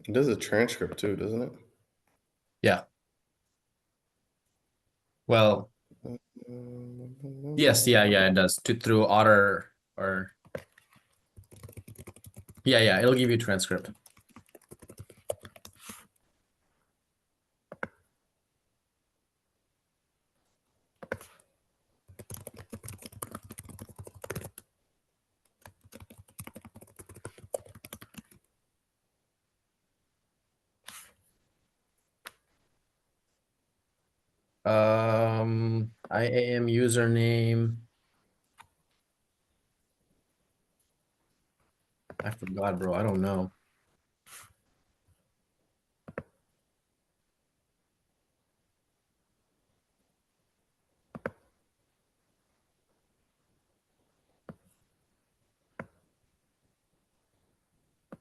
It does a transcript too, doesn't it? Yeah. Well, yes, yeah, it does. Through Otter or yeah, it'll give you transcript. IAM username. I forgot, bro. I don't know.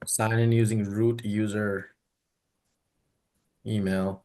Sign in using root user email.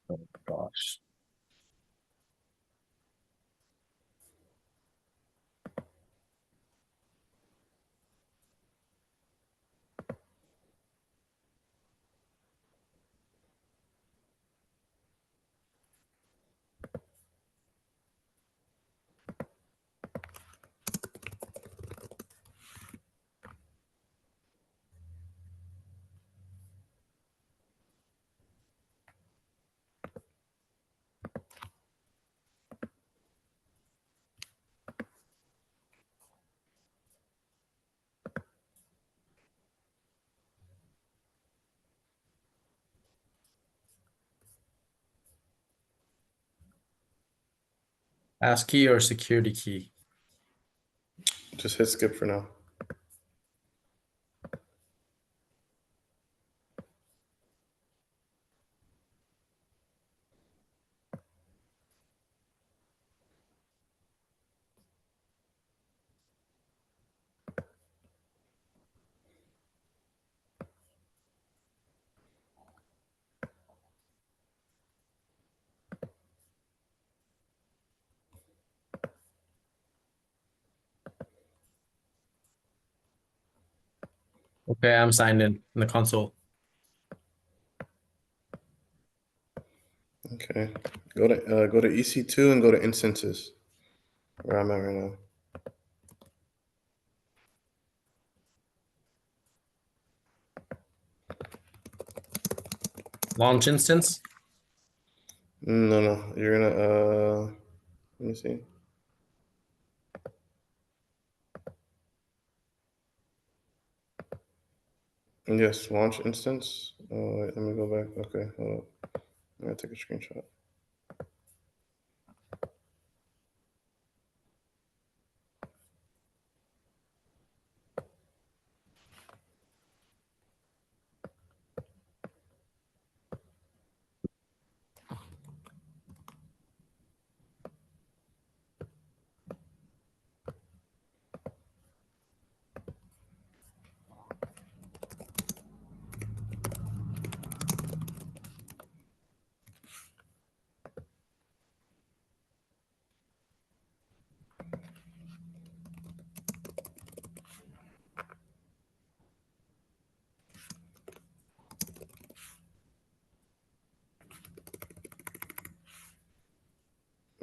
Oh gosh. ASCII or security key? Just hit skip for now. Okay, I'm signed in the console. Okay, go to EC2 and go to instances, where I'm at right now. Launch instance. No, you're gonna let me see. Yes, launch instance. Oh, wait, let me go back. Okay, hold up. I'm gonna take a screenshot.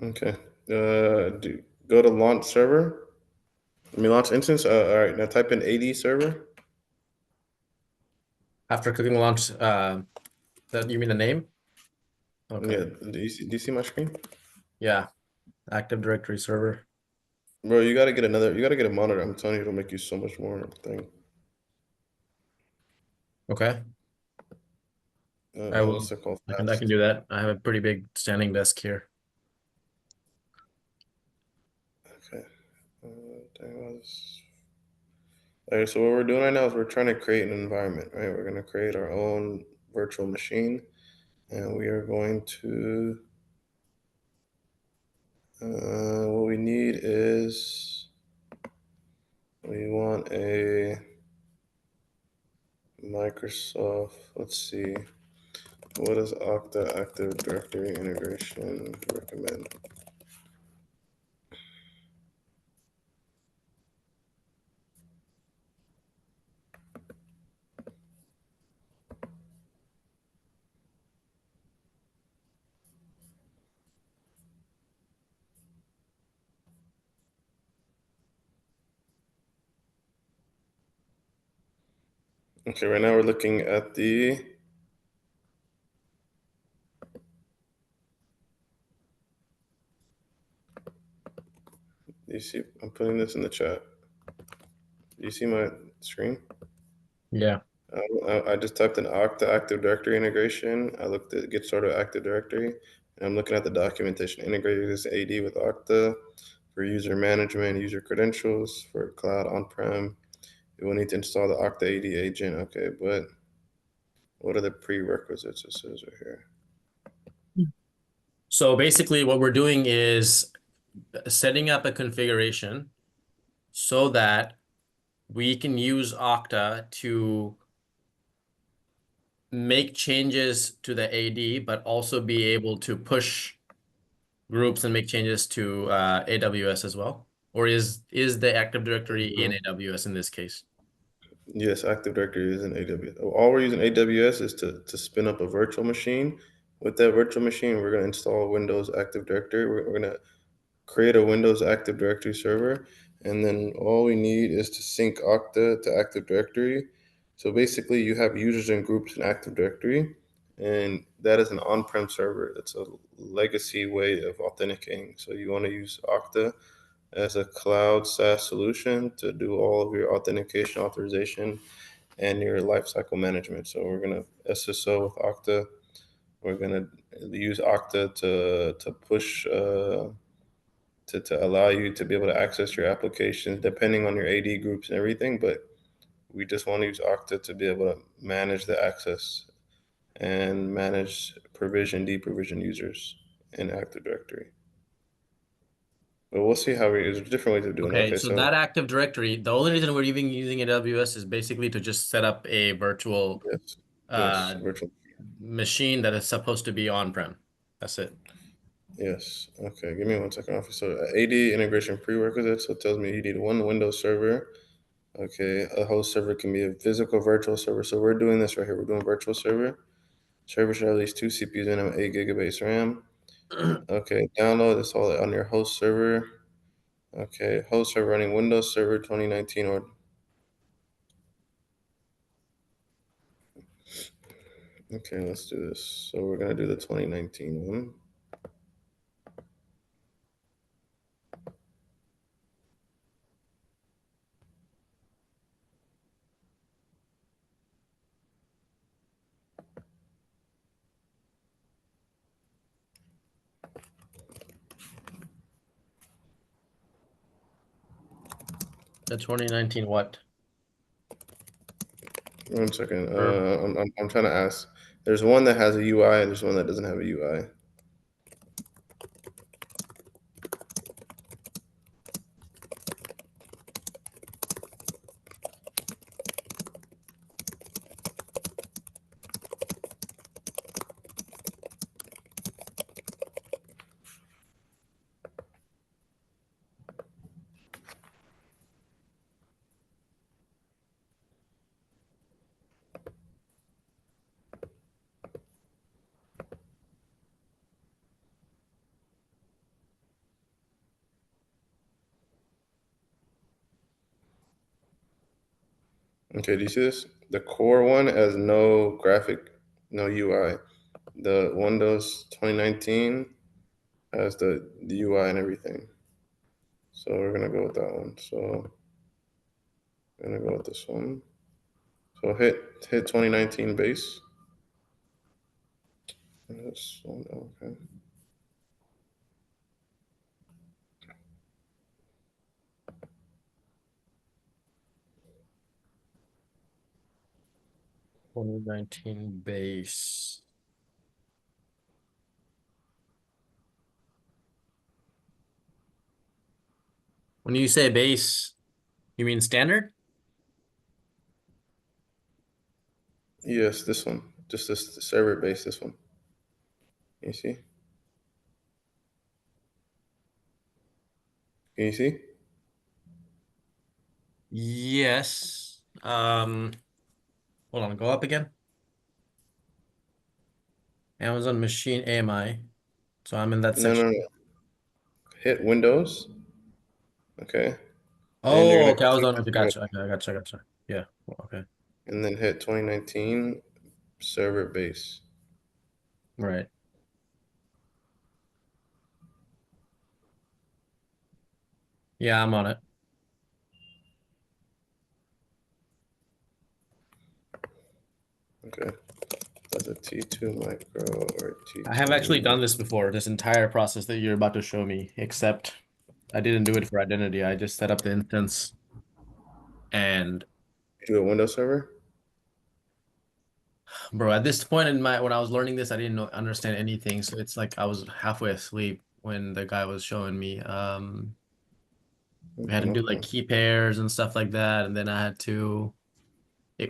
Okay. Go to launch server. Launch instance. All right. Now type in AD server. After clicking launch, that you mean the name? Okay. Yeah. Do you see my screen? Yeah. Active Directory server. Bro, you gotta get another. You gotta get a monitor. I'm telling you, it'll make you so much more thing. Okay. I will. What's it called? I can Fast. do that. I have a pretty big standing desk here. Okay. All right, so what we're doing right now is we're trying to create an environment, right? We're going to create our own virtual machine, and we are going to, what we need is, we want a Microsoft, let's see, what does Okta Active Directory integration recommend? Okay, right now we're looking at the, you see, I'm putting this in the chat. Do you see my screen? Yeah. I just typed in Okta Active Directory integration. I looked at Get Started Active Directory, and I'm looking at the documentation. Integrated this AD with Okta for user management, user credentials, for cloud on-prem. You will need to install the Okta AD agent. Okay, but what are the prerequisites? It says right here. So basically what we're doing is setting up a configuration so that we can use Okta to make changes to the AD, but also be able to push groups and make changes to AWS as well? Or is the Active Directory in AWS in this case? Yes, Active Directory is in AWS. All we're using AWS is to spin up a virtual machine. With that virtual machine, we're going to install Windows Active Directory. We're going to create a Windows Active Directory server, and then all we need is to sync Okta to Active Directory. So basically, you have users and groups in Active Directory, and that is an on-prem server. It's a legacy way of authenticating. So you want to use Okta as a cloud SaaS solution to do all of your authentication, authorization, and your lifecycle management. So we're gonna SSO with Okta. We're gonna use Okta to push to allow you to be able to access your applications depending on your AD groups and everything. But we just want to use Okta to be able to manage the access and manage provision, deprovision users in Active Directory. But we'll see how there's different ways of doing it. Okay, Okay, so so that Active Directory, the only reason we're even using AWS is basically to just set up a virtual yes, yes, uh, virtual. machine that is supposed to be on-prem. That's it. Yes. Okay. Give me 1 second, officer. So AD integration prerequisites. So it tells me you need one Windows server. Okay. A host server can be a physical virtual server. So we're doing this right here. We're doing virtual server. Server should have at least 2 CPUs in them, 8 GB RAM. Okay. Download this all on your host server. Okay. Host server running Windows Server 2019 or. Okay. Let's do this. So we're gonna do the 2019 one. The 2019 what? 1 second. Or I'm trying to ask. There's one that has a UI and there's one that doesn't have a UI. Okay, do you see this? The core one has no graphic, no UI. The Windows 2019 has the UI and everything. So we're gonna go with that one. So we're gonna go with this one. So hit 2019 base. This one, okay. $2019 base. When you say base, you mean standard? Yes, this one. Just this the server base, this one. Can you see? Can you see? Yes. Hold on, go up again. Amazon machine AMI. So I'm in that No, section. no, no. Hit Windows. Okay. And you're Oh, gonna okay. I was click on. Okay, you're gotcha. Okay, gotcha. Gotcha. Yeah. Okay. and then hit 2019 server base. Right. Yeah, I'm on it. Okay. That's a T2 micro or I have T2 actually mini. done this before, this entire process that you're about to show me, except I didn't do it for identity. I just set up the instance and Do a Windows server? bro, at this point in my when I was learning this, I didn't understand anything. So it's like I was halfway asleep when the guy was showing me. We had Okay, to no do like problem. key pairs and stuff like that, and then I had to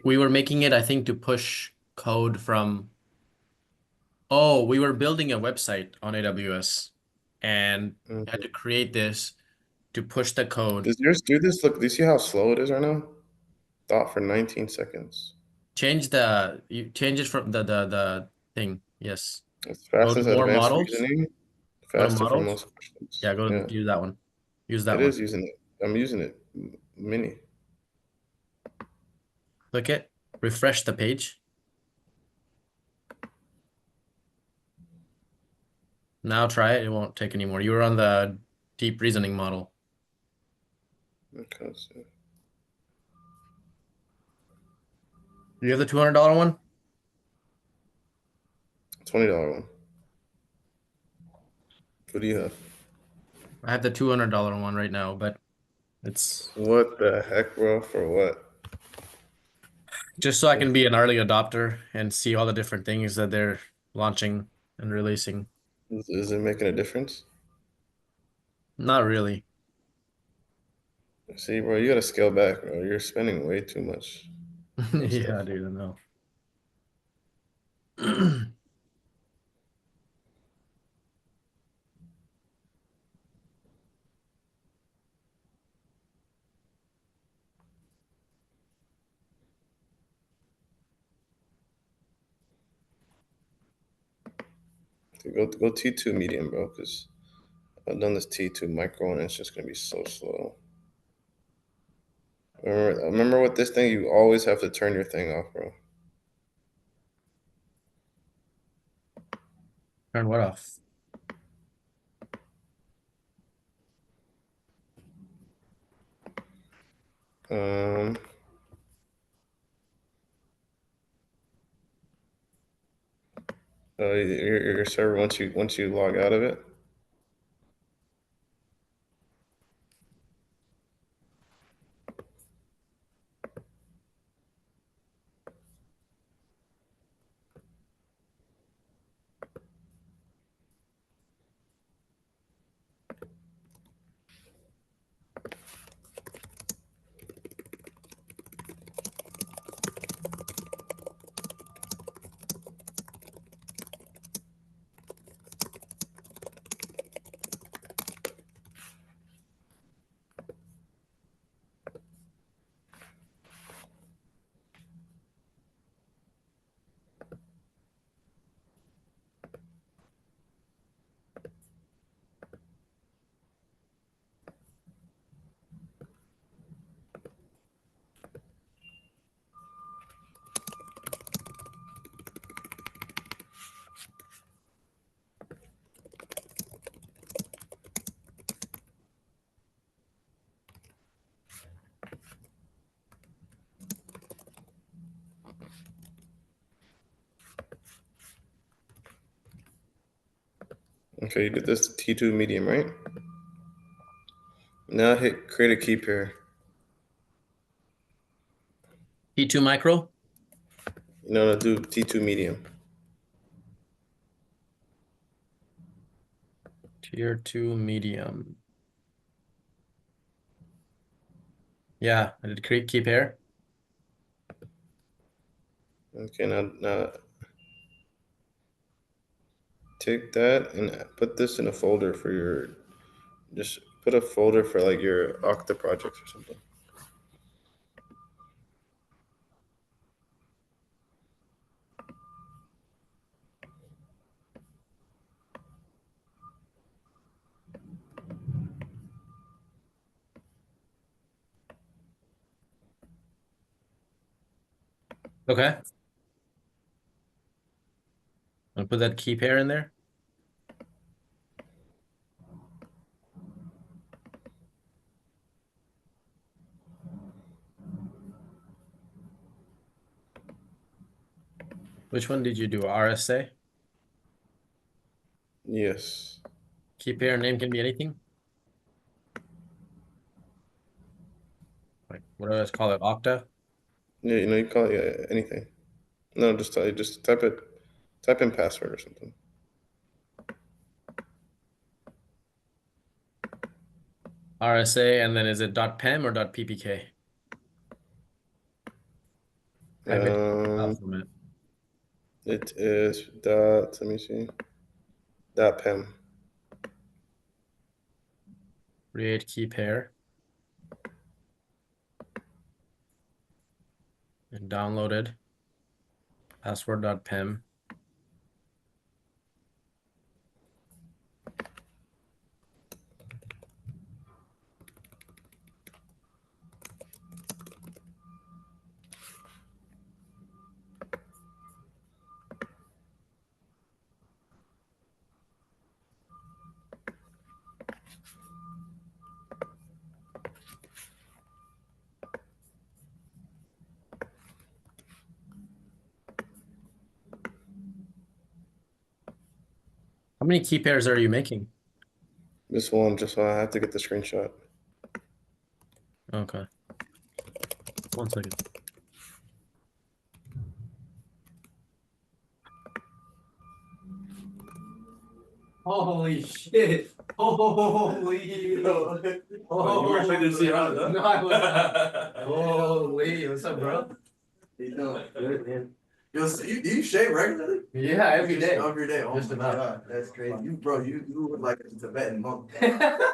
we were making it, I think, to push code from we were building a website on AWS and had to Mhm. create this to push the code. Does yours do this? Look, do you see how slow it is right now? Thought for 19 seconds. You change it from the thing. Yes. It's Go to fastest more advanced models. reasoning, Go to faster for models. most questions. Yeah, go Yeah, use that one. Use that it one. is using it. I'm using it. Mini. Click it. Refresh the page. Now try it. It won't take anymore. You were on the deep reasoning model. Okay, let's see. Do you have the $200 one? $20 one. What do you have? I have the $200 one right now, but it's What the heck, bro? For what? just so I can be an early adopter and see all the different things that they're launching and releasing. Is it making a difference? Not really. See, bro, you gotta scale back, bro. You're spending way too much on stuff. Yeah, dude, I know. Go T2 medium, bro, because I've done this T2 micro and it's just gonna be so slow. Remember with this thing, you always have to turn your thing off, bro. Turn what off? Um, your server once you log out of it. Okay, you did this T2 medium, right? Now hit create a key pair. T2 micro. No, do T2 medium. Tier 2 medium. Yeah, I did create key pair. Okay, now take that and put this in a folder for your. Just put a folder for like your Okta projects or something. Okay. I'll put that key pair in there. Which one did you do? RSA? Yes. Key pair name can be anything. Like what do I call it? Okta? Yeah, you call it anything. No, just type in password or something. RSA, and then is it .pem or .ppk? Type it in file format. It is dot. Let me see. Dot pem. Create key pair. And downloaded. Password.pem. How many key pairs are you making? This one, just so I have to get the screenshot. Okay. 1 second. Holy shit. Holy. You were expecting to see it on it, huh? No, I was not. Holy. What's up, bro? How you doing? Good, man. Yo, so do you shave regularly? Yeah, every day. Every day. Oh Just my about. God, that's crazy. You look like a Tibetan monk.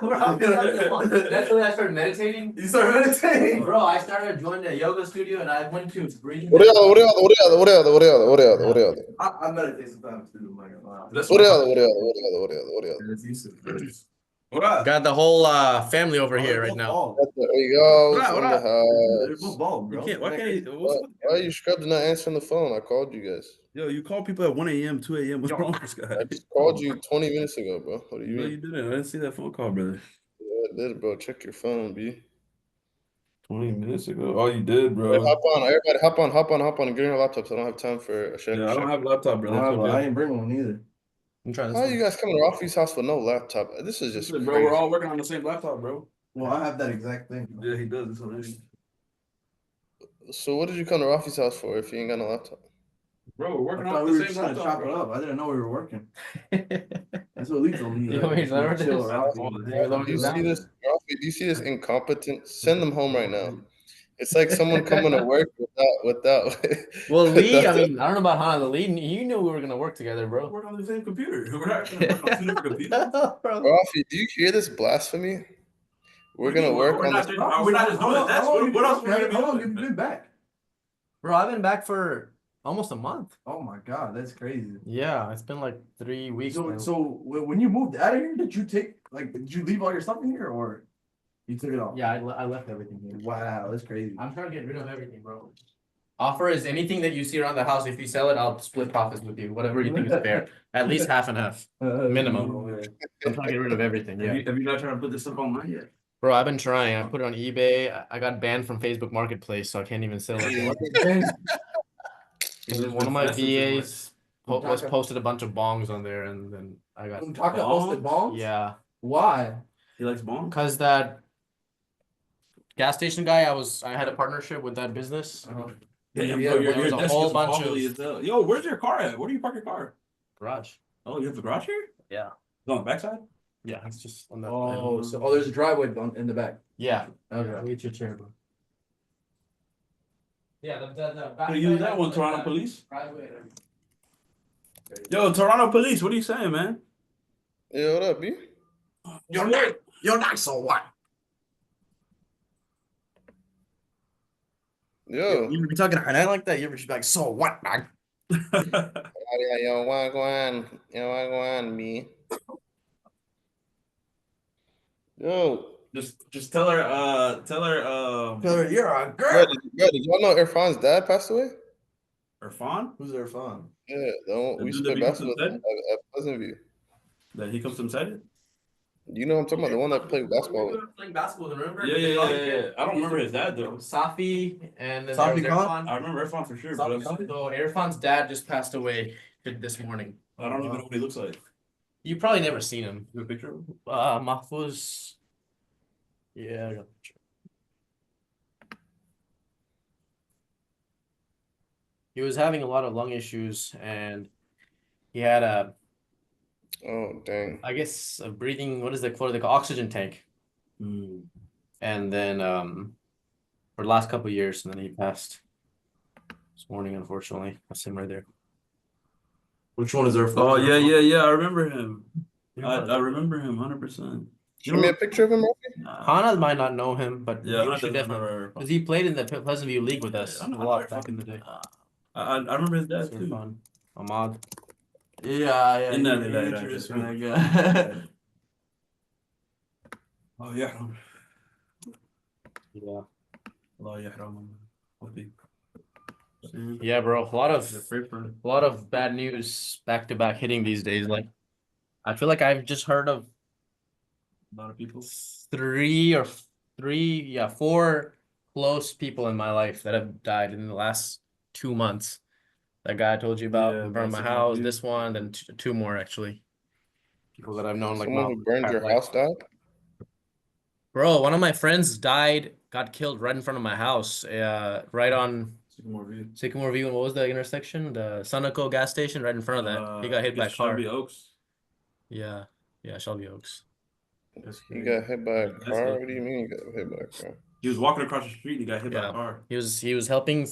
Bro, that's when I started meditating. You started meditating? Bro, I started joining a yoga studio and I went to breathing. What I meditate sometimes too. Like, wow. That's useful. What up? Got the whole family over here right now. There you go. What up, what In the up? They're both house. bald, bro. You can't. Why can't he? Why are you scrubbed not answering the phone? I called you guys. Yo, you call people at 1 a.m., 2 a.m. What's wrong with this guy? I just called you 20 minutes ago, bro. What do you No, mean? you didn't. I didn't see that phone call, brother. Yeah, I did, bro. Check your phone, B. 20 minutes ago. Oh, you did, Hey, bro. hop on. Everybody, hop on, and get on your laptops. I don't have time for a check. Yeah, I don't have a laptop, brother. It's I okay. ain't bringing one either. I'm trying How are you guys coming to Rafi's house with no laptop? This is just Listen, crazy. bro, we're all working on the same laptop, bro. Well, I have that exact thing. Yeah, he does. It's hilarious. So what did you come to Rafi's house for if you ain't got no laptop? Bro, we're I working thought on we the were same just gonna laptop, chop it bro. up. I didn't know we were working. That's what Lee told me. You Like, want me to just lower chill this? around. Do you see this? Rafi, do you see this incompetent? Send them home right now. It's like someone coming to work without. Well, Lee, I without mean, I don't know about Hana. Lee, you knew we were gonna work together, bro. We're on the same computer. We're not gonna work on two different computers. Bro. Rafi, do you hear this blasphemy? We're gonna work on this. Are we not just doing this? What else are we gonna be How long doing? have you been back? Bro, I've been back for almost a month. Oh my God, that's crazy. Yeah, it's been like 3 weeks now. So when you moved out of here, did you leave all your stuff in here or you took it off? Yeah, I left everything here. Wow, that's crazy. I'm trying to get rid of everything, bro. Offer is anything that you see around the house. If you sell it, I'll split profits with you. Whatever you think is fair. At least half and half. Minimum. I'm trying to get rid of everything. Yeah. Have you not tried to put this stuff online yet? Bro, I've been trying. I put it on eBay. I got banned from Facebook Marketplace, so I can't even sell it. And one of my VAs was Guntaka- posted a bunch of bongs on there, and then I got Guntaka posted bombs? yeah, Why? He likes bongs. because that gas station guy, I had a partnership with that business. Damn, Yeah, bro, there was a desk whole is bunch wobbly of- as hell. Yo, where's your car at? Where do you park your car? Garage. Oh, you have the garage here? Yeah. It's on the backside? Yeah, it's just on that. Oh, so there's a driveway in the back. Yeah. Okay. Get your chair, bro. Yeah, the Could you use that one, Toronto police? Yo, Toronto police, what are you saying, man? Yeah, what up, B? You're not so what? Yo. You be talking like that, you ever just be like, so what, man? Yo, wagwan, me. Yo. Just tell her, Tell her you're a Bro, girl. did y'all know Irfan's dad passed away? Irfan, Who's their phone? Yeah, The we used dude to that play becomes basketball upset? at Pleasantview. that he comes to Sided? You know what I'm talking about? The one that played basketball. Playing basketball, remember? Yeah. I don't remember his dad though. Safi and then Safi there was Khan? Irfan. I remember Irfan for sure, Safi but Khan? So Irfan's dad just passed away this morning. I don't even know what he looks like. You probably never seen him. You have a picture of him? Mahfouz. Yeah, I got a picture. He was having a lot of lung issues, and he had a, Oh, dang. I guess, a breathing. What are they call oxygen tank? And then for the last couple of years, and then he passed this morning. Unfortunately, that's him right there. Which one is their phone? Oh yeah. I remember him. I remember him 100%. Show me a picture of him, Murphy. Hana might not know him, but Yeah, you I should doesn't definitely, remember. because he played in the Pleasantview League with us I a know lot back in the day. I remember his dad That's really too. fun. Ahmad. Yeah. Inna he lillahi introduced raji'un. me, like, Oh yeah. Yeah. Allah yahram. Yeah, bro. A lot of bad news back to back hitting these days. Like, I feel like I've just heard of A lot of people. four close people in my life that have died in the last 2 months. That guy I told you about Yeah, in front of my that's a house, good this one, and two more actually. People that I've known like Someone who burned your house died? Bro, one of my friends got killed right in front of my house. Right on Sycamore View. And what was the intersection? The Sunoco gas station right in front of that. He got hit by a car. Shelby Oaks. Yeah, Shelby Oaks. He got hit by a That's car? good. What do you mean he got hit by a car? He was walking across the street and he got hit by Yeah. a car. He was helping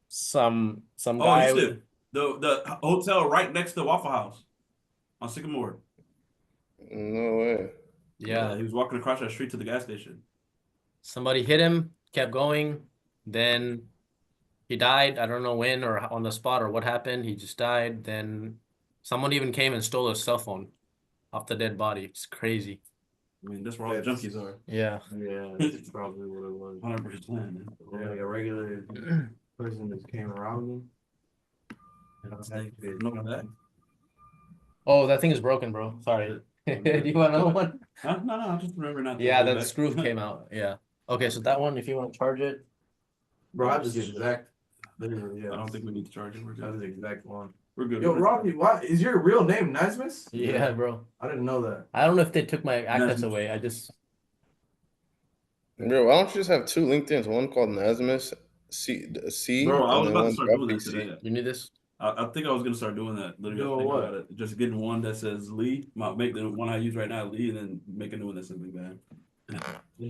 some Oh, guy. you said the hotel right next to Waffle House on Sycamore. No way. Yeah, He was walking across that street to the gas station. somebody hit him, kept going, then he died. I don't know when or on the spot or what happened. He just died. Then someone even came and stole his cell phone off the dead body. It's crazy. I mean, that's where all the junkies are. Yeah. Yeah, that's probably what it was. 100%. Yeah, like a regular person just came around me. No, that. Oh, that thing is broken, bro. Sorry. Do you want another one? Huh? No, I just remember not. Yeah, the screw came out. Yeah. Okay, so that one, if you want to charge it. Bro, I just get exact. Literally, I yeah. don't think we need to charge it. We're That's good. the exact one. We're good. Yo, Robbie, why is your real name Nismus? Yeah, bro. I didn't know that. I don't know if they took my access Nasmus. away. I just Bro, why don't you just have two LinkedIns? One called Nasmus C, Bro, I and was then about to one start doing that Graphic C. today. you need this. I think I was gonna start doing that. Literally, Yo, I think what? about it. Just getting one that says Lee. Make the one I use right now Lee, and then make a new one that says Lee Band.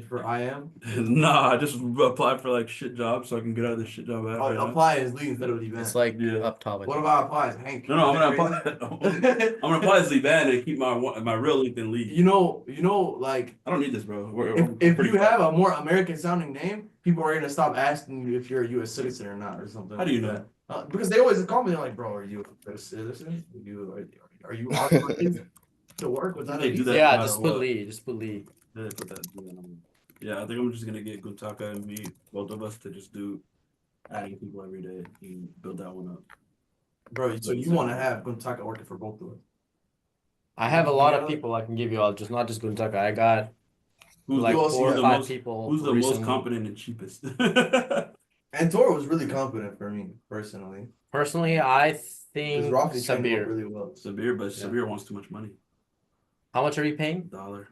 For IAM? Nah, I just apply for like shit jobs so I can get out of this shit job. Oh, apply as Lee instead of event. It's like Yeah. up top. What about apply as Hank? No, I'm gonna apply. I'm gonna apply as Lee Band and keep my real LinkedIn Lee. You know, like I don't need this, bro. if you have a more American sounding name, people are gonna stop asking you if you're a U.S. citizen or not, or something. How do you like know? that. Because they always call me. They're like, "Bro, are you a citizen? Are you authorized to work without They a do visa?" that. Yeah, no just matter put what. Lee. Just put Lee. Yeah, I think I'm just gonna get Guntaka and me, both of us, to just do adding people every day and build that one up. Bro, so you want to have Guntaka working for both of us? I have a lot of Yeah. people I can give you. I'll just not just Guntaka. I got Who's like who else you 4 or got? 5 people. Who's the most recently. competent and cheapest? And Tor was really competent for me personally. Personally, I think Rafi trained him up Sabir. really well. Sabir, but Yeah. Sabir wants too much money. How much are you paying? $1.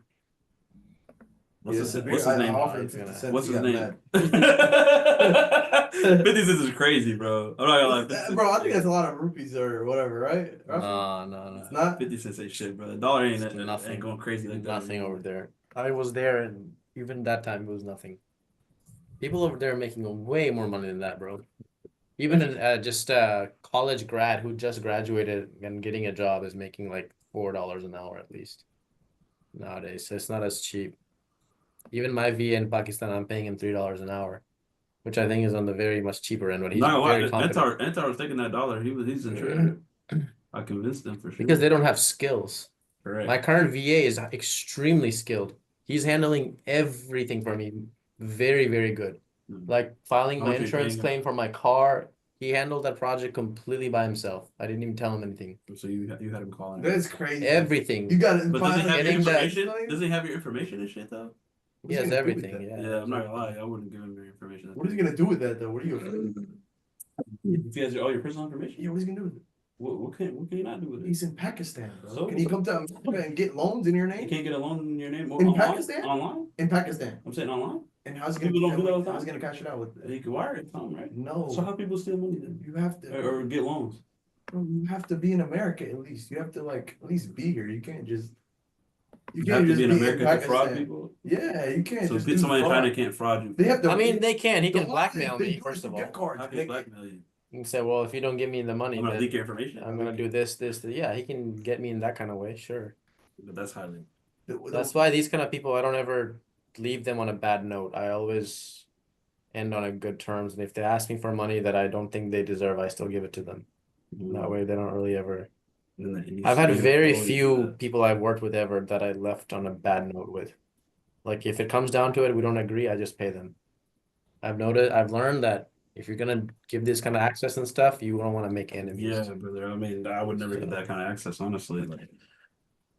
Yeah, What's Sabir, his I name? offered him It's 50 gonna- cents. What's he his got name? mad. 50 cents is crazy, bro. I'm not gonna lie. 50 cents Bro, I is think that's a lot of rupees or whatever, right? Rafi? No. It's not. 50 cents ain't shit, bro. $1 ain't, It's nothing. ain't going crazy like that. Nothing over there. I was there, and even that time it was nothing. People over there are making way more money than that, bro. Even just a college grad who just graduated and getting a job is making like $4 an hour at least nowadays. So it's not as cheap. Even my VA in Pakistan, I'm paying him $3 an hour, which I think is on the very much cheaper end. But he's Not gonna very lie, competent Antar was taking that $1. He's interested. I convinced him for sure. because they don't have skills. Correct. My current VA is extremely skilled. He's handling everything for me. Very, very good. Like filing How my much are you insurance paying him? claim for my car. He handled that project completely by himself. I didn't even tell him anything. So you had him calling. That's crazy. Everything. You got it. But does he have your Getting that- information? Does he have your information and shit though? He has everything. Yeah. Yeah, I'm not gonna lie. I wouldn't give him your information. What is he gonna do with that though? What are you? If he has all your personal information, Yeah, what is he gonna do with it? what can he not do with it? He's in Pakistan, bro. So- Can he come to America and get loans in your You name? can't get a loan in your name In online? Pakistan? Online? In Pakistan. I'm saying online. And how's he People don't do that all gonna the how's he time. gonna cash it out with You can wire it, something, right? No. So how people steal money then, You have to or get loans? bro, you have to be in America at least. You have to like at least be here. You can't just You can't have to just be in America to fraud Pakistan. people. Yeah, you can't So just do somebody in fraud. China can't fraud you. They have to I mean, they can. He the can only blackmail thing they me, do first is of gift all. cards. How can he blackmail you? He can say, well, if you don't give me the money, I'm gonna then leak your information. I'm gonna do this. Yeah, he can get me in that kind of way, sure. But that's highly. That's why these kind of people, I don't ever leave them on a bad note. I always end on a good terms. And if they ask me for money that I don't think they deserve, I still give it to them. That way they don't really ever. I've had very few people I've worked with ever that I left on a bad note with. Like if it comes down to it, we don't agree, I just pay them. I've learned that if you're gonna give this kind of access and stuff, you don't want to make enemies. Yeah, brother. I mean, I would never get that kind of access, honestly. Like,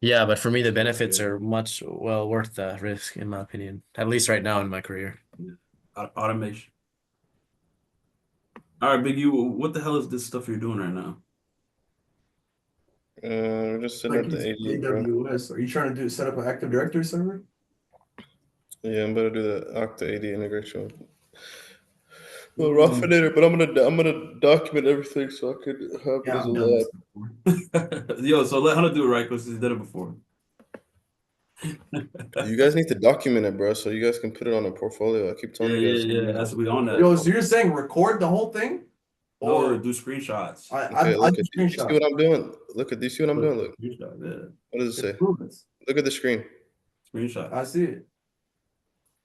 yeah, but for me, the benefits are much well worth the risk, in my opinion. At least right now in my career. automation. All right, Big U, what the hell is this stuff you're doing right now? We're just setting up the AD, bro. AWS. Are you trying to set up an Active Directory server? Yeah, I'm about to do the Okta AD integration. Well, roughing it, but I'm gonna document everything so I could have it as a lab. Yo, so let Hunter do it right because he's done it before. You guys need to document it, bro, so you guys can put it on a portfolio. I keep telling you guys. Yeah, that's we on that. Yo, so you're saying record the whole thing? Or do screenshots. Okay, look at you see what I'm doing. Look at you see what I'm doing. Look. Screenshot, yeah. What does it say? Look at the screen. Screenshot. I see it.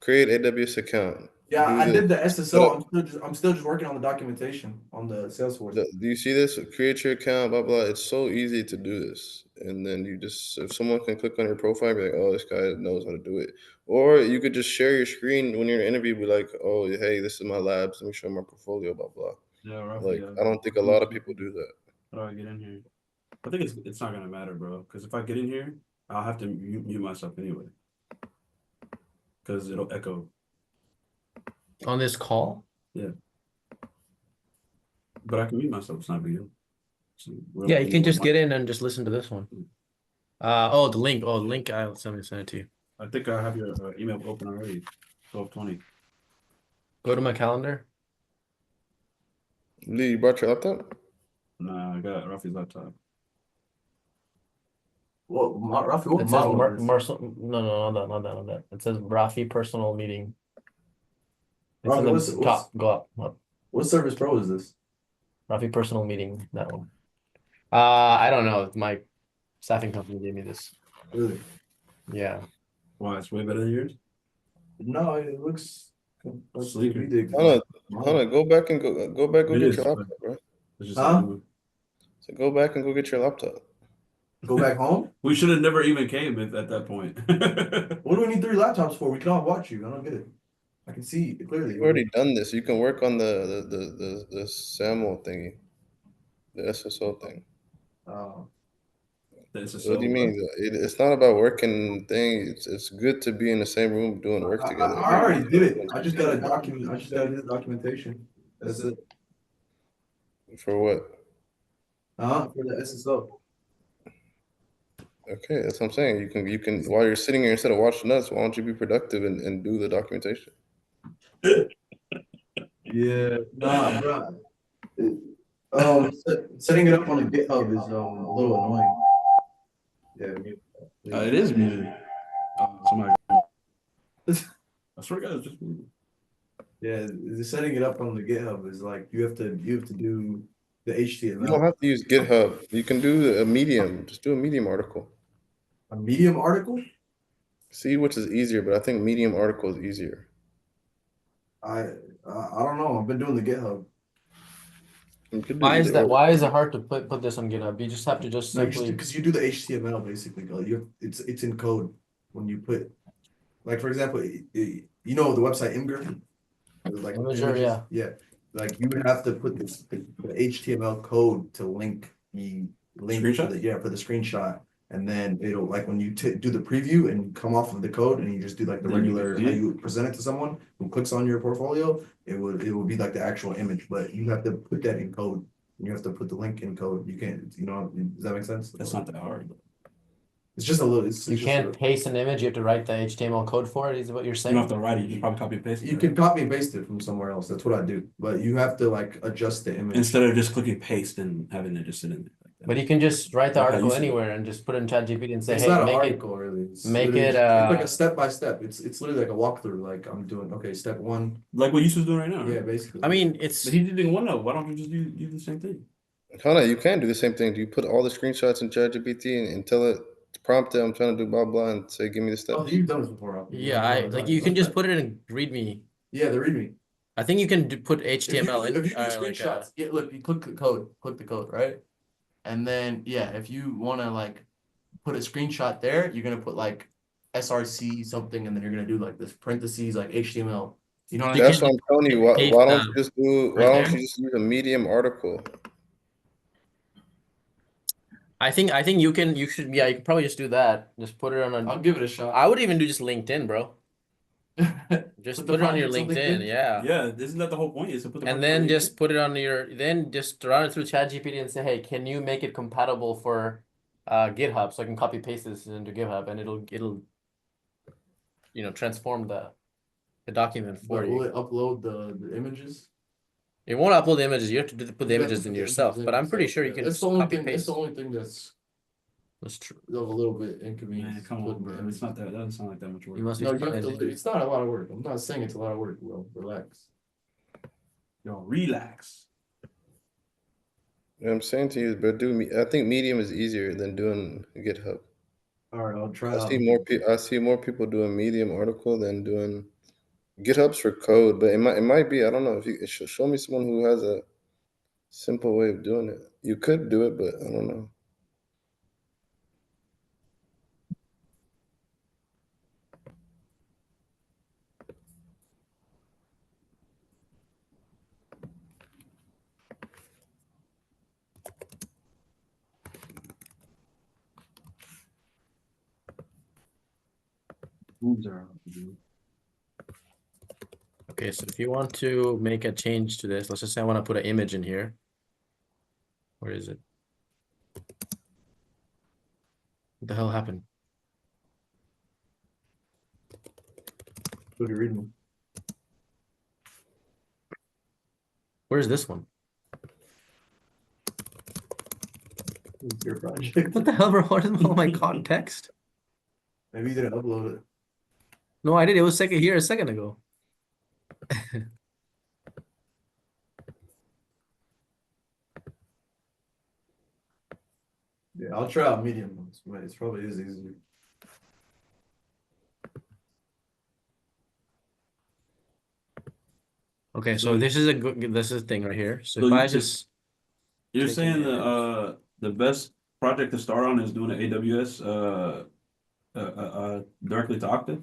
Create AWS account. Yeah, I did the SSO. Look. I'm still just working on the documentation on the Salesforce. Do you see this? Create your account, blah blah. It's so easy to do this, and then you just if someone can click on your profile, be like, oh, this guy knows how to do it. Or you could just share your screen when you're in an interview, be like, oh, hey, this is my labs. Let me show my portfolio, blah blah. Yeah, roughly. Like I don't think a lot of people do that. How do I get in here? I think it's not gonna matter, bro. Because if I get in here, I'll have to mute myself anyway. Because it'll echo. On this call? Yeah. But I can mute myself. It's not a big deal. So yeah, you can just get in and just listen to this one. Oh, the link. Oh, the link. I'll send it to you. I think I have your email open already. 12:20. Go to my calendar. Lee, you brought your laptop? Nah, I got Rafi's laptop. Well, Rafi, what It says no, not that. It says Rafi personal meeting. It's in the top. Go up. What Service Pro is this? Rafi personal meeting. That one. I don't know. My staffing company gave me this. Really? Yeah. Why? It's way better than yours? No, it looks sleeker. Hannah, go back and go back get your laptop, bro. So go back and go get your laptop. Go back home? We should have never even came at that point. What do we need 3 laptops for? We can all watch you. I don't get it. I can see it clearly. You've already done this. You can work on the SAML thingy, the SSO thing. What do you mean? It's not about working things. It's good to be in the same room doing work together. I already did it. I just got a document. I just got to do the documentation. That's it. For what? For the SSO. Okay, that's what I'm saying. You can while you're sitting here, instead of watching us, why don't you be productive and do the documentation? Yeah, nah, bro. Setting it up on a GitHub is a little annoying. Yeah, mute. It is muted. Somebody. I swear to God, it's just muted. Yeah, setting it up on the GitHub is like you have to do the HTML. You don't have to use GitHub. You can do a Medium. Just do a Medium article. A Medium article. See which is easier, but I think Medium article is easier. I don't know. I've been doing the GitHub. You could do Why is either that? or. Why is it hard to put this on GitHub? You just have to just simply. Because you do the HTML basically. It's in code when you put, like for example, you know the website Imgur, like Imager, images? yeah. Like you would have to put the HTML code to link for Screenshot? for the screenshot, and then it'll like when you do the preview and you come off of the code and you just do like the Then you regular can how see it? you present it to someone who clicks on your portfolio, it would be like the actual image, but you have to put that in code. You have to put the link in code. You can't, does that make sense? That's not that hard. It's just a little. You can't paste an image. You have to write the HTML code for it. Is what you're You saying? don't have to write it. You just probably copy and paste it. You can copy and paste it from somewhere else. That's what I do. But you have to like adjust the image. Instead of just clicking paste and having it just sit in there like that. But you can just write the Like how article you said it. anywhere and just put it in ChatGPT and say, It's "Hey, not an make it." article really. make literally it, it's like a step by step. It's literally like a walkthrough. Like I'm doing step one. Like what Yusuf's doing right now. Yeah, Right? basically. I mean, it's. But he's doing OneNote. Why don't you just use the same thing? Hold on, you can do the same thing. Do you put all the screenshots in ChatGPT and tell it, prompt it, I'm trying to do blah blah, and say, give me the steps? Oh, you've done this before. Yeah, like you can just put it in README. Yeah, the README. I think you can put HTML in. If you do screenshots, look, you click the code, right? And then if you want to like put a screenshot there, you're gonna put like src something, and then you're gonna do like this parentheses like HTML. You know what I mean? That's what I'm telling you. Why don't you just do? Why right don't there. you just use a Medium article? I think you can. You should. Yeah, you can probably just do that. Just put it on a. I'll give it a shot. I would even do just LinkedIn, bro. Just put it on your LinkedIn. Yeah. Yeah, isn't that the whole point? Is to put the And then just put it on your. Then just run it through ChatGPT and say, "Hey, can you make it compatible for GitHub so I can copy paste this into GitHub and it'll transform the document for But you." will it upload the images? It won't upload the images. You have to put the You have images to in put the yourself. images But in I'm pretty yourself, sure you yeah. can That's just the only copy thing. paste. That's the only thing that's That's true. a little bit inconvenient. Man, come on, bro. It's not that. That doesn't sound like that much work. You must be. No, you have to, it's not a lot of work. I'm not saying it's a lot of work, bro. Relax. Yo, relax. What I'm saying to you is, but I think Medium is easier than doing GitHub. All right, I'll try. I see more people doing Medium article than doing GitHub's for code, but it might be. I don't know if you show me someone who has a simple way of doing it. You could do it, but I don't know. Okay, so if you want to make a change to this, let's just say I want to put an image in here. Where is it? What the hell happened? What are you reading? Where's this one? It's your project. What the hell, bro? What is all my context? Maybe you didn't upload it. No, I did. It was here a second ago. Yeah, I'll try out Medium ones. It's probably is easier. Okay, so this is a thing right here. So if I just You're take saying an the best project to start on is doing an AWS directly to Okta?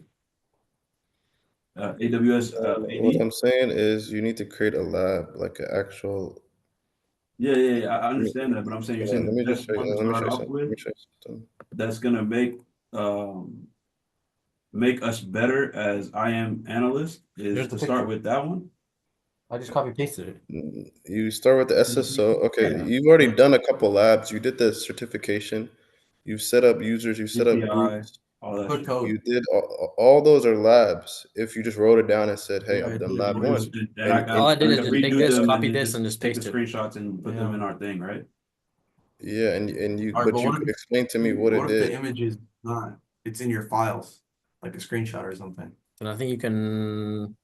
AWS What AD? I'm saying is, you need to create a lab, like an actual. Yeah. I understand that, but I'm saying you're saying Let the me just best show one you. to Let me start show you off something. Let me with show you something. that's gonna make us better as IAM analysts is Here's to the start picture. with that one. I just copy pasted it. You start with the SSO. Okay, Yeah. you've already done a couple labs. You did the certification. You've set up users. You've set up API, groups. all that Put shit. code. You did all those are labs. If you just wrote it down and said, "Hey, Yeah, I've I done did. lab Or one," just, and All I did I is can just take redo this, them copy and then this, and just take the paste it. screenshots and put them Yeah. in our thing, right? yeah, and you, All right, but but you what could if explain to me what it the did. image is not? It's in your files, like a screenshot or something. And I think you can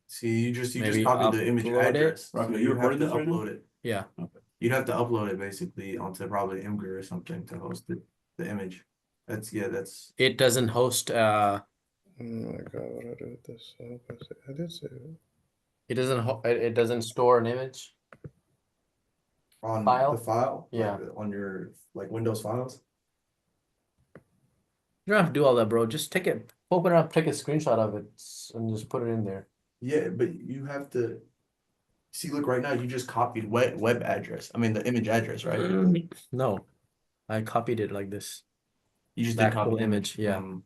See, you just maybe copied the image upload it. address. Rafa, So you you have recording to this right now? upload it. Yeah. You'd have to upload it basically onto probably Imgur or something to host the image. That's It doesn't host. Oh my god, what I do with this? I did say that. It doesn't. It doesn't store an image. on File? the file, Yeah. like on your Windows files. You don't have to do all that, bro. Just take it, open it up, take a screenshot of it, and just put it in there. Yeah, but you have to see. Look, right now you just copied web address. I mean the image address, right? No, I copied it like this. You just The did copy actual the image, yeah. from-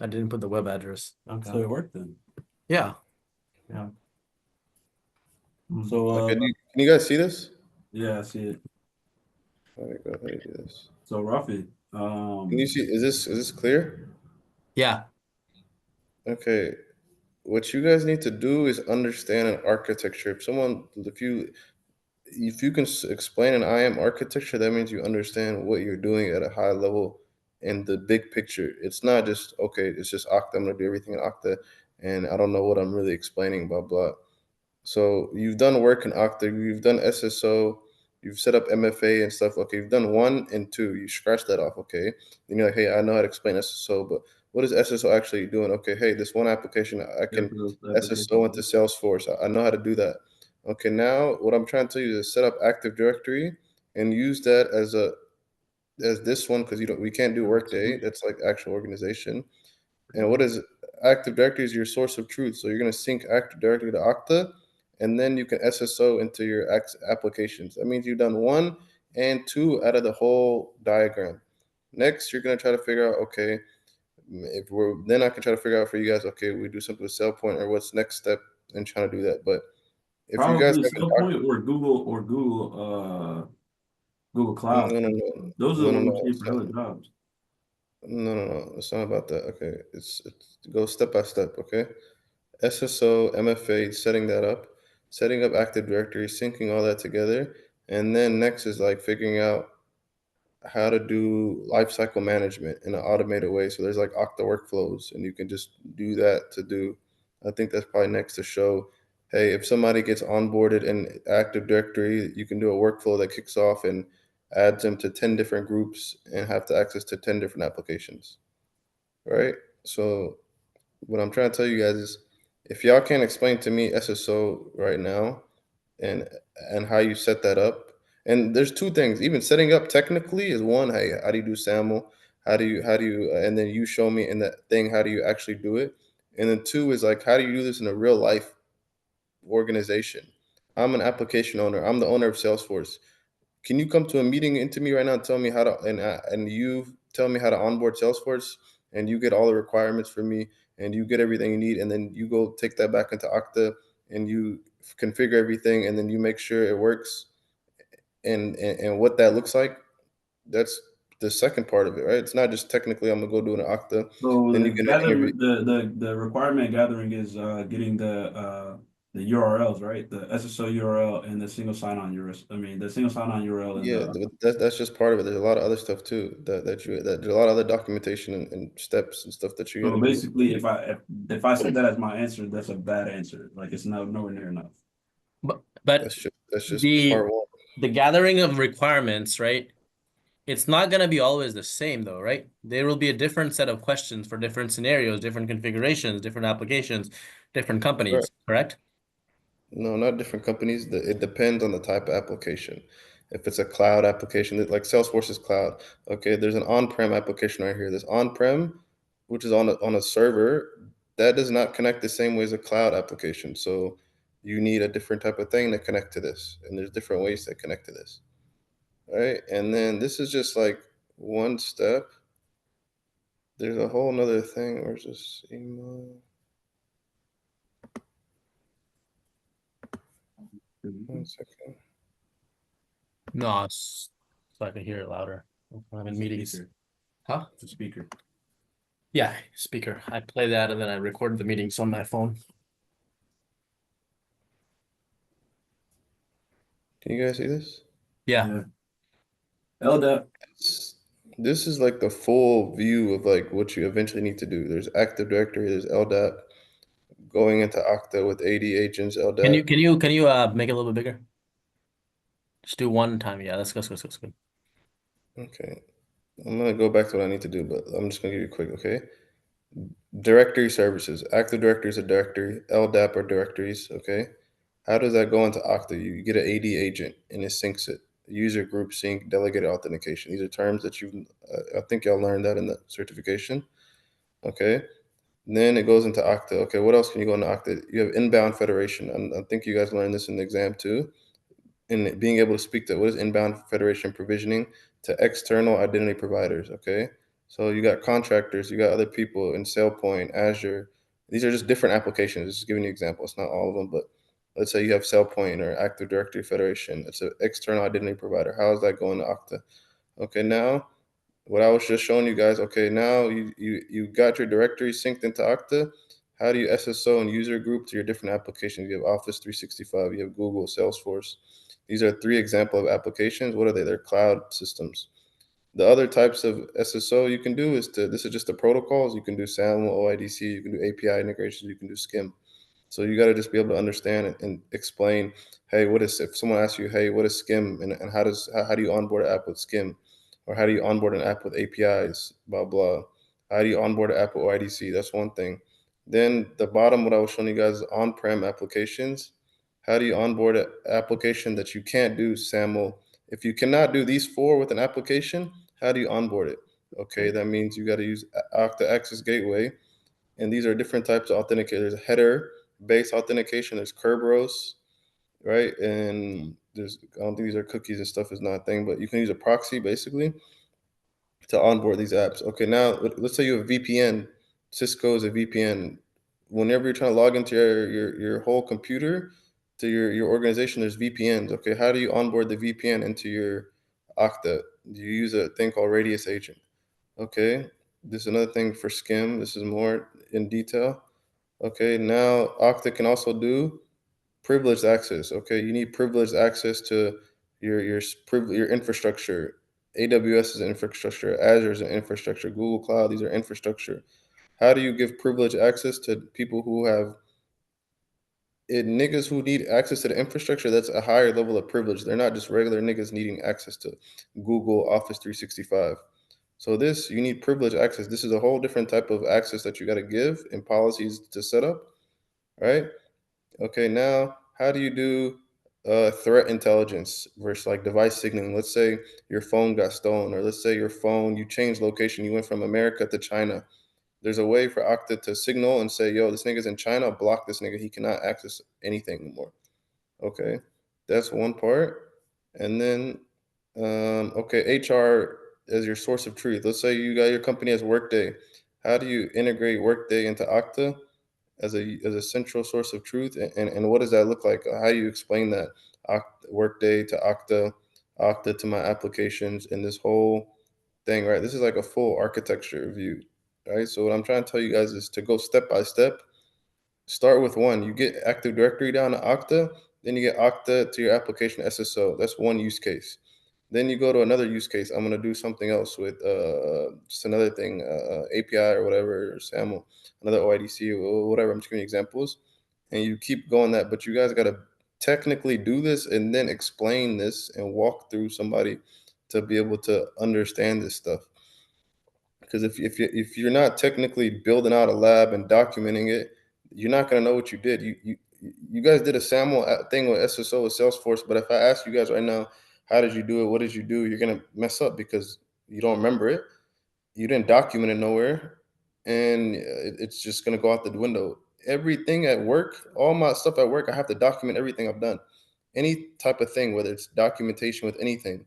I didn't put the web address. Okay. So it worked then. Yeah. Yeah. So Okay, can you guys see this? yeah, I see it. Let me go ahead and do this. So Rafi, Can you see? Is this clear? Yeah. Okay. What you guys need to do is understand an architecture. If you can explain an IAM architecture, that means you understand what you're doing at a high level in the big picture. It's not just okay. It's just Okta. I'm gonna do everything in Okta, and I don't know what I'm really explaining. Blah blah. So you've done work in Okta. You've done SSO. You've set up MFA and stuff. Okay, you've done 1 and 2. You scratch that off. Okay, then you're like, hey, I know how to explain SSO, but what is SSO actually doing? Okay, hey, this one application I can SSO into Salesforce. I know how to do that. Okay, now what I'm trying to tell you is set up Active Directory and use that as this one because we can't do Workday. That's like actual organization. And what is Active Directory is your source of truth. So you're going to sync Active Directory to Okta, and then you can SSO into your applications. That means you've done 1 and 2 out of the whole diagram. Next, you're going to try to figure out, okay, then I can try to figure out for you guys, okay, we do something with SailPoint or what's next step in trying to do that. But if you guys probably have SailPoint or Google Cloud. no, no, no, Those are no, the no, ones no, we pay for other jobs. no, it's not about that. Okay, it's go step by step. Okay, SSO, MFA, setting up Active Directory, syncing all that together, and then next is like figuring out how to do lifecycle management in an automated way. So there's like Okta workflows, and you can just do that to do. I think that's probably next to show. Hey, if somebody gets onboarded in Active Directory, you can do a workflow that kicks off and adds them to 10 different groups and have to access to 10 different applications. Right? So what I'm trying to tell you guys is if y'all can't explain to me SSO right now and how you set that up. And there's two things. Even setting up technically is one. Hey, how do you do SAML? How do you and then you show me in that thing how do you actually do it? And then two is like how do you do this in a real life organization? I'm an application owner. I'm the owner of Salesforce. Can you come to a meeting into me right now and tell me how to and you tell me how to onboard Salesforce and you get all the requirements for me and you get everything you need and then you go take that back into Okta and you configure everything and then you make sure it works and what that looks like. That's the second part of it, right? It's not just technically I'm gonna go do an Okta, So then the you get an interview. the requirement gathering is getting the URLs, right? The SSO URL and the single sign-on URL. I mean the single sign-on URL and Yeah, the that's just part of it. There's a lot of other stuff too that there's a lot of other documentation and steps and stuff that you so got to do. basically if I said that as my answer, that's a bad answer. Like it's nowhere near enough. But That's just part one. the gathering of requirements, right? It's not going to be always the same though, right? There will be a different set of questions for different scenarios, different configurations, different applications, different Right. companies, correct? No, not different companies. It depends on the type of application. If it's a cloud application, like Salesforce is cloud. Okay, there's an on-prem application right here. There's on-prem, which is on a server. That does not connect the same way as a cloud application. So you need a different type of thing to connect to this. And there's different ways to connect to this. Right. And then this is just like one step. There's a whole nother thing. Where's this email? 1 second. No, it's so I can hear it louder. I'm in meetings. Speaker. Huh? It's a speaker. Yeah, speaker. I play that and then I record the meetings on my phone. Can you guys see this? Yeah. LDAP. This is like the full view of like what you eventually need to do. There's Active Directory, there's LDAP, going into Okta with AD agents, LDAP. Can you make it a little bit bigger? Just do one time. Yeah, that's good. Okay. I'm gonna go back to what I need to do, but I'm just gonna give you a quick, okay? Directory services. Active Directory is a directory. LDAP are directories, okay? How does that go into Okta? You get an AD agent and it syncs it. User group sync, delegated authentication. These are terms that I think y'all learned that in the certification, okay? Then it goes into Okta. Okay, what else can you go into Okta? You have inbound federation. I think you guys learned this in the exam too. And being able to speak to what is inbound federation provisioning to external identity providers. Okay, so you got contractors, you got other people in SailPoint, Azure. These are just different applications. Just giving you an example. It's not all of them, but let's say you have SailPoint or Active Directory Federation. It's an external identity provider. How is that going to Okta? Okay, now what I was just showing you guys, okay, now you got your directory synced into Okta. How do you SSO and user group to your different applications? You have Office 365, you have Google, Salesforce. These are 3 examples of applications. What are they? They're cloud systems. The other types of SSO you can do this is just the protocols. You can do SAML, OIDC, you can do API integrations, you can do SCIM. So you got to just be able to understand and explain, hey, if someone asks you, hey, what is SCIM and how do you onboard an app with SCIM? Or how do you onboard an app with APIs, blah, blah. How do you onboard an app with OIDC? That's one thing. Then the bottom, what I was showing you guys is on-prem applications. How do you onboard an application that you can't do SAML? If you cannot do these 4 with an application, how do you onboard it? Okay, that means you got to use Okta Access Gateway. And these are different types of authenticators. Header-based authentication. There's Kerberos, right? And I don't think these are cookies and stuff is not a thing, but you can use a proxy basically to onboard these apps. Okay, now let's say you have a VPN. Cisco is a VPN. Whenever you're trying to log into your whole computer to your organization, there's VPNs. Okay, how do you onboard the VPN into your Okta? You use a thing called Radius Agent. Okay, this is another thing for SCIM. This is more in detail. Okay, now Okta can also do privileged access. Okay, you need privileged access to your infrastructure. AWS is an infrastructure, Azure is an infrastructure, Google Cloud, these are infrastructure. How do you give privileged access to people who have niggas who need access to the infrastructure? That's a higher level of privilege. They're not just regular niggas needing access to Google Office 365. So you need privileged access. This is a whole different type of access that you got to give and policies to set up, right? Okay, now how do you do threat intelligence versus like device signaling? Let's say your phone got stolen, or let's say you changed location, you went from America to China. There's a way for Okta to signal and say, yo, this nigga's in China, block this nigga. He cannot access anything anymore. Okay, that's one part. And then, okay, HR as your source of truth. Let's say you got your company as Workday. How do you integrate Workday into Okta as a central source of truth? And what does that look like? How do you explain that? Workday to Okta, Okta to my applications, and this whole thing, right? This is like a full architecture view, right? So what I'm trying to tell you guys is to go step by step. Start with one. You get Active Directory down to Okta, then you get Okta to your application SSO. That's one use case. Then you go to another use case. I'm gonna do something else with just another thing, API or whatever, or SAML, another OIDC or whatever. I'm just giving you examples, and you keep going that. But you guys gotta technically do this and then explain this and walk through somebody to be able to understand this stuff. Because if you're not technically building out a lab and documenting it, you're not gonna know what you did. You guys did a SAML thing with SSO with Salesforce, but if I ask you guys right now, how did you do it? What did you do? You're gonna mess up because you don't remember it. You didn't document it nowhere, and it's just gonna go out the window. Everything at work, all my stuff at work, I have to document everything I've done. Any type of thing, whether it's documentation with anything,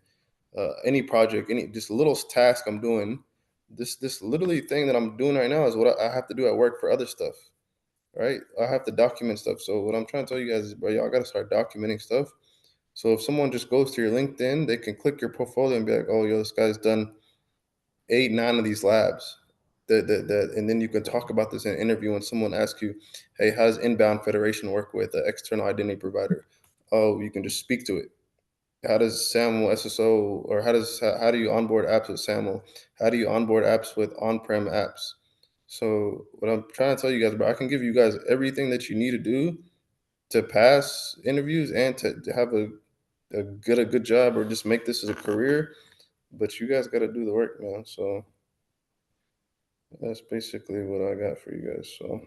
any project, any just little task I'm doing. This literally thing that I'm doing right now is what I have to do at work for other stuff. right? I have to document stuff. So what I'm trying to tell you guys is, bro, y'all got to start documenting stuff. So if someone just goes to your LinkedIn, they can click your portfolio and be like, oh, yo, this guy's done 8, 9 of these labs. And then you can talk about this in an interview when someone asks you, hey, how does inbound federation work with an external identity provider? Oh, you can just speak to it. How does SAML SSO, or how do you onboard apps with SAML? How do you onboard apps with on-prem apps? So what I'm trying to tell you guys, bro, I can give you guys everything that you need to do to pass interviews and to have a good job, or just make this as a career. But you guys got to do the work, man. So that's basically what I got for you guys. So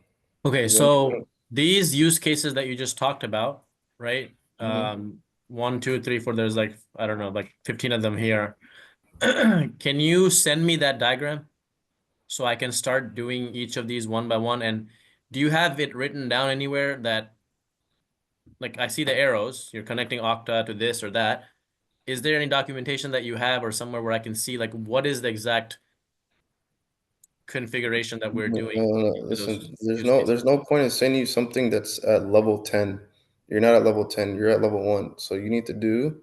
Okay, is there so these use cases that you just talked about, right? Mhm. 1, 2, 3, 4, there's like, I don't know, like 15 of them here. Can you send me that diagram so I can start doing each of these one by one? And do you have it written down anywhere that, like, I see the arrows, you're connecting Okta to this or that. Is there any documentation that you have or somewhere where I can see, like, what is the exact configuration that we're doing No. to those Listen, there's use cases? no point in sending you something that's at level 10. You're not at level 10. You're at level 1. So you need to do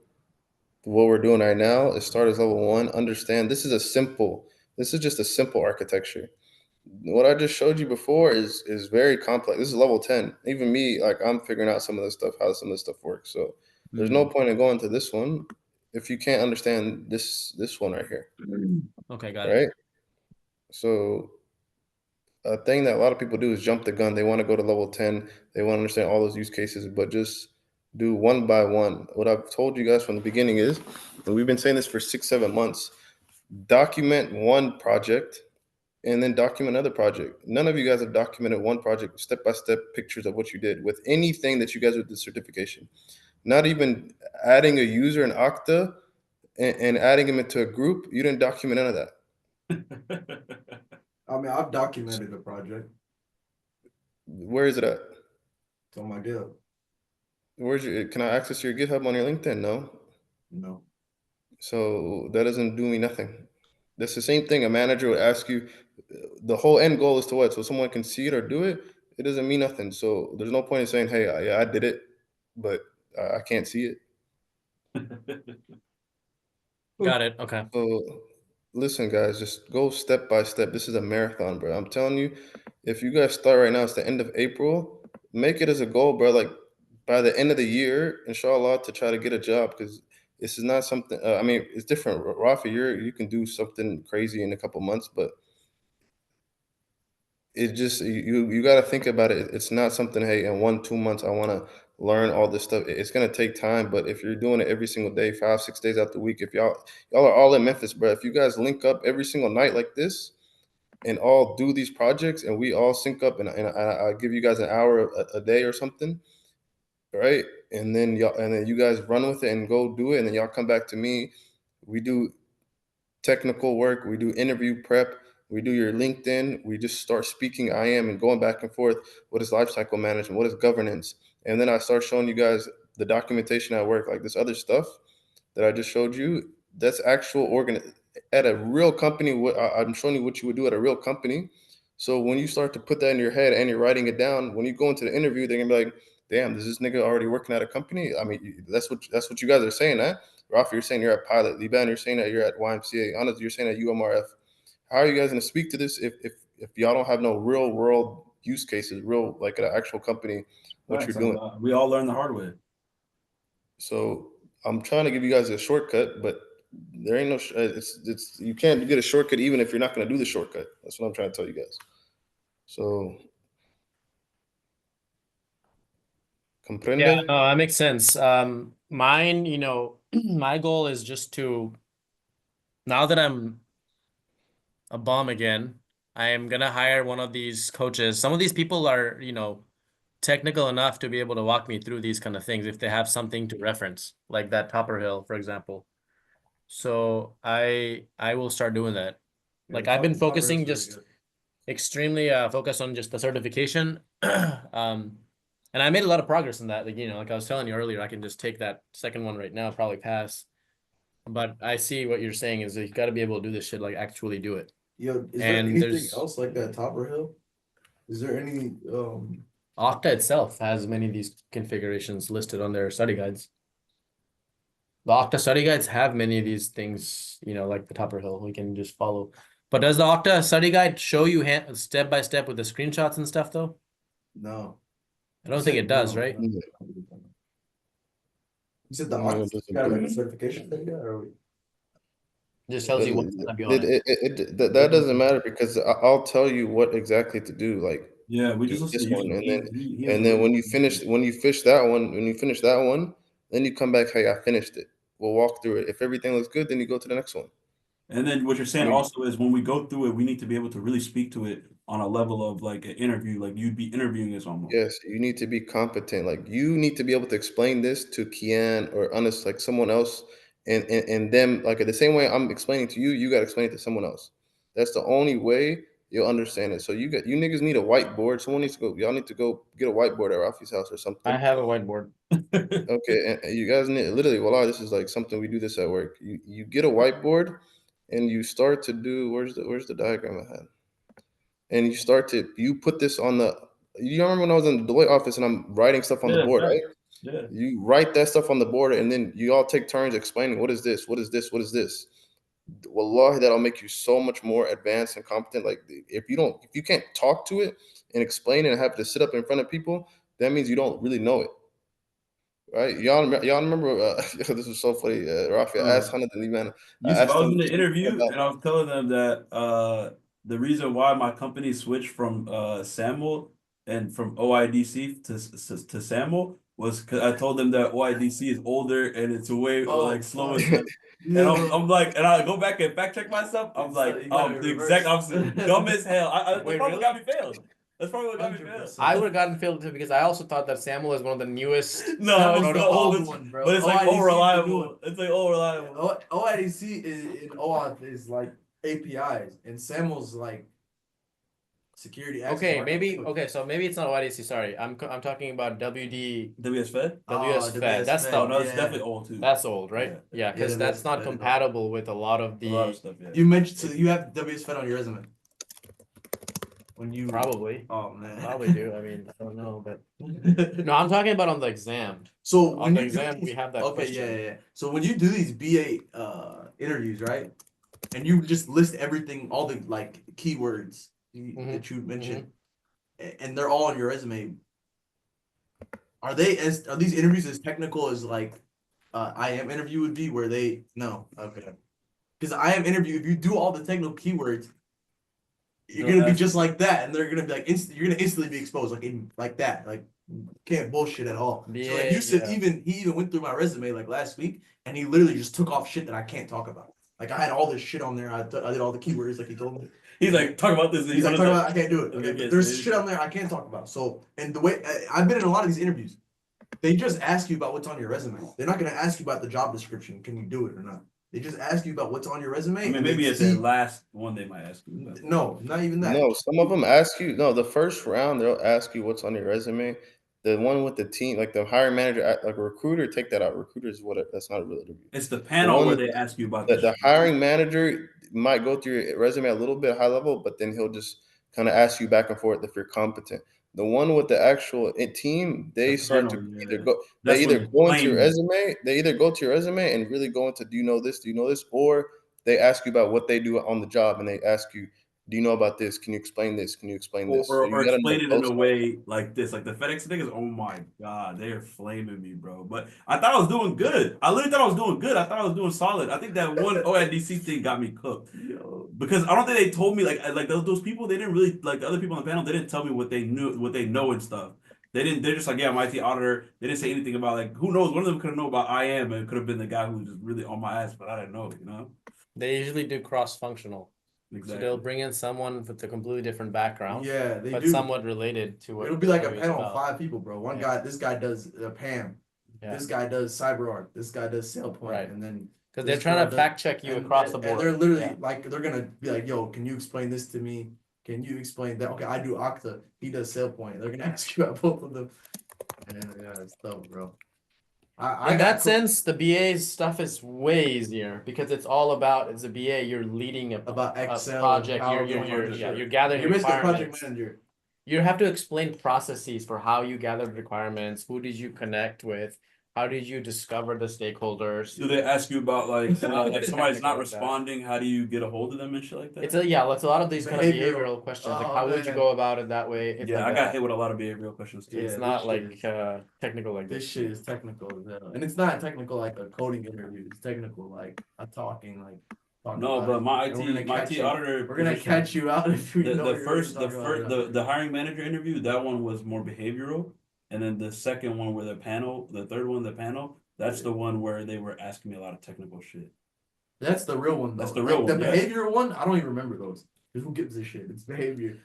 what we're doing right now is start as level 1. Understand this is just a simple architecture. What I just showed you before is very complex. This is level 10. Even me, like, I'm figuring out some of this stuff, how some of this stuff works. So there's no point in going to this one if you can't understand this one right here. Okay, got it. Right? So a thing that a lot of people do is jump the gun. They want to go to level 10. They want to understand all those use cases, but just do one by one. What I've told you guys from the beginning is, and we've been saying this for 6, 7 months, document one project and then document another project. None of you guys have documented one project, step-by-step pictures of what you did with anything that you guys did the certification. Not even adding a user in Okta and adding him into a group. You didn't document none of that. I mean, I've documented the project. Where is it at? It's on my GitHub. Can I access your GitHub on your LinkedIn? No. No. So that doesn't do me nothing. That's the same thing. A manager would ask you, the whole end goal is to what? So someone can see it or do it. It doesn't mean nothing. So there's no point in saying, hey, I did it, but I can't see it. Got it. Okay. So listen, guys, just go step by step. This is a marathon, bro. I'm telling you, if you guys start right now, it's the end of April. Make it as a goal, bro. Like by the end of the year, inshallah, to try to get a job, because this is not something. I mean, it's different. Rafi, you can do something crazy in a couple months, but it just you got to think about it. It's not something. Hey, in 1, 2 months, I want to learn all this stuff. It's gonna take time, but if you're doing it every single day, 5, 6 days out the week, if y'all are all in Memphis, bro. If you guys link up every single night like this and all do these projects, and we all sync up, and I give you guys an hour a day or something, right? And then you guys run with it and go do it, and then y'all come back to me. We do technical work, we do interview prep, we do your LinkedIn, we just start speaking IAM and going back and forth. What is lifecycle management? What is governance? And then I start showing you guys the documentation at work, like this other stuff that I just showed you. That's actual at a real company. I'm showing you what you would do at a real company. So when you start to put that in your head and you're writing it down, when you go into the interview, they're gonna be like, "Damn, is this nigga already working at a company?" I mean, that's what you guys are saying, huh? Rafi, you're saying you're at Pilot. Liban, you're saying that you're at YMCA. Anas, you're saying at UMRF. How are you guys gonna speak to this if y'all don't have no real world use cases, real like an actual company, what you're doing? We all learn the hard way. So I'm trying to give you guys a shortcut, but there ain't no. It's you can't get a shortcut even if you're not going to do the shortcut. That's what I'm trying to tell you guys. So comprende? Yeah, no, that makes sense. Mine, my goal is just to, now that I'm a bum again, I am gonna hire one of these coaches. Some of these people are, technical enough to be able to walk me through these kind of things if they have something to reference, like that Topper Hill, for example. So I will start doing that. Like I've been focusing just extremely focused on just the certification. And I made a lot of progress in that. Like, like I was telling you earlier, I can just take that second one right now, probably pass. But I see what you're saying is that you got to be able to do this shit, like actually do it. Yo, is there And anything there's else like that Topper Hill? Is there any Okta itself has many of these configurations listed on their study guides. The Okta study guides have many of these things, you know, like the Topper Hill, we can just follow. But does the Okta study guide show you step by step with the screenshots and stuff though? No. I don't think it does, No, right? no. You said the No, it Okta doesn't got do like a it. certification thing, or Just tells you what's gonna be on it. That doesn't matter because I'll tell you what exactly to do. Like Yeah, we do just listen this to one, you. He has and a then way when more you finish information. when you finish that one, then you come back. Hey, I finished it. We'll walk through it. If everything looks good, then you go to the next one. And then what you're saying We- also is when we go through it, we need to be able to really speak to it on a level of like an interview, like you'd be interviewing us almost. Yes, you need to be competent. Like you need to be able to explain this to Kian or honest like someone else, and them like the same way I'm explaining to you, you got to explain it to someone else. That's the only way you'll understand it. So you niggas need a whiteboard. Someone needs to go. Y'all need to go get a whiteboard at Rafi's house or I something. have a whiteboard. Okay, and you guys need literally. Voila, this is like something we do this at work. You get a whiteboard, and you start to do. Where's the diagram I had? And you put this on the. You remember when I was in the Deloitte office and I'm writing stuff on the Yeah, board, right. right? Yeah. You write that stuff on the board, and then you all take turns explaining what is this, what is this, what is this. Wallahi, that'll make you so much more advanced and competent. Like if you can't talk to it and explain it and have to sit up in front of people, that means you don't really know it. Right? Y'all remember this was so funny. Rafi asked Hanad and Liman, I Yusuf, I asked was them in the interview about and I was telling them that the reason why my company switched from SAML and from OIDC to SAML was because I told them that OIDC is older and it's a way like slower stuff. And I'm like, and I go back and fact check myself. I'm like, I'm dumb as hell. That's Wait, probably really? what got me failed. That's probably what got me failed. 100%. I would have gotten failed too because I also thought that SAML is one of the newest. No, Samuel's it's the the old oldest one, bro. but it's like OIDC is all the new reliable. one. It's like all reliable. OIDC in OAuth is like APIs, and SAML's like security access. Okay, maybe so maybe it's not OIDC. Sorry, I'm talking about WD WS Fed? WS Fed. That's Oh no, the it's definitely old too. that's old, right? Yeah, because Yeah, that's not that is old. compatible with a lot of A lot of the stuff, yeah. You mentioned so you have WS Fed on your resume. When you probably man. probably do. I mean, I don't know, but no, I'm talking about on the exam. So On when the you exam, we have that okay, question. yeah. So when you do these BA interviews, right? And you just list everything, all the like keywords that you mentioned, and they're all on your resume. Are these interviews as technical as like IAM interview would be, where they no okay? Because IAM interview, if you do all the technical keywords, you're They'll gonna be ask just like that, and they're gonna be like you're gonna instantly be exposed like that, like can't bullshit at all. So Yeah, like you said, yeah. he even went through my resume like last week, and he literally just took off shit that I can't talk about. Like I had all this shit on there. I did all the keywords like he told me. He's like, talk about this. He's like, talk about I can't do it. and Okay, they but can't there's say shit on there I can't talk about. So and the way I've been in a lot of these interviews, they just ask you about what's on your resume. They're not gonna ask you about the job description. Can you do it or not? They just ask you about what's on your resume. I mean, and maybe they at see- the last one they might ask you. But No, not even that. No, some of them ask you. No, the first round they'll ask you what's on your resume. The one with the team, like the hiring manager, like a recruiter, take that out. Recruiter is what that's not a real interview. it's the panel one where that- they ask you about The this. hiring manager might go through your resume a little bit high level, but then he'll just kind of ask you back and forth if you're competent. The one with the actual team, they The start panel, to yeah. either go, That's they when either you go into your claim it. resume, they either go to your resume and really go into, do you know this, do you know this, or they ask you about what they do on the job and they ask you, do you know about this? Can you explain this? Can you explain this? So Or you gotta know explain it in both a sides. way like this. Like the FedEx niggas, oh my God, they are flaming me, bro. But I thought I was doing good. I literally thought I was doing good. I thought I was doing solid. I think that one OIDC thing got me cooked. Because I don't think they told me like those people, they didn't really like the other people on the panel, they didn't tell me what they knew, what they know and stuff. They're just like, yeah, I'm an IT auditor. They didn't say anything about like who knows, one of them could have known about IAM and it could have been the guy who was just really on my ass, but I didn't know, you know? They usually do cross-functional. So Exactly. they'll bring in someone with a completely different background, Yeah, they but do. somewhat related to what It'll be like a interview is panel of about. 5 people, bro. One Yeah. guy, this guy does PAM. Yeah. This guy does CyberArk. This guy does SailPoint, Right. and then Because they're this trying guy to does- fact check you across the board. And they're literally Yeah. like, they're gonna be like, "Yo, can you explain this to me? Can you explain that?" Okay, I do Okta. He does SailPoint. They're gonna ask you about both of them. Yeah, it's dope, bro. I In got that sense, the BA's stuff is way easier because it's all about, as a BA, you're leading a about Excel, project. PowerPoint, You're sure. gathering You're basically a project requirements. manager. You have to explain processes for how you gathered requirements. Who did you connect with? How did you discover the stakeholders? Do they ask you about like if somebody's Technical not like that. responding, how do you get a hold of them and shit like that? It's a lot of these kind of Behavioral. behavioral questions. Like Oh, how would you man. go about it that way? It's Yeah, like I got that. hit with a lot of behavioral questions too. Yeah, It's this not shit like is- technical like This this. shit is technical as hell, and it's not technical like a coding interview. It's technical like a talking No, about but it. my And we're gonna IT catch you. auditor. We're gonna position, catch you out if we know the you're first gonna talk about it. the hiring manager interview, that one was more behavioral, and then the second one where the third one, the panel, that's the one where they were asking me a lot of technical shit. That's the real one, though. That's the real The one, yeah. behavioral one, I don't even remember those. Who gives a shit? It's behavior.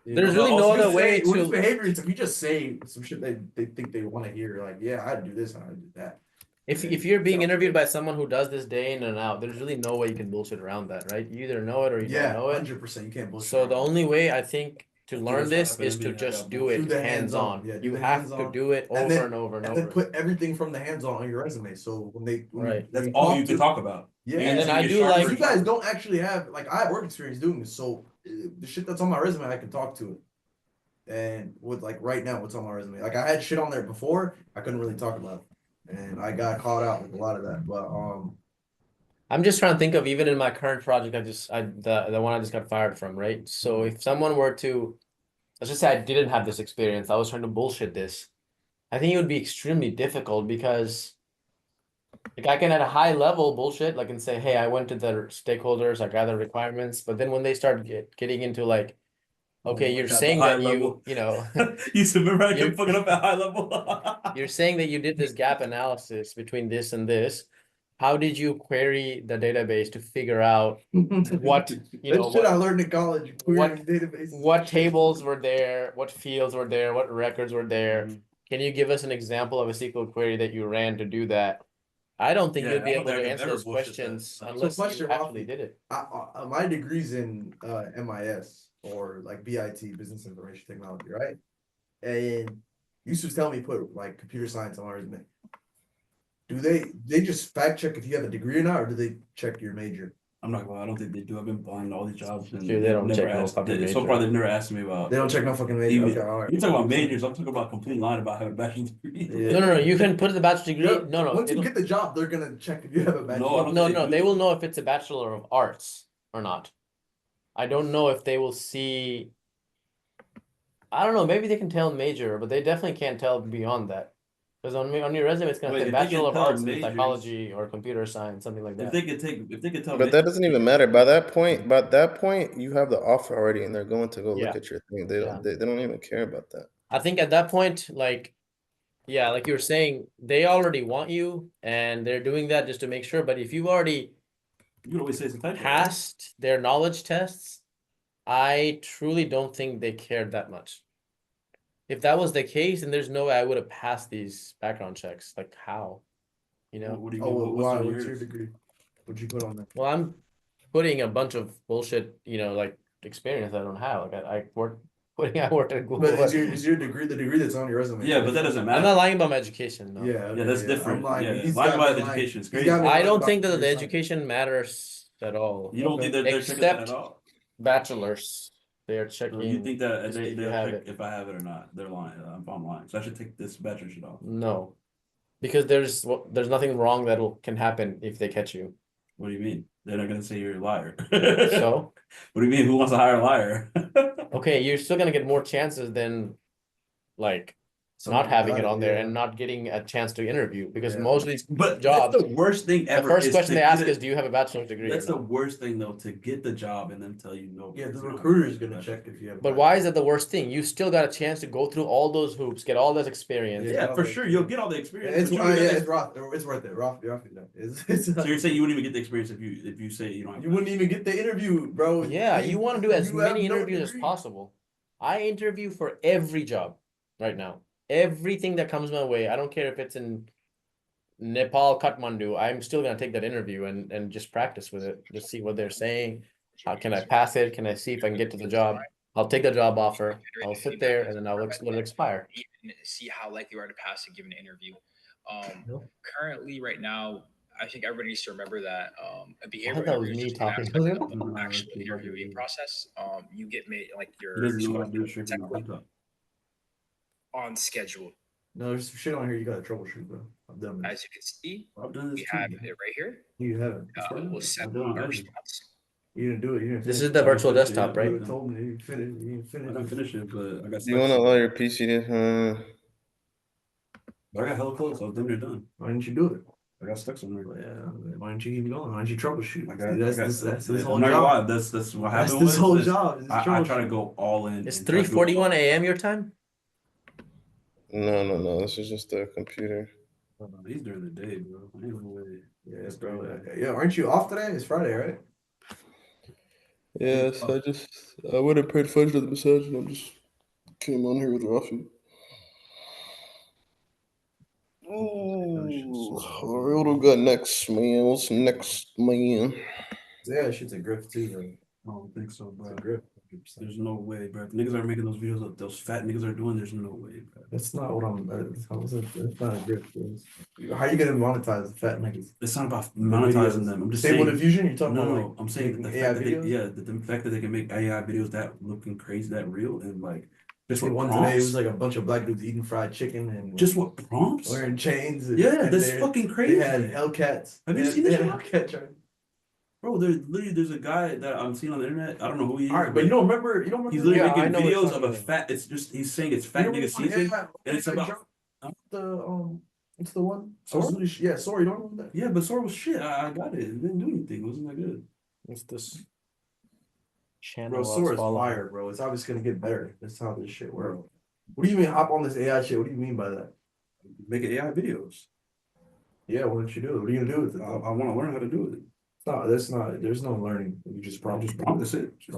You There's know? really no Just other way when it's to- behavior. It's like you just say some shit they think they want to hear. Like, yeah, I do this and I do that. If you're being interviewed by someone who does this day in and out, there's really no way you can bullshit around that, right? You either know it or you don't know it. 100%. You can't bullshit. So the around. only way I think to I think learn that's what this happened is to to me. I just got do bullshit. it Do the hands-on. hands-on. Yeah, do You the have hands-on. to do it And over then- and over and And over. then put everything from the hands-on on your resume. So when they Right. That's all you can talk about. Yeah, And then so I you're do sharper like- you guys don't actually have like I have work experience doing this, so the shit that's on my resume I can talk to it. And with like right now, what's on my resume? Like I had shit on there before, I couldn't really talk about it, and I got caught out with a lot of that. But I'm just trying to think of even in my current project, the one I just got fired from, right? So if someone were to, let's just say I didn't have this experience, I was trying to bullshit this, I think it would be extremely difficult because like I can at a high level bullshit, like and say, hey, I went to the stakeholders, I gathered requirements, but then when they start getting into like, okay, you're saying high that level. you know, You remember I You're- kept fucking up at high level. you're saying that you did this gap analysis between this and this. How did you query the database to figure out what, you know, that shit I what, learned in college. what- Databases. what tables were there, what fields were there, what records were there? Mhm. Can you give us an example of a SQL query that you ran to do that? I don't think Yeah, you'd be I don't able think I to could answer ever those bullshit that. questions So unless question, you actually Rafi. did it. My degree's in MIS or like BIT, Business Information Technology, right? And Yusuf was telling me put like computer science on my resume. Do they just fact check if you have a degree or not, or do they check your major? I'm not gonna lie, I don't think they do. I've been applying to all these jobs and Dude, they don't never check no asked. fucking So major. far, they've never asked me about. They don't check no fucking major. Even, Okay, all right. you talk about majors. I'm talking about complete line about having a bachelor's degree. Yeah. No, you can put the bachelor's degree. Yeah, No, Once you it'll- get the job, they're gonna check if you have a bachelor. No, I don't no, think they do. they will know if it's a Bachelor of Arts or not. I don't know if they will see. I don't know. Maybe they can tell major, but they definitely can't tell beyond that. Because on your resume, it's gonna Wait, say if they can Bachelor of tell Arts in majors- psychology or computer science, something like If that. they could tell. But that doesn't even matter. By that point, you have the offer already, and they're going to go Yeah. look at your thing. They don't. Yeah. They don't even care about that. I think at that point, like, yeah, like you were saying, they already want you, and they're doing that just to make sure. But if you've already You can always say some type. passed their knowledge tests, I truly don't think they cared that much. If that was the case, then there's no way I would have passed these background checks. Like how, you know? What do you Oh, mean? why? on What's your yours? degree? What'd you put on there? Well, I'm putting a bunch of bullshit, like experience I don't have. Like I worked at Google. But is your degree the degree that's on your resume? Yeah, but that doesn't I'm matter. not lying about my education. No. Yeah, Yeah, that's different. I'm lying. Yeah, He's lying got about me lying. education is He's crazy. got me I lying don't about think that the computer science. education matters at all. You don't think that they're checking that at all? Bachelors, they are So checking. you think that to see if you they'll have check it. if I have it or not? They're lying. If I'm lying, so I should take this bachelor shit off. No, because there's nothing wrong that can happen if they catch you. What do you mean? They're not gonna say you're a liar. So, What do you mean? Who wants to hire a liar? okay, you're still gonna get more chances than like Someone not having got it on there yeah. and not getting a chance to interview because Yeah. most of these But jobs, that's the worst thing the ever. first is question to they ask get is, do you have a bachelor's degree? That's or the not? worst thing though, to get the job and then tell you no. Yeah, the because you don't have recruiter is a gonna bachelor. check if you have. a But why is bachelor. that the worst thing? You still got a chance to go through all those hoops, get all this experience. Yeah. Yeah, for sure. You'll get all the experience. It's but you don't get it's rough. It's worth it. Rough. so you're saying you wouldn't even get the experience if you say you don't have. You wouldn't even get the interview, bro. Yeah, you want to do as You have many no interviews as degree. possible. I interview for every job right now. Everything that comes my way. I don't care if it's in Nepal, Kathmandu. I'm still gonna take that interview and just practice with it. Just see what they're saying. How can I pass it? Can I see if I can get to the job? I'll take the job offer. I'll sit there and then I'll let it expire. Even see how likely you are to pass a given interview. No. Currently, right now, I think everybody needs to remember that a I behavioral thought that was interview is me just one talking. aspect of the No, actual that's interviewing process. You get made like He your doesn't know score how to do shit from the technically laptop. on schedule. No, there's some shit on here you gotta troubleshoot, bro. I've done this. As you can see, I've done this we too. have it right here. You haven't. We'll send I've done a it. response. You didn't do it. You didn't This finish is it. the I didn't virtual finish it desktop, yet. right? You would've told me you didn't finish it. You didn't I finish didn't it. finish it, but I got Do you want to stuck. allow your PC to? I got hella close. I was damn near done. Why didn't you do it? I got stuck somewhere. Well, yeah. Why didn't you keep going? Why didn't you troubleshoot? I got, That's this whole I'm not gonna lie, job. that's what That's happened. this whole was job. I try to go all in. It's and try to do 3:41 a.m. your time? No. This is just the computer. He's during the day, bro. Ain't no way. Yeah, That's bro. crazy. Yeah, aren't you off today? It's Friday, right? Yes, I went and paid fudge at the massage and I just came on here with Rafi. Ooh, what do we got next, man? What's next, man? Yeah, shit's a grift too, bro. I don't think so, It's bro. a grift. There's no way, bro. If niggas are making those videos that those fat niggas are doing, there's no way, bro. That's not what I'm. That's not a grift. How you gonna monetize the fat niggas? It's not about monetizing them. I'm just Stable saying. diffusion. You're talking No, about no, like I'm saying the AI fact that they, videos? the fact that they can make AI videos that looking crazy, that real, and like just Just what one today, it prompts, was like a bunch of black dudes eating fried chicken and just what prompts. wearing chains. Yeah, and that's fucking crazy. They had Hellcats. Have you They seen had this shit? Hellcat charge. Bro, there's a guy that I'm seeing on the internet. I don't know who he is. All right, but you don't remember. He's literally Yeah, I making know what videos you're of a talking fat. It's just he's saying it's fat nigga season, and it's about What's the one? Sora? Yeah, sorry, you don't remember that? yeah. But Sora was shit. I got it. It didn't do anything. It wasn't that good. What's this channel? Bro, I was Sora's following? fire, bro. It's obviously gonna get better. That's how this shit works. What do you mean hop on this AI shit? What do you mean by that? Making AI videos. Yeah, what did you do? What are you gonna do with it? I want to learn how to do it. There's no learning. You just prompt. Just prompt. That's it. Just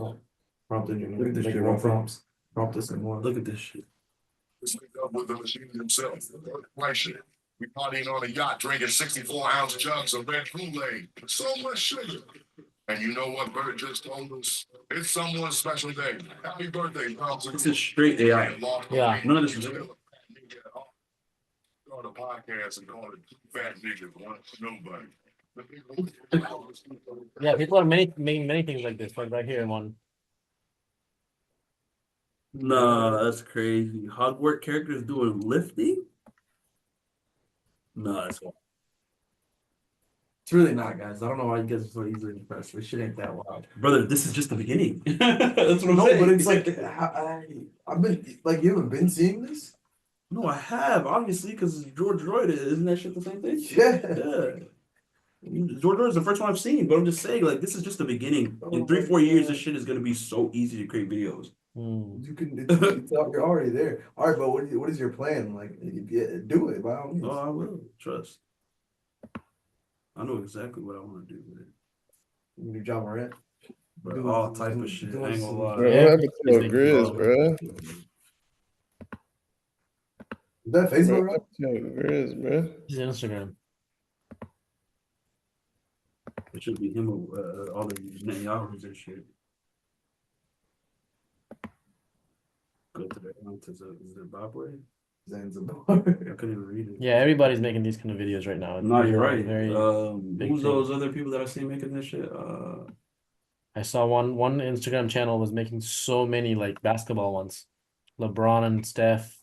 Prompt engineering. Look at this Make shit, your own Rafi. prompts. Prompt this and one. look at this shit. Speak up with the machine himself. Right shit. We partying on a yacht, drinking 64-ounce jugs of red Kool-Aid. So much sugar. And you know what Bird just told us? It's someone's special day. Happy birthday, Pops. This is straight AI. Yeah. None of this is real. Start a podcast and call it Fat Niggas Want Nobody. Yeah, people are making many things like this. Like right here, one. Nah, that's crazy. Hogwarts characters doing lifting? Nah, that's It's really not, guys. I don't know why you guys are so easily impressed. This shit ain't that wild. brother. This is just the beginning. That's what I'm No, saying. but it's like I've been like, you haven't been seeing this? no, I have obviously because George Droid isn't that shit the same thing? Yeah. George Droid is the first one I've seen, but I'm just saying like this is just the beginning. In 3-4 years, this shit is gonna be so easy to create videos. You can. You're already there. All right, but what is your plan? Like, do it by all means. Oh, I will trust. I know exactly what I want to do with it. You do John Morant. But all type of shit. I ain't gonna lie. Bro, Yeah. what happened to your Grizz, bro? Is that Bro, Facebook? what happened to your Grizz, bro? His Instagram. It should be him or all the Netanyahu's and shit. Go to the Zimbabwe. Zanzibar. I couldn't even read it. Yeah, everybody's making these kind of videos right now. It's No, you're right. very big Who's thing. those other people that I see making this shit? I saw one Instagram channel was making so many like basketball ones. LeBron and Steph.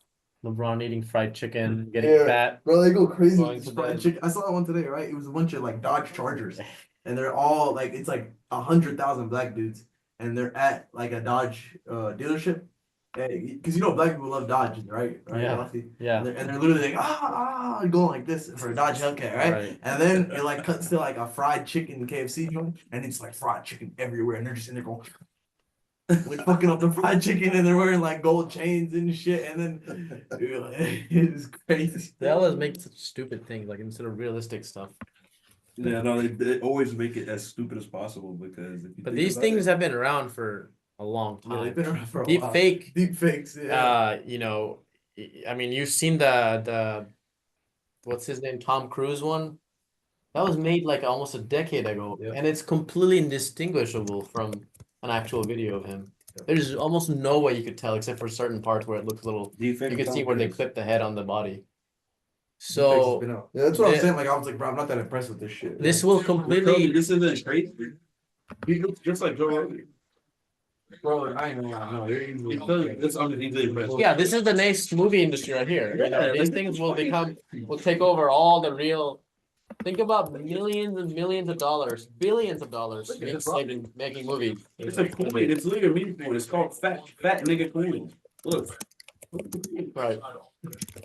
LeBron eating fried chicken, getting Yeah. fat. Bro, they go crazy Going with to this fried bed. chicken. I saw that one today, right? It was a bunch of like Dodge Chargers, and they're all like, it's like 100,000 black dudes, and they're at like a Dodge dealership, because you know black people love Dodge, right? Yeah. Rafi? Yeah. And they're literally like going like this for a Dodge Hellcat, right? Right. And then it like cuts to like a fried chicken KFC joint, and it's like fried chicken everywhere, and they're just in there going. Like fucking up the fried chicken, and they're wearing like gold chains and shit, and then it's crazy. They always make such stupid things, like instead of realistic stuff. Yeah, no, they always make it as stupid as possible because if you But think these about things it, have been around for a long Yeah, they've time. been around for a Deep while. fake, Deep fakes, yeah. you know, I mean, you've seen the what's his name, Tom Cruise one? That was made like almost a decade ago, Yep. and it's completely indistinguishable from an actual video of him. There's almost no way you could tell except for certain parts where it looks a little. deepfake You can Tom see where they Cruise. clip the head on the body. So Yeah, that's what I'm the- saying. Like I was like, bro, I'm not that impressed with this shit. this will completely. This isn't crazy. He looks just like Joe Rogan. Bro, I know. They're easily. This is easily impressive. Yeah, this is the next movie industry right here. You know, these things will take over all the real. Think about millions and millions of dollars, billions of dollars being saved in making movies. It's a coin. It's literally a meme coin. It's called fat nigga coin. Look. Right.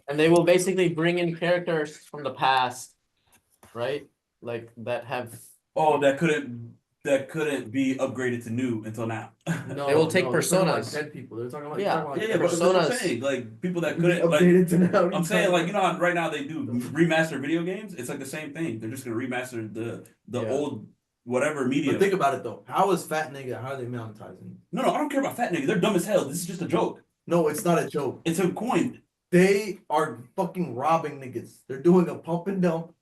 And they will basically bring in characters from the past, right? Like that have. Oh, that couldn't be upgraded to new until now. No, They will take they're talking about, personas. like, dead people. They're talking about Yeah. Yeah, but that's what I'm Personas. saying. Like people that couldn't couldn't like updated to now. I'm saying, like, you know how right now they do remaster video games? It's like the same thing. They're just gonna remaster the Yeah. old whatever media. But think about it though. How is fat nigga? How are they monetizing? No, I don't care about fat niggas. They're dumb as hell. This is just a joke. No, it's not a joke. It's a coin. They are fucking robbing niggas. They're doing a pump and dump.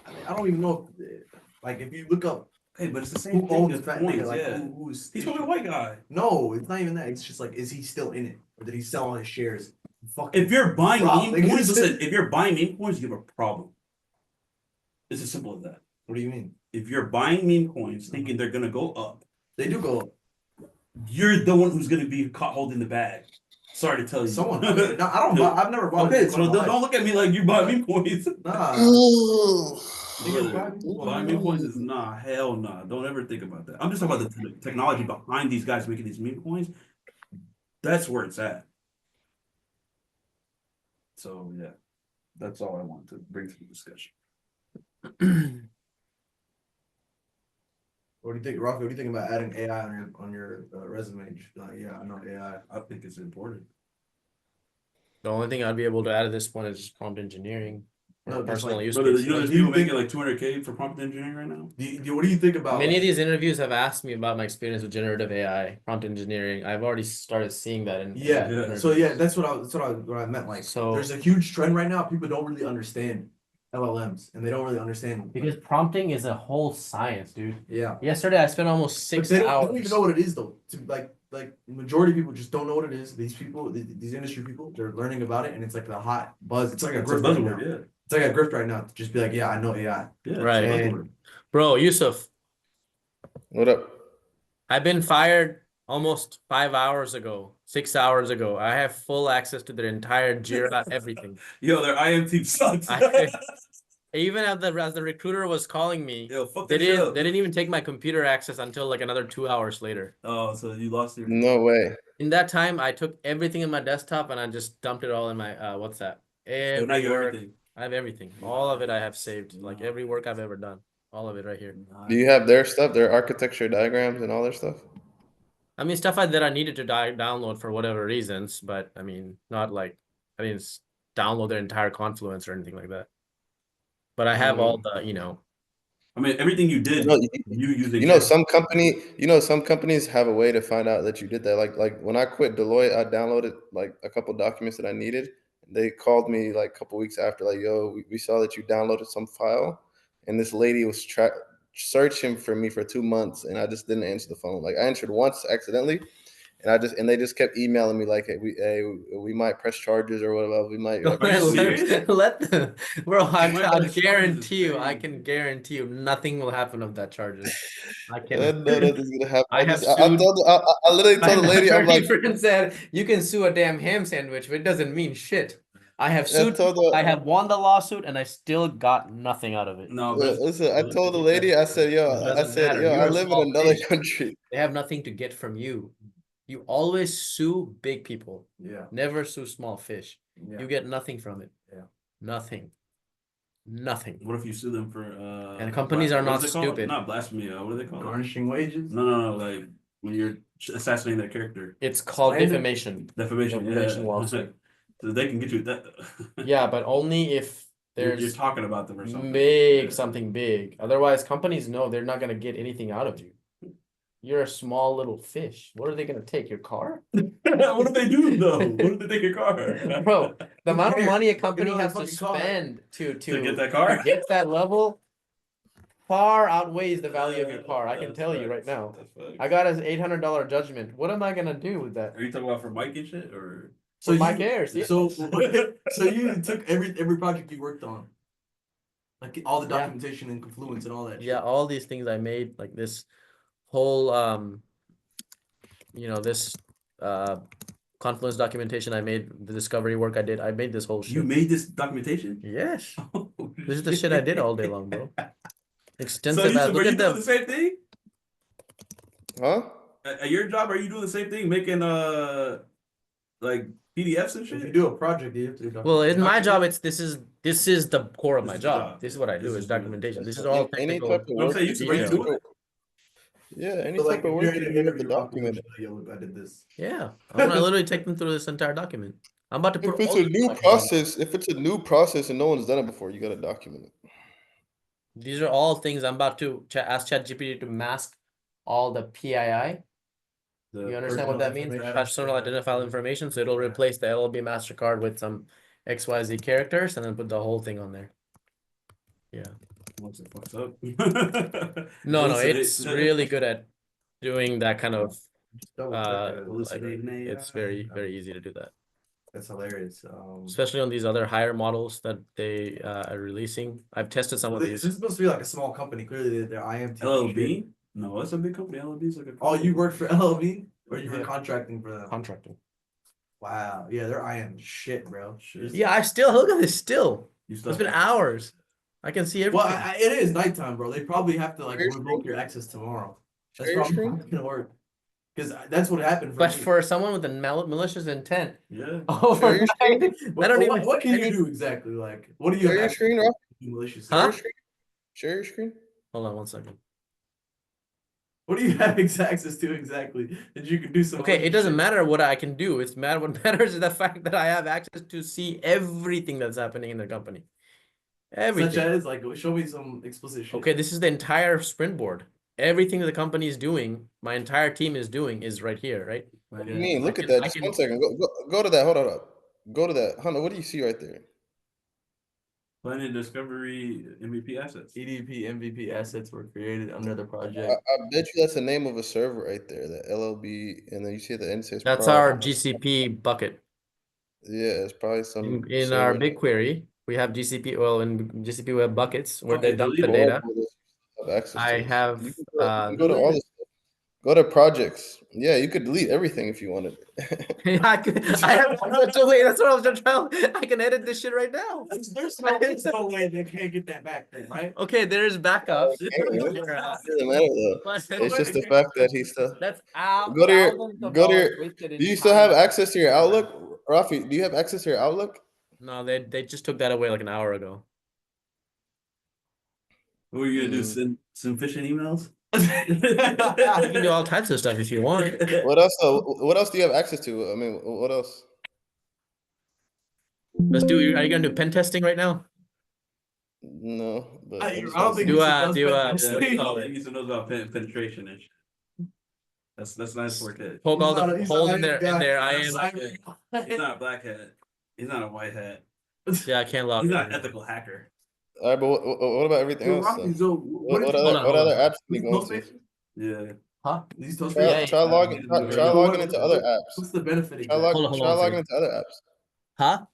I mean, I don't even know if, like, if you look up Hey, but it's the same who thing owns as fat coins. nigga, like Yeah. who's He's probably a white guy. No, it's not even that. It's just like, is he still in it, or did he sell all his shares? Fucking If you're buying Rob, meme nigga. coins, listen, if you're buying meme coins, you have a problem. It's as simple as that. What do you mean? If you're buying meme coins thinking they're gonna go up, They do go up. you're the one who's gonna be caught holding the bag. Sorry to tell you. Someone. No, I don't. I've never bought. Okay, a so Bitcoin in my don't look at me like you buy meme coins. life. Nah. Niggas buy Bitcoin. Buying meme coins is hell nah. Don't ever think about that. I'm just talking about the technology behind these guys making these meme coins. That's where it's at. So yeah, that's all I want to bring to the discussion. What do you think, Rafi? What do you think about adding AI on your resume? Just be like, yeah, I know AI. I think it's important. The only thing I'd be able to add at this point is just prompt engineering. No, Or just personal like- use Brother, case. you know there's Do you people making think- like $200K for prompt engineering right now. What do you think about Many of these interviews have asked me about my experience with generative AI, prompt engineering. I've already started seeing that in Yeah. Yeah. So yeah, that's what I meant. Like, So- there's a huge trend right now. People don't really understand LLMs, and they don't really understand. because prompting is a whole science, dude. Yeah. Yesterday I spent almost But 6 they hours. don't even know what it is though. Like majority of people just don't know what it is. These people, these industry people, they're learning about it, and it's like the hot buzz. It's like a It's a grift right now. buzzword, yeah. It's like a grift right now to just be like, yeah, I know AI. Yeah, it's a Right. buzzword. Bro, Yusuf, What up? I've been fired almost 5 hours ago, 6 hours ago. I have full access to their entire Jira, everything. Yo, their IM team sucks. Even as the recruiter was calling me, Yo, fuck they that shit up. didn't even take my computer access until like another 2 hours later. Oh, so you lost your. No way. In that time, I took everything in my desktop and I just dumped it all in my WhatsApp. Yo, now you have everything. I have everything. All of it I have saved. Like every work I've ever done. All of it right here. Do you have their stuff, their architecture diagrams and all their stuff? I mean, stuff that I needed to download for whatever reasons, but I mean, not like I didn't download their entire Confluence or anything like that. But I have all the, I mean, everything you did, You know, you using. some companies have a way to find out that you did that. Like when I quit Deloitte, I downloaded like a couple documents that I needed. They called me like a couple weeks after, like, yo, we saw that you downloaded some file, and this lady was searching for me for 2 months, and I just didn't answer the phone. Like I answered once accidentally, and they just kept emailing me like, hey, we might press charges or whatever. We might. Are you serious? Bro, might I press guarantee you, charges. I can guarantee you, nothing will happen of that charges. I I can. know nothing's gonna happen. I have I sued- literally told the lady, I'm like, friend said, you can sue a damn ham sandwich, but it doesn't mean shit. I have sued. I have won the lawsuit, and I still got nothing out of it. No, but listen, I told the lady, I said, matter. yo, You're I a live in small another fish. country. They have nothing to get from you. You always sue big people. Yeah. Never sue small fish. Yeah. You get nothing from it. Yeah. Nothing. Nothing. what if you sue them for? And companies are what not is it called? stupid. Not blasphemy. What do they call it? Garnishing wages. No. Like when you're assassinating that character, It's called Slander? defamation. defamation. Defamation Yeah, lawsuit. so they can get you that. Yeah, but only if you're there's talking about them or something. big something big. Otherwise, companies know they're not gonna get anything out of you. You're a small little fish. What are they gonna take? Your car? What if they do though? What if they take your car? Bro, the amount of money a company know has the to fucking car. spend to get that car? get that level far outweighs the value of your car. I can tell you right now. I got an $800 judgment. What am I gonna do with that? Are you talking about for Mike and shit or? So my you cares, yeah. so you took every project you worked on, like all the Yeah. documentation and Confluence and all that. Yeah, shit. all these things I made, like this whole this Confluence documentation I made, the discovery work I did, I made this whole shit. You made this documentation? Yes. Oh, This is the shit I did all day long, bro. So Extensive you, as were look you at doing them. the same thing? Huh? At your job, are you doing the same thing, making like PDFs and If you shit? do a project, you have to do Well, in documentation. my job, this is the core of This my is the job. job, This is yeah. what I This do is is the- documentation. This is Any- all any technical. type of You know what I'm work. saying? you Are you could- doing it? Yeah, any So, type of work you you're have to your job, document it. you're like, yo, I did this. Yeah, I'm gonna literally take them through this entire document. I'm about to put If it's all a the new documents. process, if it's a new process and no one's done it before, you gotta document it. These are all things I'm about to ask ChatGPT to mask all the PII. You understand what that means? Personal identifiable information. So it'll replace the LLB MasterCard with some XYZ characters and then put the whole thing on there. Yeah. Once it fucks up. No, Hallucinate. it's really good at doing that kind of like Hallucinating it's AI. very, very easy to do that. That's hilarious. Especially on these other higher models that they are releasing. I've tested some of This is these. supposed to be like a small company. Clearly, they're IAM team. LLB? No, it's a big company. LLB is like a. Oh, you worked for LLB, or you were Yeah. contracting for them? Contracting. Wow. Yeah, they're IAM shit, bro. Shit. Yeah, I still look at this still. You still It's been have- hours. I can see everything. Well, it is nighttime, bro. They probably have to like Share your revoke your access tomorrow. That's Share your probably screen? not gonna work. Because that's what happened for But me. for someone with a malicious intent, Yeah. overnight, I don't What, even. what can you do exactly? Like, what do you Share your have screen, Ralph. malicious? Share Huh? your screen. Share your screen. Hold on one second. What do you have access to exactly that you can do some? Okay, it malicious doesn't shit? matter what I can do. What matters is the fact that I have access to see everything that's happening in the company. Such Everything. as like, show me some explicit shit. Okay, this is the entire sprint board. Everything that the company is doing, my entire team is doing, is right here, right? What do you mean? I Look at can- that. I Just can- 1 second. Go to that. Hold on up. Go to that. Hunter, what do you see right there? Planning discovery MVP assets. EDP MVP assets were created under the I project. bet you that's the name of a server right there. The LLB, and then you see at the end says That's prod. our GCP bucket. Yeah, it's probably some In our server. BigQuery, we have GCP. Well, in GCP we have buckets where Okay, they dump the delete data. Oracle have access to I this. have You can go to all this stuff. Go to projects. Yeah, you could delete everything if you wanted. I have wait, that's what I was trying. I can edit this shit right now. There's no way they can't get that back, then, right? Okay, there's backups. It doesn't matter though. It's just the fact that he's still. That's out. Go to your. Do you still have access to your Outlook, Rafi? Do you have access to your Outlook? No, they just took that away like an hour ago. What are you gonna do? Send some phishing emails? You can do all types of stuff if you want. What else? What else do you have access to? I mean, what else? Let's do. Are you gonna do pen testing right now? No, but I just don't wanna think see. Do He needs to know about penetration and shit. That's nice work. He's poke all the He's holes not in there. a guy. I am. not a black hat. He's not a white hat. Yeah, I can't log. He's in. not an ethical hacker. All right, but what about everything Yo, else? Rocky, Then? so What hold other apps can you These go into? Postmates? Yeah. Huh? These Try, Postmates? try logging. Try logging into other apps. What's the benefit Try, exactly? Hold on try a logging second. into other apps. Huh?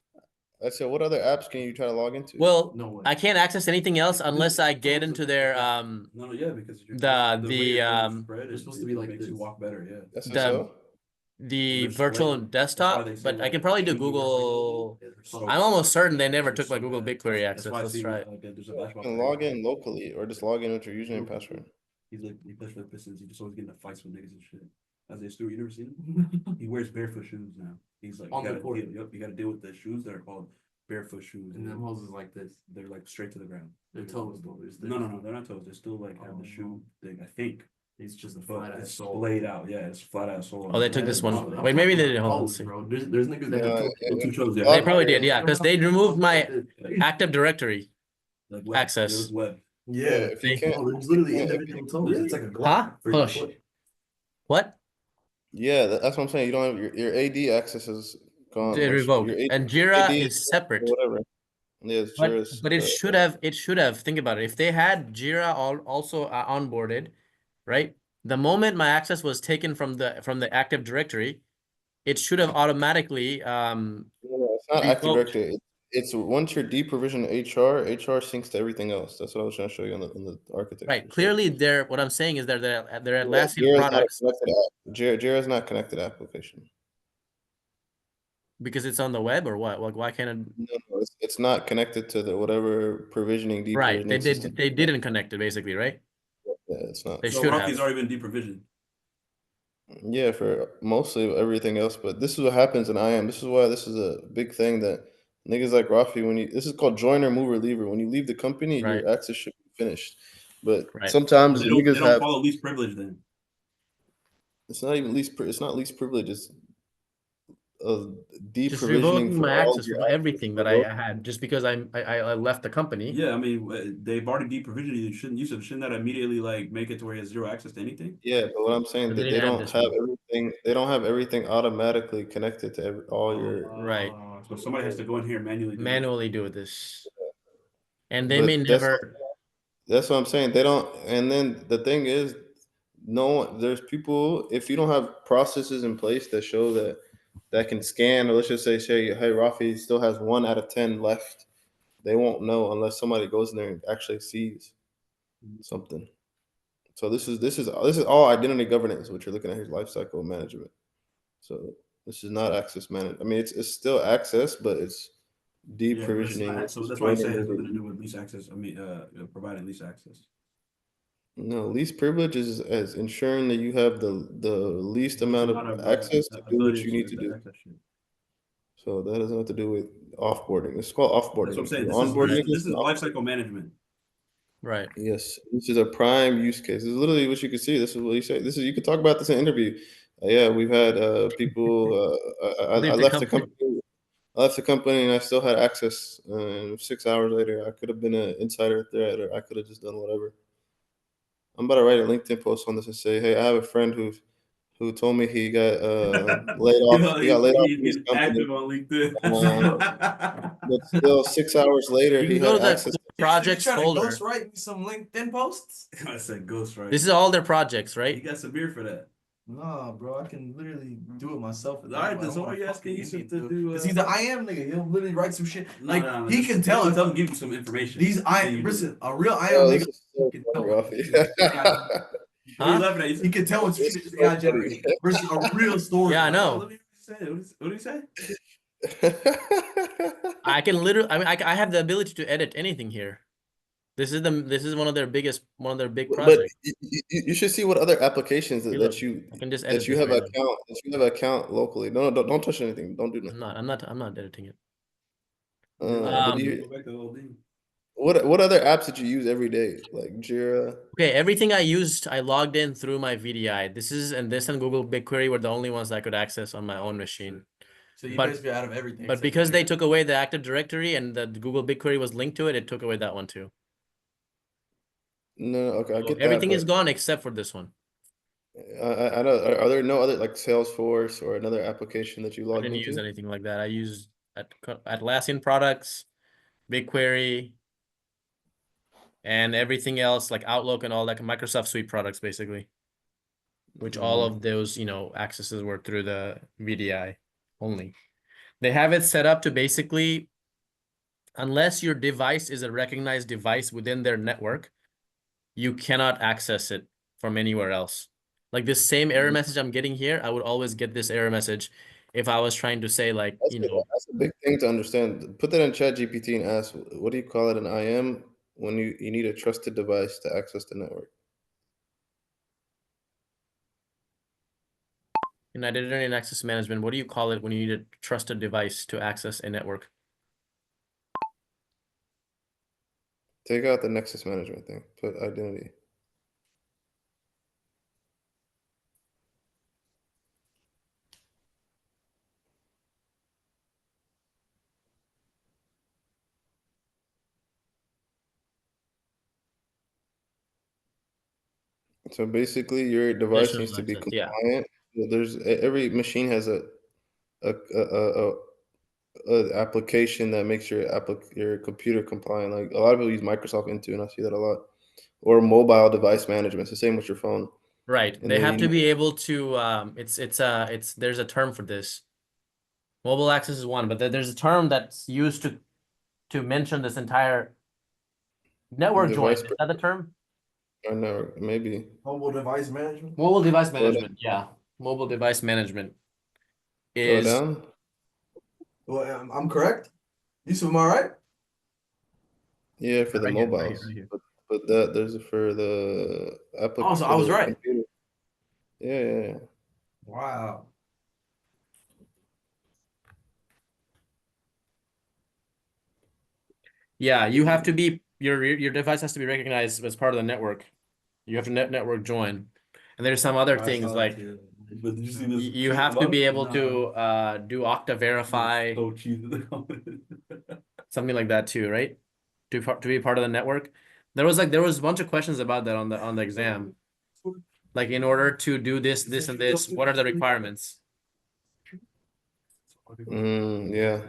I said, what other apps can you try to log into? Well, No way. I can't access anything else unless I get into their No, yeah, because You're supposed to be like makes you this. walk better. Yeah. That's the- so. the There's virtual like- desktop, that's why they say, but I like, can probably do shouldn't be Google. So- I'm almost certain they never took my so Google bad. BigQuery That's access. why I Let's see, try it. like, there's a You basketball can player. log in locally or just log in with your username and password. He's like, he plays for the Pistons. He just always getting into fights with niggas and shit. As they Stewart, you never seen him? He wears barefoot shoes now. He's like, On you the gotta court. deal, yep, you gotta deal with the shoes that are called barefoot shoes. And them hoses like this. They're like straight to the ground. Their toes though. No, they're not toes. They're still like have the shoe thing. I think. It's just a But flat ass it's sole. splayed out. Yeah, it's flat out sole. Oh, they took this one. Wait, maybe they did. Hold on, let's see. Bro, there's niggas that Yeah, have Two toes, yeah. They probably did, yeah, because they removed my Active Directory. Like access. It was web. Yeah, if you can't, bro, there's literally if you- individual toes. It's like a Huh? glove for your Push. foot. What? yeah, that's what I'm saying. You don't have your AD access is gone. They or revoked. your AD And Jira AD is separate. or whatever. Yes, But, Jira's, but it should have, think about it. If they had Jira also onboarded, right? The moment my access was taken from the Active Directory, it should have automatically No, it's not Active revoked. Directory. It's once you're deprovisioned HR syncs to everything else. That's what I was trying to show you on the architecture. Right. So, Clearly, what I'm saying is they're Atlassian Jira's not a products connected app. Jira's not connected application. because it's on the web or what? Like, why can't it? No, it's not connected to the whatever provisioning, Right. deprovisioning system. They didn't connect it basically, right? Yeah, it's not. They So should Rocky's have. already been deprovisioned. Yeah, for mostly everything else, but this is what happens in IAM. This is why this is a big thing that niggas like Rafi, this is called joiner, mover, leaver. When you leave the company, Right. your access should be finished. But Right. sometimes They niggas don't have, follow least privilege then. it's not least privilege, it's Just deprovisioning revoking for my all access your for everything that access. I had just because I left the company. Yeah, I mean they've already deprovisioned you. Shouldn't that immediately like make it to where he has zero access to anything? Yeah, but what I'm saying But that they they didn't add don't this have one. everything. They don't have everything automatically connected to all your. Right. So somebody has to go in here and manually do this, and they may But never. that's what I'm saying. They don't. And then the thing is, there's people. If you don't have processes in place that show that can scan, or let's just say, hey, Rafi still has 1 out of 10 left. They won't know unless somebody goes in there and actually sees something. So this is all identity governance. What you're looking at here is lifecycle management. So this is not access management. I mean, it's still access, but it's Yeah, but it's deprovisioning. not, so It's that's why I say it has joining nothing to do with least access. I mean, providing least access. No, least privilege is as ensuring that you have the least amount of access to do what you need to do. So that has nothing to do with offboarding. It's called offboarding. That's what I'm If saying. you're This is onboarding this, niggas, this is lifecycle management. Right. yes, this is a prime use case. This is literally what you can see. This is what you say. This is you could talk about this in an interview. Yeah, we've had people. I Leave the left the company. company. I left the company and I still had access. 6 hours later, I could have been an insider threat, or I could have just done whatever. I'm about to write a LinkedIn post on this and say, hey, I have a friend who told me he got laid off. He got laid off from his He's company. active on LinkedIn. But still, 6 hours later, You he can go had to the access. projects trying to folder. ghostwrite me some LinkedIn posts? I said ghostwriter. This is all their projects, You right? got some beer for that. Nah, bro, I can literally do it myself. All right, then somebody asking you to do. Because he's an IAM nigga. He'll literally write some shit. No, Like no, he can tell him us. give you some information. These Then you do listen, it. a real IAM Oh, nigga. this is so He can funny, tell. Rafi. What are you laughing at? He can tell what This shit is is so AI generated versus a real story. Yeah, I know. What did he say? What did he say? I can literally. I mean, I have the ability to edit anything here. This is one of their big But projects. you should see what other applications Hey, that look, you I can just edit that you this have right now. account that you have account locally. No, don't touch anything. Don't do nothing. I'm not editing it. But Go back to the old thing. what other apps did you use every day, like Jira? Okay, everything I used, I logged in through my VDI. This and Google BigQuery were the only ones I could access on my own machine. So you But- basically out of everything. But because they took away the Active Directory and the Google BigQuery was linked to it, it took away that one too. No, okay, I So get everything that. is gone except for this one. I know. Are there no other like Salesforce or another application that you I logged didn't use into? anything like that. I used Atlassian products, BigQuery, and everything else like Outlook and all that Microsoft Suite products, basically. Which all of those, accesses were through the VDI only. They have it set up to basically, unless your device is a recognized device within their network, you cannot access it from anywhere else. Like this same error message I'm getting here, I would always get this error message if I was trying to say like, That's a big thing to understand. Put that in ChatGPT and ask, what do you call it in IAM when you need a trusted device to access the network? in identity and access management, what do you call it when you need a trusted device to access a network? Take out the nexus management thing. Put identity. So basically, your device needs to be Access, yeah. compliant. There's every machine has a application that makes your computer compliant. Like a lot of people use Microsoft Intune, and I see that a lot. Or mobile device management. It's the same with your phone. Right. And They then have to be able to it's there's a term for this. Mobile access is one, but there's a term that's used to mention this entire network join. device Is that the term? or no, maybe. Mobile device management. Mobile device Slow down. management. Yeah. Mobile device management Slow is down. Well, I'm correct. Yusuf, am I right? Yeah, for the Right here, right mobiles. here, right here. But that there's for the Oh, so for I was the right. computer. Yeah. Wow. Yeah, you have to be your device has to be recognized as part of the network. You have to network join. And there's some other things like But did you see this? you have to be able to do Okta verify, So cheesy. something like that too, right? To be part of the network. There was a bunch of questions about that on the exam. Like in order to do this and this, what are the requirements? Yeah.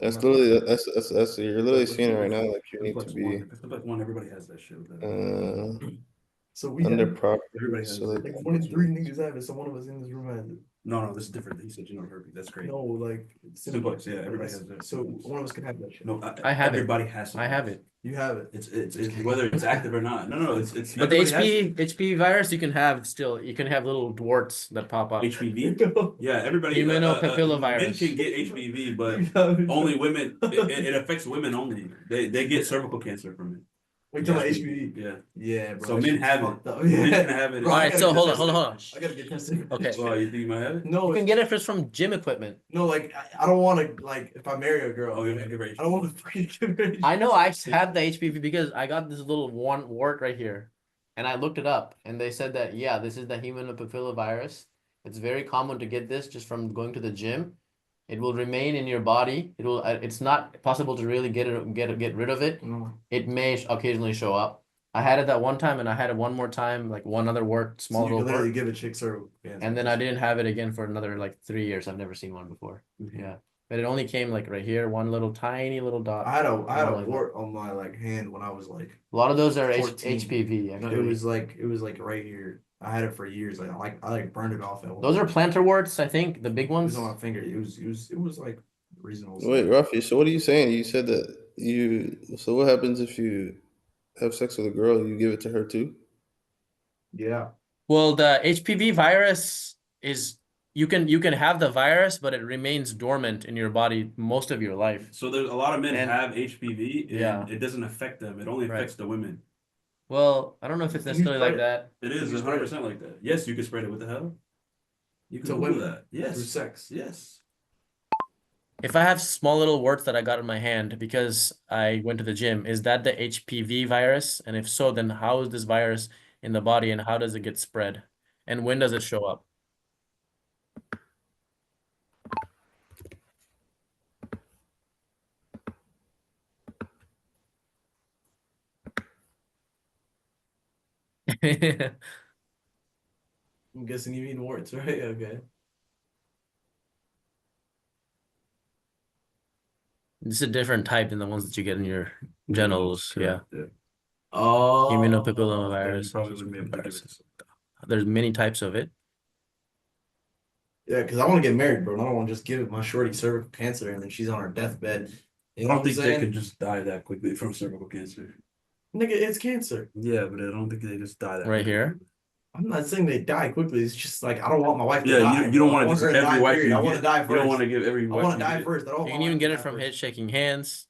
That's literally that's you're literally seeing it right now. Like you need to be one. Everybody has that shit. So we under have proper. Everybody has So it. like, like 23 niggas have it. So one of us in this room has it. No, this is different. He said herpes. That's great. No, like Simplex, yeah, everybody has that. So one of us can have that shit. No, I have it. everybody has I have it. You have it. It's whether it's active or not. No, it's But the everybody has HPV virus you can have still. You can have little warts that pop up. HPV. Yeah, everybody. Immunopapillovirus. Men can get HPV, but only women. It affects women only. They get cervical cancer from it. We're talking about HPV. Yeah. Yeah, bro. So that men shit's have it. fucked up. Men Yeah. can have it. Bro, All I right, gotta so get hold tested. on. I gotta get tested. Okay. Well, you think you might have it? No, You can get it first from gym equipment. no, like I don't want to like if I marry a girl. Oh, you're gonna get ready. I don't want to freaking get married. I know I had the HPV because I got this little one wart right here, and I looked it up, and they said that yeah, this is the immunopapillovirus. It's very common to get this just from going to the gym. It will remain in your body. It will. It's not possible to really get rid of it. No. It may occasionally show up. I had it that one time, and I had it one more time, like one other wart, So small you can little literally wart, give a chick cervical cancer. and then I didn't have it again for another like 3 years. I've never seen one before. Yeah, but it only came like right here, one little tiny little dot. I had a like wart on my like hand when I was like A lot of those are 14. HPV. no, Actually, it was like right here. I had it for years. I burned it off. those are plantar warts. I think the big It was ones. on my finger. It was like reasonable. wait, Rafi. So what are you saying? You said that you. So what happens if you have sex with a girl? You give it to her too? Yeah. Well, the HPV virus is you can have the virus, but it remains dormant in your body most of your life. So there's a lot of men And- have HPV, and Yeah. it doesn't affect them. It only Right. affects the women. Well, I don't know if it's Can you necessarily like spread that. It is You spread 100% like that. Yes, you can spread it. What the hell? You can To do women that. through Yes. sex. Yes. If I have small little warts that I got in my hand because I went to the gym, is that the HPV virus? And if so, then how is this virus in the body and how does it get spread? And when does it show up? I'm guessing you mean warts, right? Okay. It's a different type than the ones that you get in your genitals. Yeah. Oh. Immunopapillomavirus. Probably wouldn't be able to give it to someone. There's many types of it. Yeah, because I want to get married, bro. And I don't want to just give my shorty cervical cancer and then she's on her deathbed. You I know don't what I'm think they saying? could just die that quickly from cervical cancer. Nigga, it's cancer. Yeah, but I don't think they just die that Right quickly. here? I'm not saying they die quickly. It's just like I don't want my wife to Yeah, die. you don't bro. want I to her just every die, wife period. you I want to get. die You don't first. want to give every I wife want to you die get. first. I don't You want can my even wife get to it die from first. head shaking hands.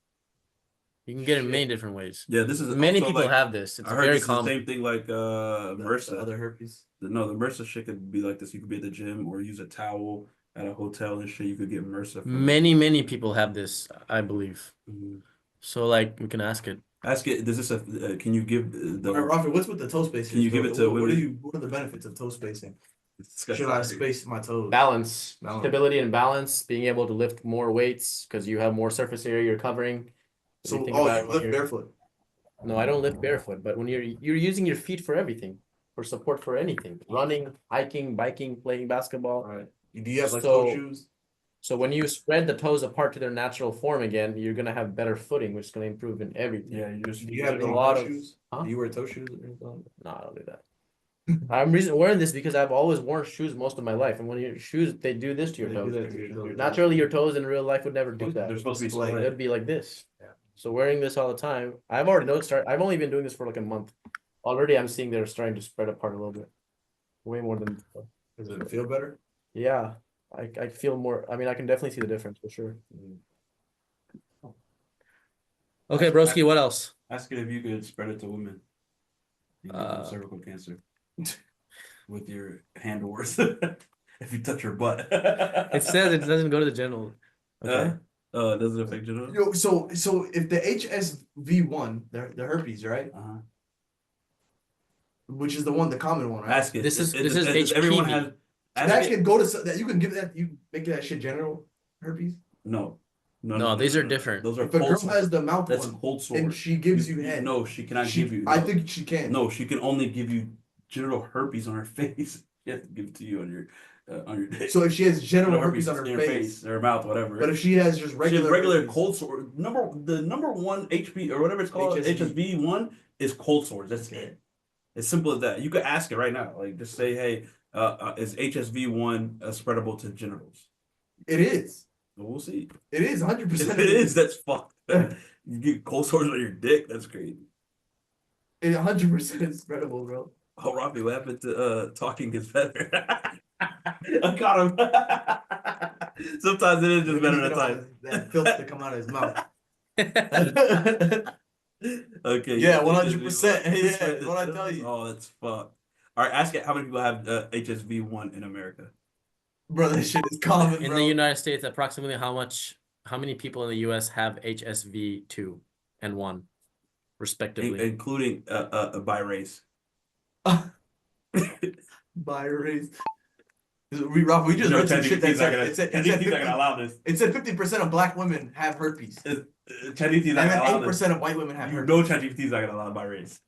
You can get it in many different ways. Yeah, this is Many also people like, have this. It's I heard very this is the common. same thing like The MRSA. other herpes. No, the MRSA shit could be like this. You could be at the gym or use a towel at a hotel and shit. You could get MRSA from Many people have this, I believe. Mhm. So like we can ask it. Ask it. Does this can you give the? All right, Rafi, what's with the toe spacing? Can you give it to women? What are the benefits of toe spacing? It's disgusting. Should I space my toes? Balance, Balance. stability and balance, being able to lift more weights because you have more surface area you're covering. If So, you think you about it when lift you're- barefoot. No, I don't lift barefoot, but when you're using your feet for everything, for support for anything, running, hiking, biking, playing basketball. All right. Do you have like So- toe shoes? So when you spread the toes apart to their natural form again, you're gonna have better footing, which is gonna improve in everything. Yeah, you just Do you have There's a any lot toe of- shoes? Huh? Do you wear toe shoes or anything? No, I don't do that. I'm wearing this because I've always worn shoes most of my life, and when your shoes they do this to your They do toes. that to your toes. Naturally, your toes in real life would never do that. They're supposed to be Display. split. It'd be like this. Yeah. So wearing this all the time, I've already noticed. I've only been doing this for like a month. Already, I'm seeing they're starting to spread apart a little bit, way more than before. Does it feel better? Yeah, I feel more. I mean, I can definitely see the difference for sure. Okay, broski. What else? Ask it if you could spread it to women. You give them Uh, cervical cancer with your hand wars. If you touch her butt. It says it doesn't go to the genital. Okay. It doesn't affect genital. Yo, so if the HSV1, the herpes, right? Uh-huh. Which is the common one, right? Ask it. This is Does everyone HPV. has. Ask That it. can go to that. You can give that. You make that shit genital herpes. No. No, these are different. Those are If a girl cold sores. has the mouth That's one cold sores. and she gives you head, No, she cannot give you. I no. think she can. No, she can only give you genital herpes on her face. She has to give it to you on your dick. So if she has genital Genital herpes on her in face, her mouth, whatever. but if she has just She has regular herpes, cold sore. The number one HP or whatever it's called, HSV1 is cold sores. That's it. As simple as that. You could ask it right now. Like just say, hey, is HSV1 spreadable to genitals? it is. Well, we'll see. It is 100%. It is. That's fucked. You get cold sores on your dick. That's crazy. It 100% is spreadable, bro. Oh, Robbie, what happened to talking is better? I got him. Sometimes it is just better than time. That filth to come out of his mouth. Okay. Yeah, 100%. Yeah, what I tell you. Oh, that's fucked. All right, ask it how many people have HSV1 in America? Bro, that shit is common, In bro. the United States, approximately how many people in the US have HSV2 and 1, respectively? Including by race. By race. We just read some shit that said He's not gonna allow this. it said 50% of black women have herpes. ChatGPT is not And gonna allow then this. 8% of white women have You herpes. know ChatGPT is not gonna allow by race.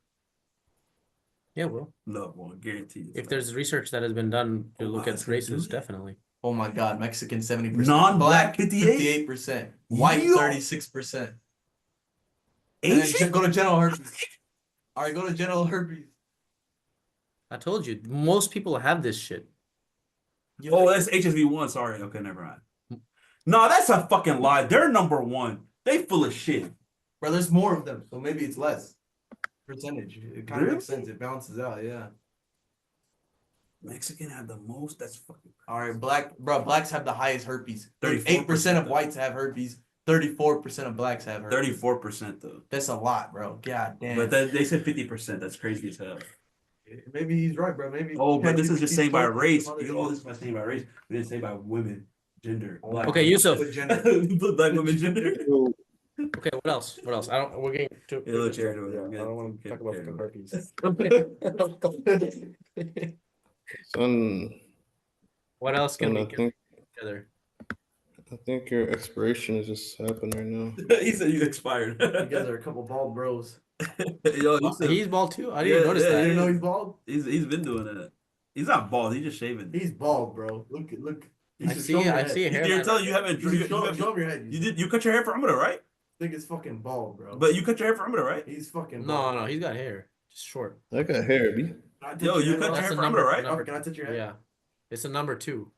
Yeah, well, No, well, guarantee. if there's research that has been done to Oh, look wow, at that's gonna do races, it? definitely. Oh my god, Mexican 70%. Non-black 58? 58%. White Yo. 36%. And then go to genital herpes. Alright, go to genital herpes. I told you, most people have this shit. Oh, that's HSV1. Sorry. Okay, never mind. No, that's a fucking lie. They're number one. They full of shit. Bro, there's more of them, so maybe it's less percentage. It kind of Really? makes sense. It balances out, yeah. Mexican have the most. That's fucking. All right, blacks have the highest herpes. 34% 8% of though. whites have herpes. 34% of blacks have herpes. 34% though. That's a lot, bro. God damn. But they said 50%. That's crazy as hell. Maybe he's right, bro. Maybe. Oh, but this is just saying by ChatGPT race. told us Oh, this is by saying by race. We didn't say by women, gender. Oh, Black Okay, women. Yusuf. With gender. We put black women gender. Okay, what else? What else? We're getting too. Yeah, let's hear it. Yeah, I don't want to talk about Okay. fucking herpes. Son, What else can son, we get together? I think your expiration is just happening right now. He said you expired. You guys are a couple bald bros. Yo, Yusuf, He's bald too. I didn't even notice You that. didn't know he's bald? he's been doing that. He's not bald. He's just shaving. He's bald, bro. Look. I see a You're hairline. telling you haven't. Show him your head. You cut your hair from under, right? think it's fucking bald, bro. But you cut your hair from under, right? He's fucking No, bald. no, he's got hair. Just short. I got hair, B. Can I touch Yo, your you head, cut bro? your hair That's from a under, right? Robert, can I touch your head? Yeah. It's a number 2.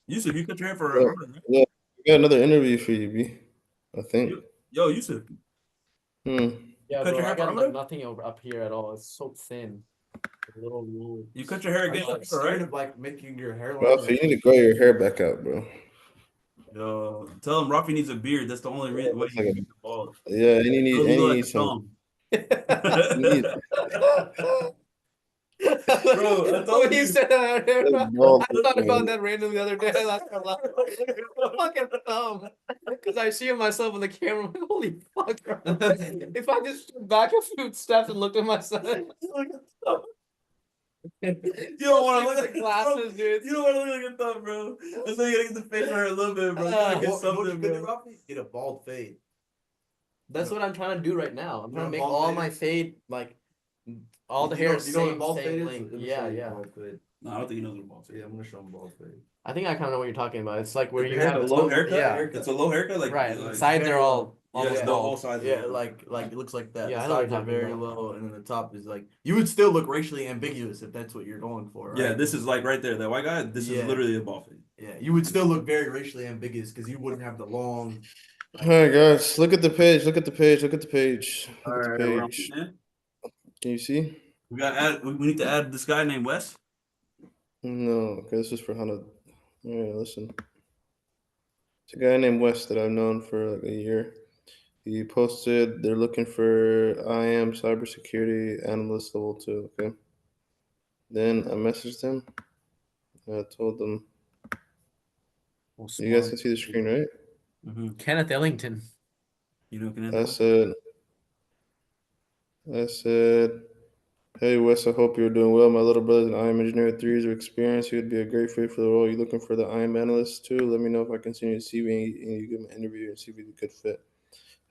Yusuf, you cut your hair for Yeah. under, right? Yeah, I got another interview for you, B. I think. Yo, Yusuf. Yeah, Cut bro, your hair I got from like under? nothing over up here at all. It's so thin. A little low. You cut your hair Are again, you like right? scared of like making your hairline? Rafa, you need to grow your hair back out, bro. Yo, tell him Rafi needs a beard. That's the only reason why he Like needs a bald. Yeah, and you need, It'll and look you like need a some. thumb. You need, Bro, I told When you you. said that, That's bald, I thought man. about that randomly the other day. I laughed out loud. Fucking thumb. Because I see myself in the camera. I'm like, holy fuck, bro. If I just stood back a few steps and looked at myself. You don't want to look the like glasses, dude. You don't want to look like a thumb, bro. That's why you gotta get the face hair a little bit, bro. You gotta get What something, you gonna do, bro. Rafi? Get a bald fade. That's what I'm trying to do right now. I'm trying to You make want a bald all fade? my fade like all the You know- hair is you know what a same, bald same fade is? length. Let me Yeah, show you a yeah. bald fade. No, I don't think he knows what a ball Yeah, I'm gonna show him bald fade. I think I kind of know what you're talking about. It's like where It's you a have low haircut. Yeah, It's a low haircut. Like right. Like, The sides are very all low. almost yeah, bald. all sides. Yeah, like it looks like that. Yeah, The I know what sides you're are talking very about. low, and then the top is like you would still look racially ambiguous if that's what you're going for, right? Yeah, this is like right there. That white guy. This Yeah. is literally a ball fade. Yeah, you would still look very racially ambiguous because you wouldn't have the long. All right, guys, look at the page. Look at the page. Look at the page. Look at the We're on page. LinkedIn. Can you see? We got add. We need to add this guy named Wes. No. Okay, this is for Hannah. All right, listen. It's a guy named Wes that I've known for like a year. He posted they're looking for IAM cybersecurity analyst level 2. Okay. Then I messaged him. I told them. You guys can see the screen, right? Mm-hmm. Kenneth Ellington. You know, can I said, hey Wes, I hope you're doing well. My little brother's an IAM engineer with 3 years of experience. He would be a great fit for the role. You looking for the IAM analyst too? Let me know if I continue to see me and you give him an interview and see if he's a good fit.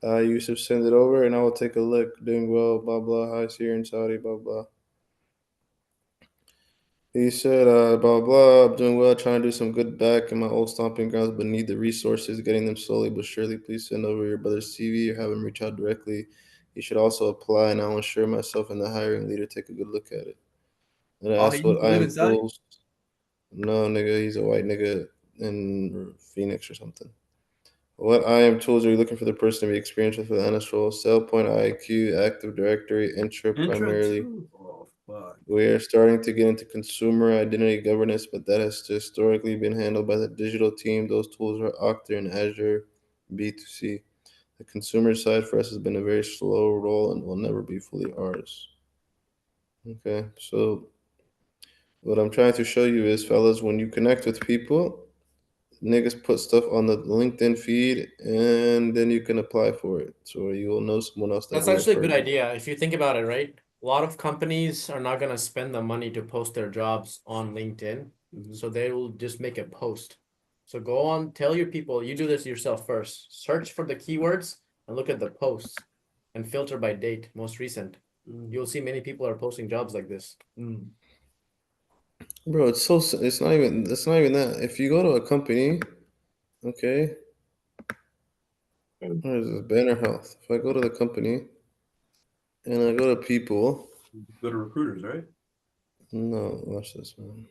Yusuf, send it over and I will take a look. Doing well, blah blah. Hi, Syria and Saudi, blah blah. He said, blah blah. I'm doing well, trying to do some good back in my old stomping grounds, but need the resources, getting them slowly but surely. Please send over your brother's CV or have him reach out directly. He should also apply, and I'll ensure myself and the hiring leader take a good look at it. And I asked what I am tools. No, nigga, he's a white nigga in Phoenix or something. What IAM tools are you looking for the person to be experienced with NS role? SailPoint IQ, Active Directory, Intra primarily. Oh, fuck. We are starting to get into consumer identity governance, but that has historically been handled by the digital team. Those tools are Okta and Azure B2C. The consumer side for us has been a very slow roll and will never be fully ours. Okay, so what I'm trying to show you is, fellas, when you connect with people, niggas put stuff on the LinkedIn feed and then you can apply for it. So you will know someone else that That's will actually a good refer you. idea. If you think about it, right? A lot of companies are not going to spend the money to post their jobs on LinkedIn. So they will just make a post. So go on, tell your people, you do this yourself first. Search for the keywords and look at the posts and filter by date, most recent. You'll see many people are posting jobs like this. Bro, it's not even that. If you go to a company, okay, where is this? Banner Health. If I go to the company and I go to people, Go to recruiters, right? no, watch this, man.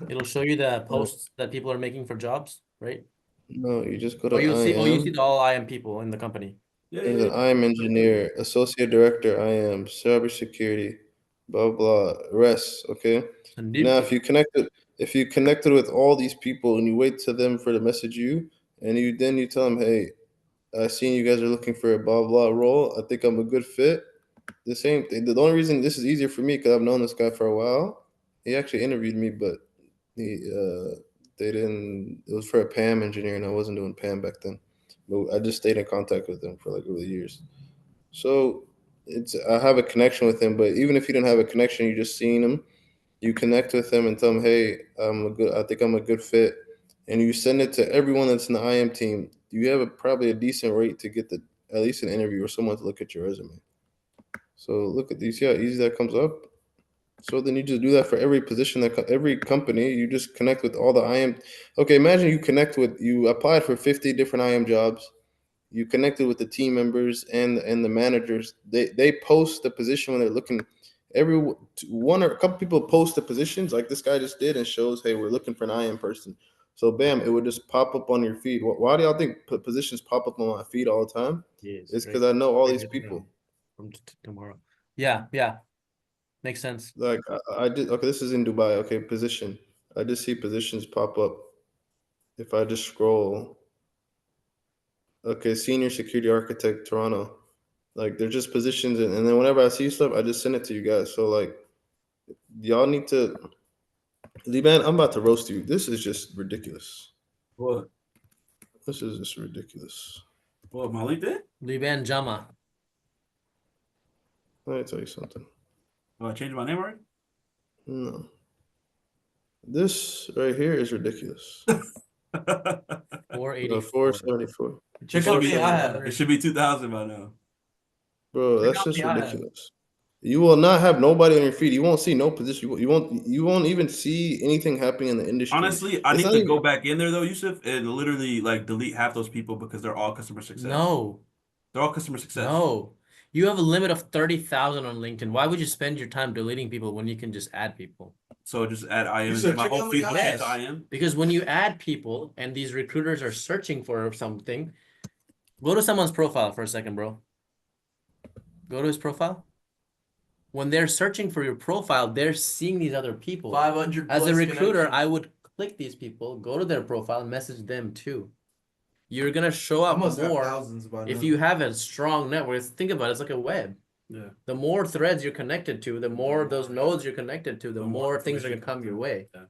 It'll show you the posts that people are making for jobs, right? No, you just go to Oh, you see IAM. the all IM people in the company. Yeah, There's yeah, an IAM engineer, associate director, IAM, cybersecurity, blah blah, rest. Okay. Now, if you connected with all these people and you wait to them for to message you, and you tell them, hey, I seen you guys are looking for a blah blah role. I think I'm a good fit. The same thing. The only reason this is easier for me because I've known this guy for a while. He actually interviewed me, but they didn't. It was for a PAM engineer, and I wasn't doing PAM back then. But I just stayed in contact with him for like over the years. So I have a connection with him. But even if you didn't have a connection, you just seen him. You connect with him and tell him, hey, I think I'm a good fit, and you send it to everyone that's in the IM team. You have probably a decent rate to get at least an interview or someone to look at your resume. So look at these. See how easy that comes up. So then you just do that for every position every company. You just connect with all the IM. Okay, imagine you applied for 50 different IM jobs. You connected with the team members and the managers. They post the position when they're looking. Every one or a couple people post the positions like this guy just did and shows, hey, we're looking for an IM person. So bam, it would just pop up on your feed. Why do y'all think positions pop up on my feed all the time? Yes, It's because I know all these people. From tomorrow. Yeah. Makes sense. Like I did. Okay, this is in Dubai. Okay, position. I just see positions pop up. If I just scroll. Okay, senior security architect, Toronto. Like they're just positions, and then whenever I see stuff, I just send it to you guys. So like, y'all need to. Liban, I'm about to roast you. This is just ridiculous. What? This is just ridiculous. What, my LinkedIn? Liban Jama. Let me tell you something. Oh, I changed my name already? No. This right here is ridiculous. 484. 474. Check out the I have. It should be 2,000 by now. Bro, that's out just the I have. ridiculous. You will not have nobody on your feed. You won't see no position. You won't even see anything happening in the industry. Honestly, I It's need not to even- go back in there though, Yusuf, and literally like delete half those people because they're all customer success. No, They're all customer success. no. You have a limit of 30,000 on LinkedIn. Why would you spend your time deleting people when you can just add people? So just add IM You into said my check whole out feed. the I'll Yes. change to IM. Because when you add people and these recruiters are searching for something, go to someone's profile for a second, bro. Go to his profile. When they're searching for your profile, they're seeing these other people. 500 As a plus recruiter, connections. I would click these people, go to their profile, and message them too. You're gonna show I up must have more thousands by if now. you have a strong network. Think about it, it's like a web. Yeah. The more threads you're connected to, the more those nodes you're connected to, the more things are gonna come your way. Yeah.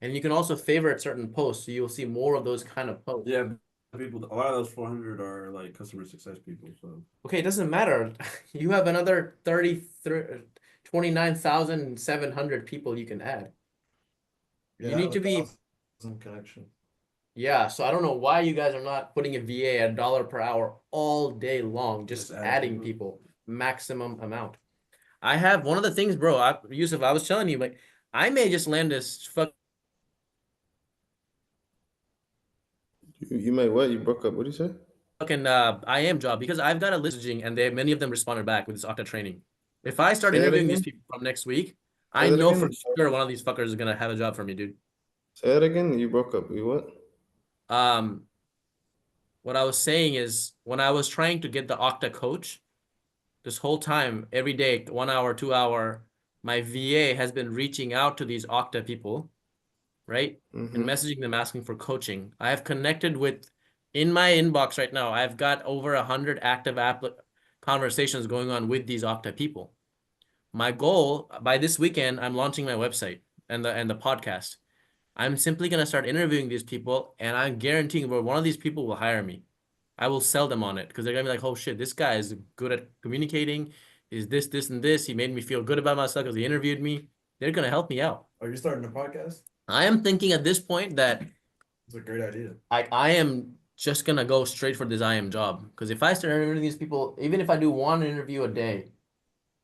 And you can also favorite certain posts, so you'll see more of those kind of posts. Yeah, people. A lot of those 400 are like customer success people. So Okay, it doesn't matter. You have another 29,700 people you can add. Yeah, You need to be, 1,000 connection. yeah. So I don't know why you guys are not putting a VA at $1 per hour all day long, just Just add adding people, maximum amount. I have one of the things, bro. Yusuf, I was telling you, like, I may just land this you might what? You broke up. What do you say? fucking IAM job because I've got a messaging and many of them responded back with this Okta training. If I start Say that interviewing these again? people from next week, Say I that know again? for sure one of these fuckers is gonna have a job for me, dude. Say that again. You broke up. You what? What I was saying is when I was trying to get the Okta coach, this whole time, every day, 1 hour, 2 hour, my VA has been reaching out to these Okta people, right? And messaging them asking for coaching. I have connected with, in my inbox right now, I've got over 100 active conversations going on with these Okta people. My goal by this weekend, I'm launching my website and the podcast. I'm simply gonna start interviewing these people, and I'm guaranteeing one of these people will hire me. I will sell them on it because they're gonna be like, "Oh shit, this guy is good at communicating. Is this, this, and this? He made me feel good about myself because he interviewed me." They're gonna help me out. Are you starting a podcast? I am thinking at this point that It's a great idea. I am just gonna go straight for this IM job because if I start interviewing these people, even if I do one interview a day,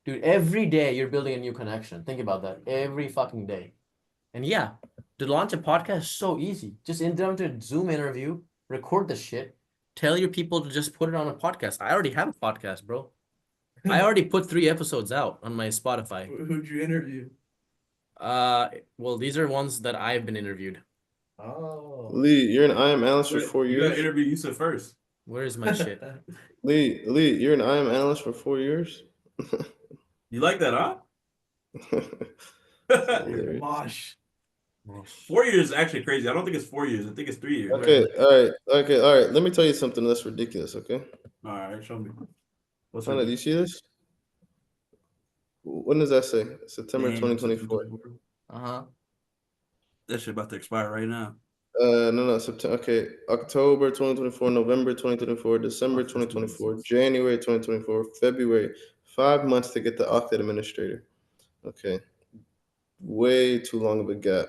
dude, every day you're building a new connection. Think about that every fucking day. And yeah, to launch a podcast is so easy. Just down to a Zoom interview, record the shit, tell your people to just put it on a podcast. I already have a podcast, bro. I already put 3 episodes out on my Spotify. Who'd you interview? Well, these are ones that I've been interviewed. Oh. Lee, you're an IM analyst for 4 You gotta years. interview Yusuf first. Where is my shit? Lee, you're an IM analyst for 4 years. You like that, huh? Hilarious. Mosh. 4 years is actually crazy. I don't think it's 4 years. I think it's 3 years. Okay, all right. Let me tell you something that's ridiculous. Okay, All right, show me. What's Hannah, do you see this? When does that say? September 2024. Uh-huh. That shit about to expire right now. No, September. Okay, October 2024, November 2024, December 2024, January 2024, February. 5 months to get the Okta administrator. Okay, way too long of a gap.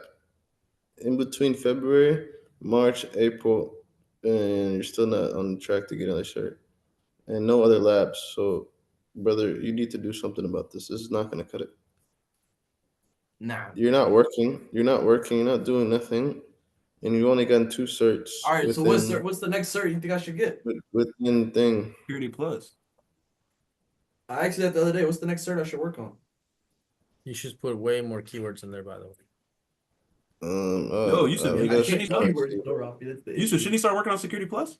In between February, March, April, and you're still not on track to get another shirt, and no other labs. So, brother, you need to do something about this. This is not going to cut it. Nah. You're not working. You're not doing nothing, and you've only gotten 2 certs. All right. So what's the next cert you think I should get? Within thing? Security Plus. I actually had the other day. What's the next cert I should work on? You should put way more keywords in there, by the way. Yo, you said we I gotta can't check even- out. Yusuf, shouldn't he start working on Security Plus?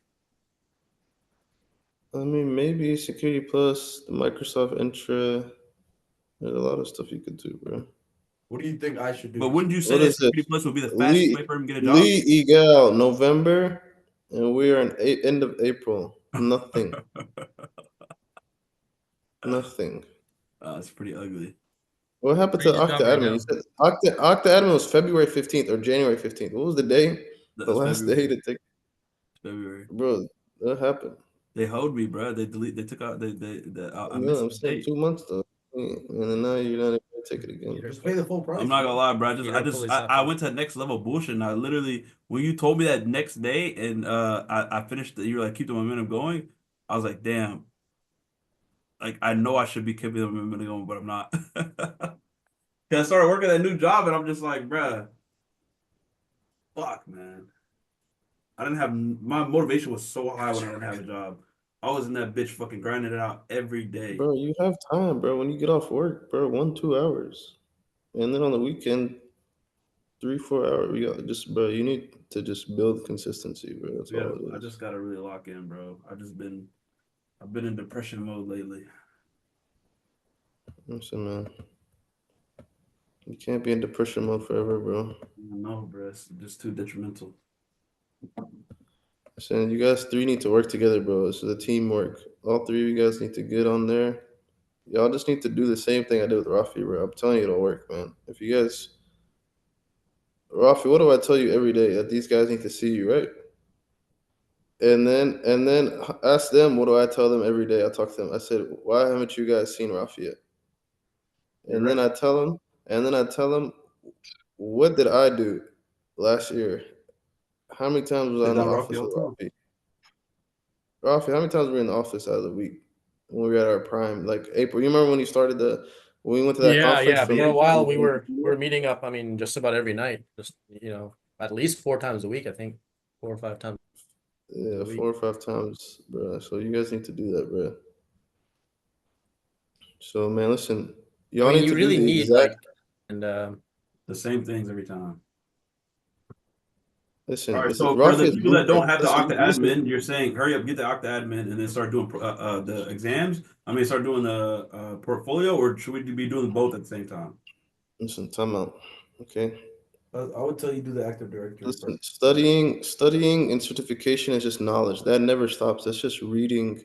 I mean, maybe Security Plus, the Microsoft Intra. There's a lot of stuff you could do, bro. What do you think I should do? But wouldn't you say What that is Security this? Plus would be the fastest way for him to get a job? Lee Egal, November, and we are in end of April. Nothing. Nothing. It's pretty ugly. What happened to Read the Okta number admin? You said Okta admin was February 15th or January 15th. What was the day? The That's last February. day to take. February. Bro, what happened? They hold me, bro. They took out. I No, missed I'm the saying date. 2 months though, and then now you're not even gonna take it again. Just pay the full price. I'm not gonna lie, bro. Fully I went to next level bullshit. And I literally, when you told me that next day, and I finished, you were like, keep the momentum going. I was like, damn. like I know I should be keeping them a minimum, but I'm not. Cause I started working that new job, and I'm just like, bruh, fuck, man. I didn't have my motivation was so high when I didn't have a job. I was in that bitch fucking grinding it out every day. Bro, you have time, bro. When you get off work, bro, 1-2 hours, and then on the weekend, 3-4 hours. You got just, bro. You need to just build consistency, bro. That's all I it is. just gotta really lock in, bro. I've been in depression mode lately. Listen, man. You can't be in depression mode forever, bro. No, bro, it's just too detrimental. Listen, you guys three need to work together, bro. This is a teamwork. All three of you guys need to get on there. Y'all just need to do the same thing I did with Rafi, bro. I'm telling you, it'll work, man. If you guys, Rafi, what do I tell you every day? That these guys need to see you, right? And then ask them, what do I tell them every day? I talk to them. I said, why haven't you guys seen Rafi yet? And then I tell them, what did I do last year? How many times was I in the office with Rafi? Rafi, how many times were we in the office out of the week when we were at our prime? Like April. You remember when you started when we went to that conference? For a while we were meeting up. I mean, just about every night. Just at least 4 times a week. I think 4 or 5 times. Yeah, 4 or 5 times, bro. So you guys need to do that, bro. So man, listen, y'all need to really do the need exact. The same things every time. Listen, All right, listen. so for Rafi the is people that don't blueprint. have the Okta Listen. admin, you're saying hurry up, get the Okta admin, and then start doing the exams. I mean, start doing the portfolio, or should we be doing both at the same time? Listen, time out. Okay. I would tell you do the Active Directory Listen, first. studying and certification is just knowledge. That never stops. That's just reading,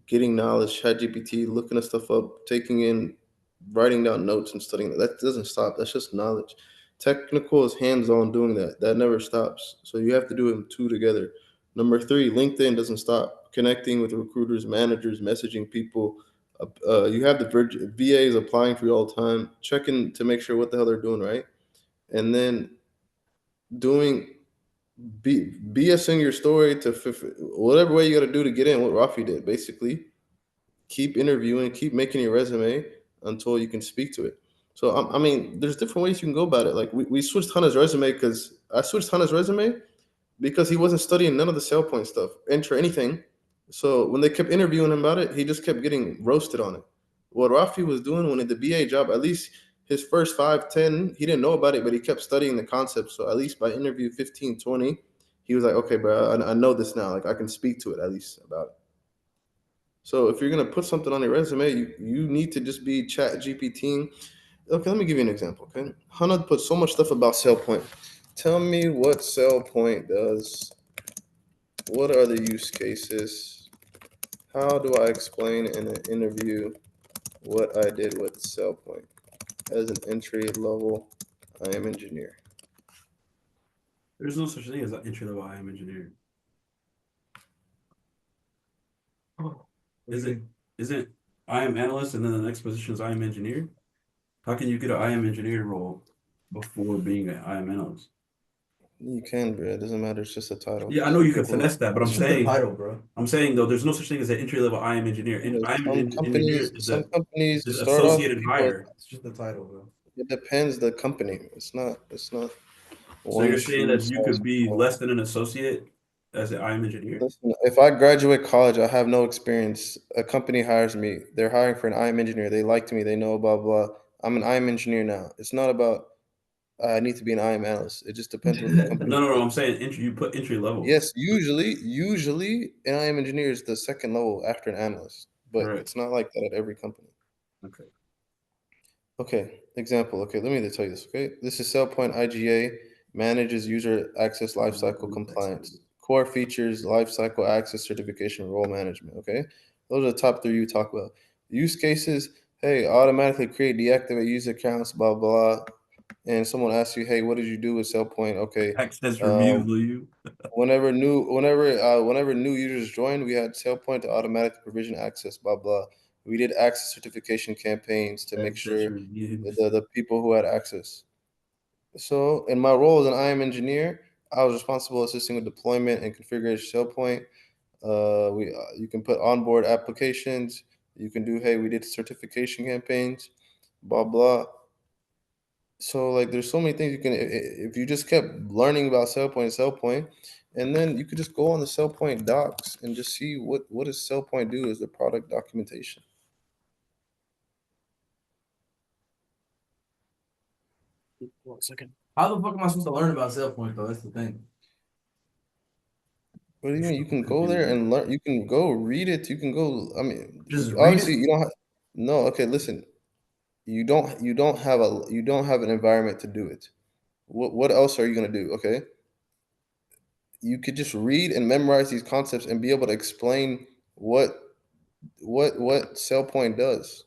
getting knowledge, ChatGPT, looking at stuff up, taking in, writing down notes and studying. That doesn't stop. That's just knowledge. Technical is hands-on doing that. That never stops. So you have to do them two together. Number 3, LinkedIn doesn't stop. Connecting with recruiters, managers, messaging people. You have the VAs applying for you all the time, checking to make sure what the hell they're doing, right? And then doing BSing your story to whatever way you got to do to get in. What Rafi did, basically, keep interviewing, keep making your resume until you can speak to it. So I mean, there's different ways you can go about it. Like we switched Hunter's resume because I switched Hunter's resume because he wasn't studying none of the SailPoint stuff, enter anything. So when they kept interviewing him about it, he just kept getting roasted on it. What Rafi was doing when at the BA job, at least his first 5-10, he didn't know about it, but he kept studying the concept. So at least by interview 15-20, he was like, okay, bro, I know this now. Like I can speak to it at least about it. So if you're gonna put something on your resume, you need to just be chat GPT. Okay, let me give you an example. Okay, Hannah put so much stuff about SailPoint. Tell me what SailPoint does. What are the use cases? How do I explain in an interview what I did with SailPoint as an entry level IAM engineer? There's no such thing as an entry level IAM engineer. Isn't IAM analyst and then the next position is IAM engineer? How can you get an IAM engineer role before being an IAM analyst? You can, bro. It doesn't matter. It's just a title. Yeah, I know you can finesse that, but I'm It's just the saying, title, bro. though, there's no such thing as an entry level IAM engineer. Yeah, IAM some engineer companies is start off associated people. higher. It's just the title, bro. It depends the company. It's not So one you're saying shoe that you size could be fits all. less than an associate as an IAM engineer? Listen, if I graduate college, I have no experience. A company hires me. They're hiring for an IAM engineer. They liked me. They know blah blah. I'm an IAM engineer now. It's not about I need to be an IAM analyst. It just depends what the company. No. I'm saying entry. You put entry level. Yes, usually an IAM engineer is the second level after an analyst, but Right. it's not like that at every company. Okay. Okay, example. Okay, let me tell you this. Okay, this is SailPoint IGA manages user access lifecycle compliance. Core features, lifecycle access certification, role management. Okay, those are the top 3 you talk about. Use cases. Hey, automatically create, deactivate user accounts. Blah blah. And someone asks you, hey, what did you do with SailPoint? Okay, Access review. whenever new users join, we had SailPoint to automatically provision access. Blah blah. We did access certification campaigns to make sure the people who had access. So in my role as an IAM engineer, I was responsible assisting with deployment and configuration of SailPoint. You can put onboard applications. You can do, hey, we did certification campaigns, blah blah. So like, there's so many things you can. If you just kept learning about SailPoint, and then you could just go on the SailPoint docs and just see what does SailPoint do as the product documentation. One second. How the fuck am I supposed to learn about SailPoint though? That's the thing. What do you mean? You can go there and learn. You can go read it. You can go. I mean, Just read obviously it. you don't have. No, okay. Listen, you don't have an environment to do it. What else are you gonna do? Okay, you could just read and memorize these concepts and be able to explain what SailPoint does.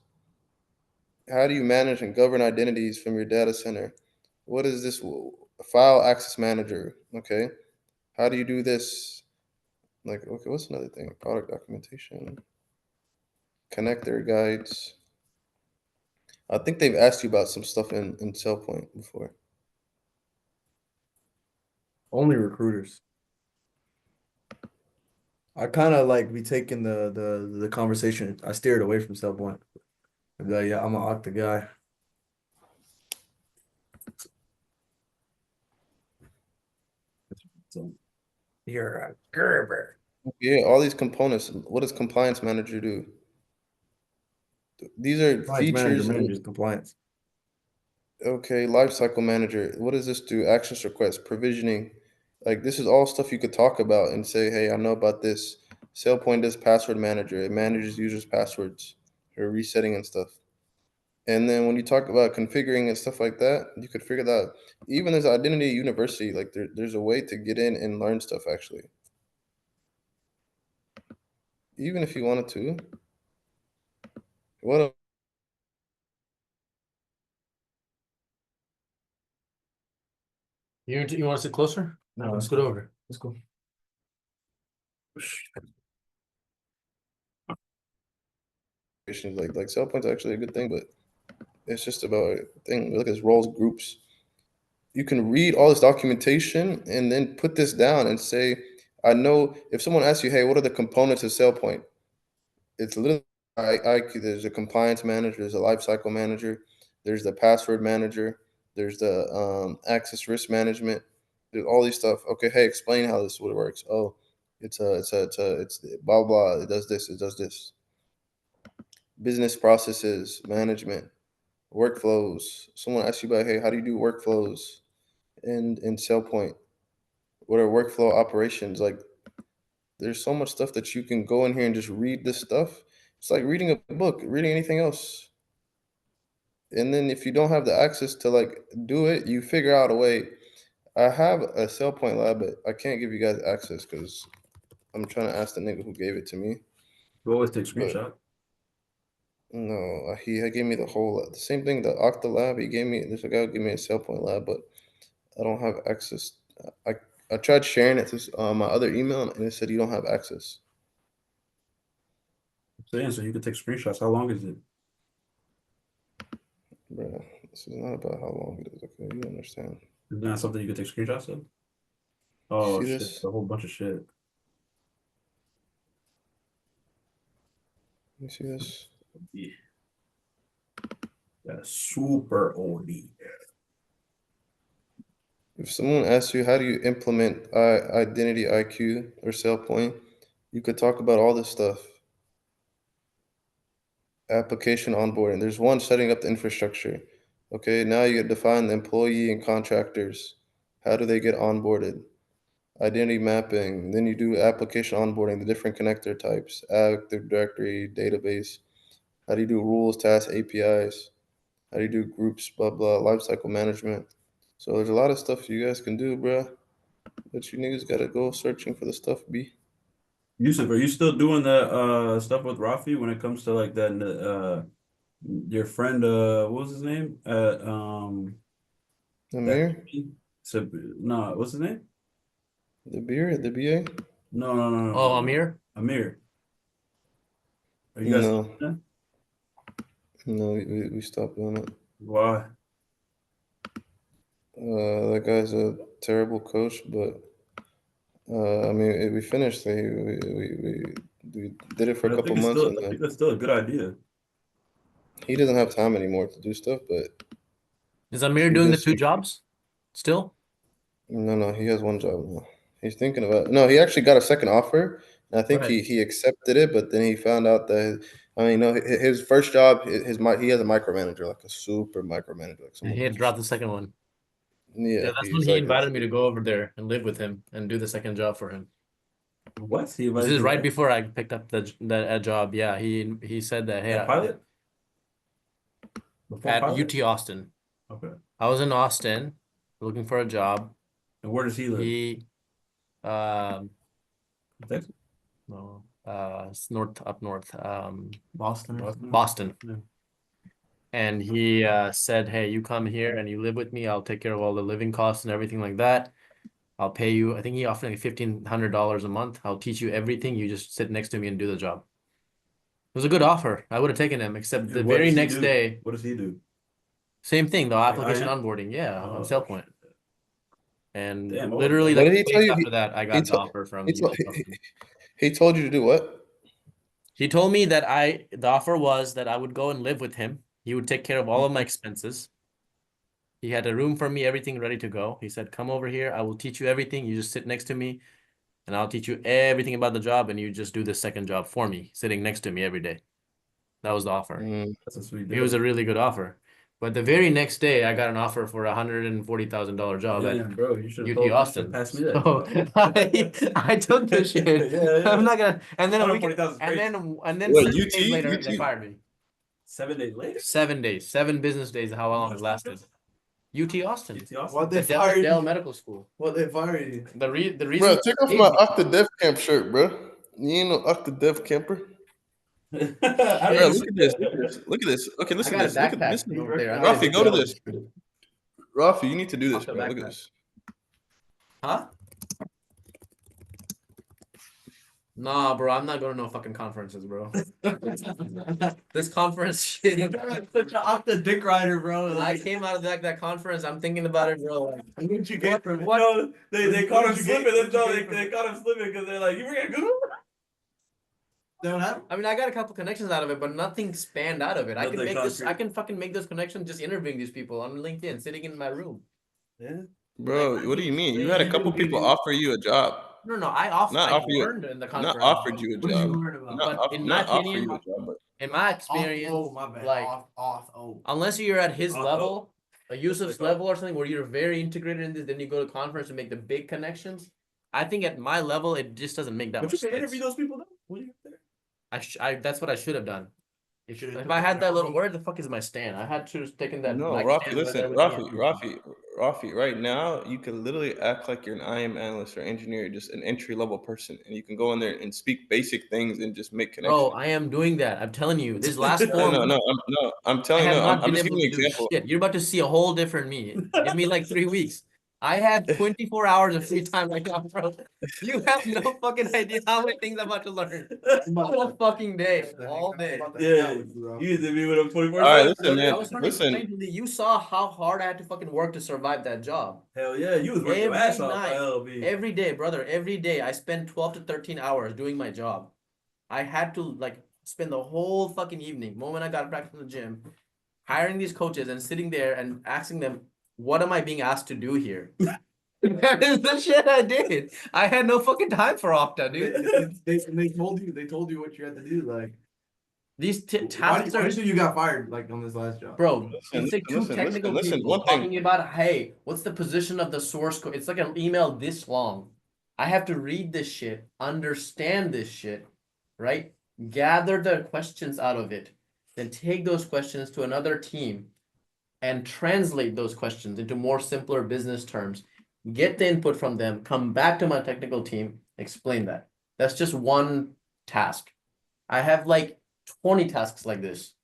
How do you manage and govern identities from your data center? What is this file access manager? Okay, how do you do this? Like, okay, what's another thing? Product documentation, connector guides. I think they've asked you about some stuff in SailPoint before. Only recruiters. I kind of like be taking the conversation. I steered away from SailPoint. I'd be like, yeah, I'm an Okta guy. You're a Gerber. Yeah, all these components. What does compliance manager do? These are Compliance manager features. manages compliance. Okay, lifecycle manager. What does this do? Access requests, provisioning. Like, this is all stuff you could talk about and say, hey, I know about this. SailPoint does password manager. It manages users' passwords or resetting and stuff. And then when you talk about configuring and stuff like that, you could figure that out. Even as Identity University, like there's a way to get in and learn stuff actually. Even if you wanted to. What You want to sit closer? No, Let's go over. let's go. like SailPoint's actually a good thing, but it's just about a thing. Look at this roles groups. You can read all this documentation and then put this down and say, I know if someone asks you, hey, what are the components of SailPoint? It's literally there's a compliance manager, there's a lifecycle manager, there's the password manager, there's the access risk management, there's all these stuff. Okay, hey, explain how this works. Oh, it's blah blah. It does this. It does this. Business processes management, workflows. Someone asks you about, hey, how do you do workflows in SailPoint? What are workflow operations? Like, there's so much stuff that you can go in here and just read this stuff. It's like reading a book, reading anything else. And then if you don't have the access to like do it, you figure out a way. I have a SailPoint lab, but I can't give you guys access because I'm trying to ask the nigga who gave it to me. You always take But screenshot. no, he gave me the same thing, the Okta lab. There's a guy who gave me a SailPoint lab, but I don't have access. I I tried sharing it to my other email, and it said you don't have access. Saying so you can take screenshots. How long is it? Bruh, this is not about how long it is. Okay, you understand? Is that something you can take screenshots of? Oh See shit, this? a whole bunch of shit. You see this? Yeah. That's super oldie. If someone asks you how do you implement IdentityIQ or SailPoint, you could talk about all this stuff. Application onboarding. There's one setting up the infrastructure. Okay, now you define the employee and contractors. How do they get onboarded? Identity mapping. Then you do application onboarding, the different connector types, Active Directory, database. How do you do rules, tasks, APIs? How do you do groups, blah, blah, lifecycle management? So there's a lot of stuff you guys can do, bruh. But you niggas gotta go searching for the stuff, B. Yusuf, are you still doing the stuff with Rafi when it comes to like that your friend what was his name? That Amir, so no, what's his name? the BA? Oh, No. Amir? Amir. Are you guys still No, doing that? no, we stopped doing it. Why? That guy's a terrible coach, but I mean, we finished. We did it for a I couple think it's months, still, and I think then that's still a good idea. he doesn't have time anymore to do stuff. But Is Amir he doing the does. 2 jobs still? No, he has one job now. He's thinking about. No, he actually got a second offer, and I think Right. he accepted it. But then he found out that I mean, no, his first job, he has a micromanager, like a super micromanager, like And someone he who had dropped the just second one. yeah. Yeah, that's when He's he like it's, invited me to go over there and live with him and do the second job for him. What? He This invited is you right what? before I picked up the job. Yeah, he said that, hey, At Pilot? Before at Pilot? UT Austin. Okay. I was in Austin looking for a job. And where does he live? He Texas? no, it's up north, Boston. or something? Boston. Yeah. And he said, hey, you come here and you live with me. I'll take care of all the living costs and everything like that. I'll pay you. I think he offered like $1,500 a month. I'll teach you everything. You just sit next to me and do the job. It was a good offer. I would have taken him, except And the what very does he next do? day, What does he do? same thing, the Like application IAM? onboarding. Yeah, on Oh, SailPoint. And damn, literally what like did he 2 tell weeks you? after that, I He got the told offer from he told UT Austin. he told you to do what? He told me that the offer was that I would go and live with him. He would take care of all of my expenses. He had a room for me, everything ready to go. He said, come over here. I will teach you everything. You just sit next to me and I'll teach you everything about the job. And you just do the second job for me, sitting next to me every day. That was the offer. Mm. That's a sweet It was deal. a really good offer. But the very next day, I got an offer for $140,000 job at Damn, bro, you should have UT told Austin. pass me that. So I took the shit. Yeah. I'm not gonna. And then a week, 140,000 is and crazy. then What, 7 days later, UT? they fired me. 7 days later? 7 days, 7 business days. How long it lasted? UT Austin, UT Austin? What they the fired Dell you? Medical School. What they fired you? The Bro, reason take off they my paid me- Okta Dev Camp shirt, bro. You ain't no Okta Dev camper. How Shit. did Bro, you look see at this. that? Look at this. Okay, I listen got to a this. Look at backpack this. over there. I need a Rafi, good go to job. this. Rafi, you need to do this, Okta bro. Look at backpack. this. Huh? Nah, bro, I'm not going to no fucking conferences, bro. This conference shit. Such an Okta dick rider, bro. I came out of that conference. I'm thinking about it, bro. Like, What you get from it? what? No, they caught him What did you slipping. get? That's all. What did you They get caught him slipping because they're like, you forget Google? They don't have. I mean, I got a couple connections out of it, but nothing spanned out of it. I can Nothing make this. I concrete. can fucking make those connections just interviewing these people on LinkedIn, sitting in my room. Yeah. Bro, what do you mean? You They had a didn't couple give people you- offer you a job. No, Not offer you learned in the not conference. offered you a What did you job. learn about? But in my Not offer opinion, you a job, but in my experience, Oh, my bad. like Oh. unless you're at his Oh, level, a What's Yusuf's that level or something where you're very integrated in this, then you go to conference and make the big connections. I think at my level, it just doesn't make that But you much can sense. interview those people though. When you get there. That's what I should have done. If Should've I took had that that little, room. where the fuck is my stand? I had to taken that no, mic Rafi, stand with listen, everything. Rafi, right now you can literally act like you're an IAM analyst or engineer, just an entry level person, and you can go in there and speak basic things and just make connections. Bro, I am doing that. I'm telling you, this last No, 4 no, months, I'm I telling you, have no, not I'm been just able giving to you an do example. shit. You're about to see a whole different me. Give me like 3 weeks. I had 24 hours of free time right now, bro. You have no fucking idea how many things I'm about to learn. All fucking day, all day. Yeah, you need to be with them 24/7. All right, listen, man. I was trying to Listen, explain to you, you saw how hard I had to fucking work to survive that job. Hell yeah, you was working your Every ass off. night, LB. every day, brother, every day, I spend 12 to 13 hours doing my job. I had to like spend the whole fucking evening, moment I got back from the gym, hiring these coaches and sitting there and asking them, what am I being asked to do here? That is the shit I did. I had no fucking time for Okta, dude. They told you what you had to do. Like, These why tasks are, do you got fired? Like on this last job, bro. Listen, It's like two listen, technical listen, people one thing. talking about, hey, what's the position of the source code? It's like an email this long. I have to read this shit, understand this shit, right? Gather the questions out of it, then take those questions to another team and translate those questions into more simpler business terms. Get the input from them, come back to my technical team, explain that. That's just one task. I have like 20 tasks like this.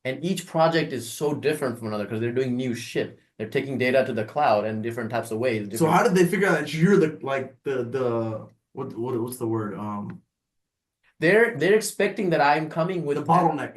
And each project is so different from another because they're doing new shit. They're taking data to the cloud in different types of ways. so how did they figure out that you're what's the word? They're expecting that I'm coming with The bottleneck.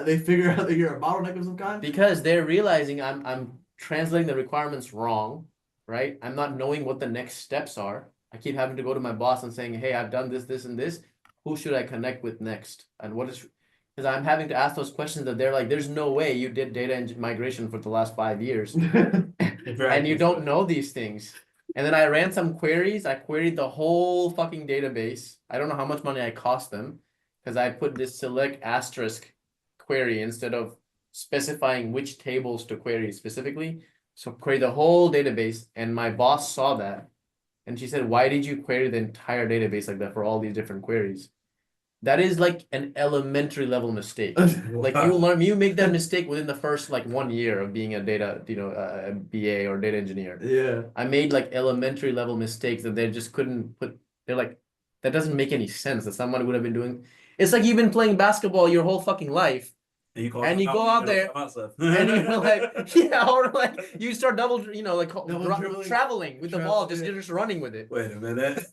They figure out that you're a bottleneck of some kind. because they're realizing I'm translating the requirements wrong, right? I'm not knowing what the next steps are. I keep having to go to my boss and saying, hey, I've done this, this, and this. Who should I connect with next? And what is, because I'm having to ask those questions that they're like, there's no way you did data migration for the last 5 years and you don't know these things. And then I ran some queries. I queried the whole fucking database. I don't know how much money I cost them because I put this select asterisk query instead of specifying which tables to query specifically. So query the whole database, and my boss saw that. And she said, why did you query the entire database like that for all these different queries? That is like an elementary level mistake. Like you make that mistake within the first like 1 year of being a data, a BA or data engineer. Yeah. I made like elementary level mistakes that they just couldn't put. They're like, that doesn't make any sense that someone would have been doing. It's like you've been playing basketball your whole fucking life. And you go out there and you're like, yeah, or like you start traveling with the ball, you're just running with it. Wait a minute.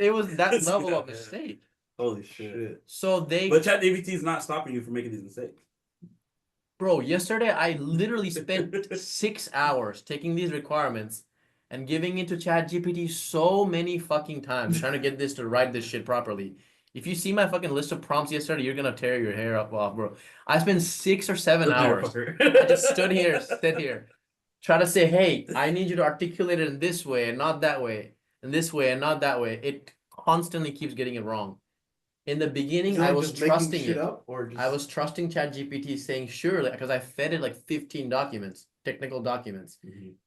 It was that level of mistake. Holy shit. So But ChatGPT is not stopping you from making these mistakes. Bro, yesterday I literally spent 6 hours taking these requirements and giving it to ChatGPT so many fucking times, trying to get this to write this shit properly. If you see my fucking list of prompts yesterday, you're gonna tear your hair off, bro. I spent 6 or 7 hours. I just stood here, try to say, hey, I need you to articulate it in this way and not that way, and this way and not that way. It constantly keeps getting it wrong. In the beginning, I was trusting it. I was trusting ChatGPT, saying sure, because I fed it like 15 documents, technical documents,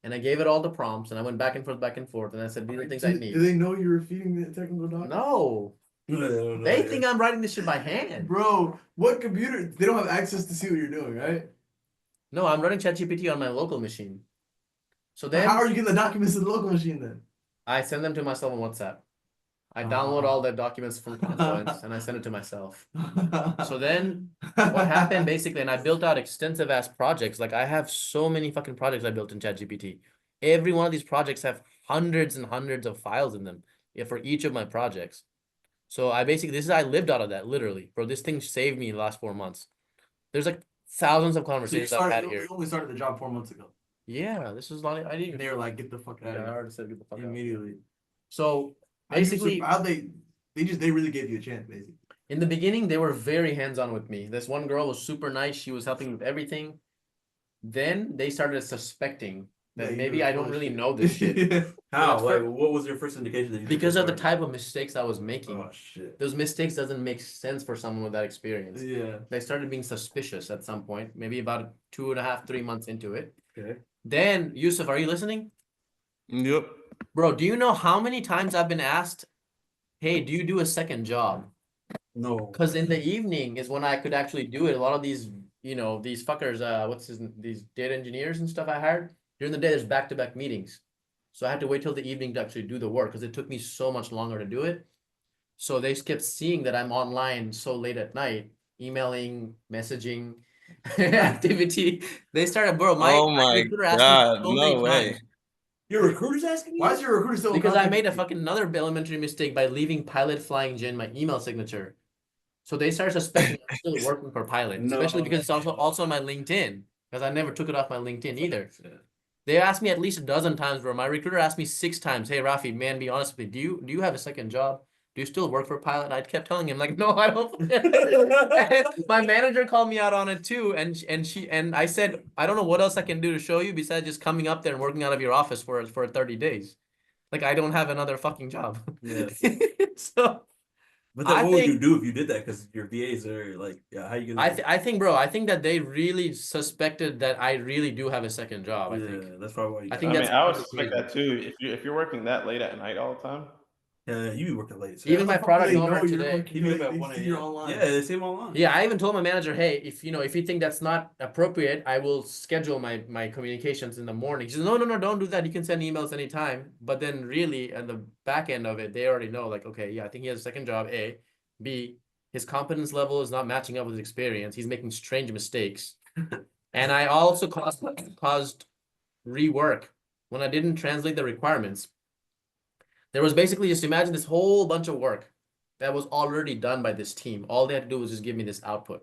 and I gave it all the prompts, and I went back and forth, and I said, these are the things I need. Do they know you were feeding the technical documents? No. They think I'm writing this shit by hand. Bro, what computer? They don't have access to see what you're doing, right? No, I'm running ChatGPT on my local machine. So then, how are you getting the documents to the local machine then? I send them to myself on WhatsApp. I download all the documents from Confluence and I send it to myself. So then what happened basically, and I built out extensive ass projects. Like I have so many fucking projects I built in ChatGPT. Every one of these projects have hundreds and hundreds of files in them for each of my projects. So I lived out of that literally. Bro, this thing saved me the last 4 months. There's like thousands of conversations I've had here. You only started the job 4 months ago. Yeah, this was like, I didn't even. They were like, get the fuck out of here. I already said get the fuck out immediately. So basically, they really gave you a chance, basically. In the beginning, they were very hands-on with me. This one girl was super nice. She was helping with everything. Then they started suspecting that maybe I don't really know this shit. How? Like, what was your first indication that you because of the type of mistakes I was making. Oh shit. Those mistakes doesn't make sense for someone with that experience. Yeah. They started being suspicious at some point, maybe about 2.5, 3 months into it. Okay. Then, Yusuf, are you listening? Yep. Bro, do you know how many times I've been asked, hey, do you do a second job? No. Because in the evening is when I could actually do it. A lot of these, these fuckers, these data engineers and stuff I hired, during the day, there's back-to-back meetings. So I had to wait till the evening to actually do the work because it took me so much longer to do it. So they kept seeing that I'm online so late at night, emailing, messaging, activity. They started, bro, my recruiter asked me so many times. Your recruiter's asking you? Why is your recruiter so Because I made a fucking another elementary mistake by leaving Pilot flying in my email signature. So they started suspecting I'm still working for Pilot, especially because it's also on my LinkedIn, because I never took it off my LinkedIn either. They asked me at least a dozen times, bro. My recruiter asked me 6 times, hey, Rafi, man, be honest with me. Do you have a second job? Do you still work for Pilot? I kept telling him, like, no, I don't. My manager called me out on it too. And I said, I don't know what else I can do to show you besides just coming up there and working out of your office for 30 days. Like, I don't have another fucking job. Yeah. So. But then what would you do if you did that? Because your VAs are like, yeah, how you gonna? I think that they really suspected that I really do have a second job. I think that's probably. I would suspect that too. If you're working that late at night all the time. Yeah, you be working late. Even my product owner today. Even at 1 a.m. Yeah, they see him online. Yeah, I even told my manager, hey, if you think that's not appropriate, I will schedule my communications in the morning. She says, no, don't do that. You can send emails anytime. But then really at the back end of it, they already know, like, okay, yeah, I think he has a second job, A. B, his competence level is not matching up with his experience. He's making strange mistakes. And I also caused rework when I didn't translate the requirements. There was basically, just imagine this whole bunch of work that was already done by this team. All they had to do was just give me this output.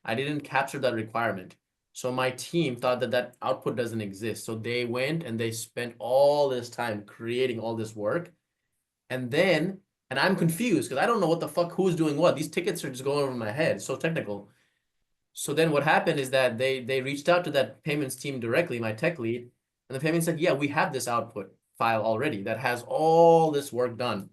I didn't capture that requirement. So my team thought that that output doesn't exist. So they went and they spent all this time creating all this work. And then, and I'm confused because I don't know what the fuck who's doing what. These tickets are just going over my head. So technical. So then what happened is that they reached out to that payments team directly, my tech lead, and the payment said, yeah, we have this output file already that has all this work done.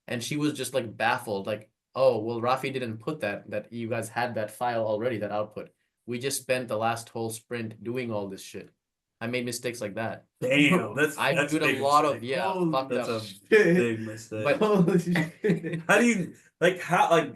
And she was just like baffled, like, oh, well, Rafi didn't put that you guys had that file already, that output. We just spent the last whole sprint doing all this shit. I made mistakes like that. Damn, that's I that's did a big lot of, mistake. yeah, Holy fucked That's up. a shit. big mistake. But Holy shit. How do you like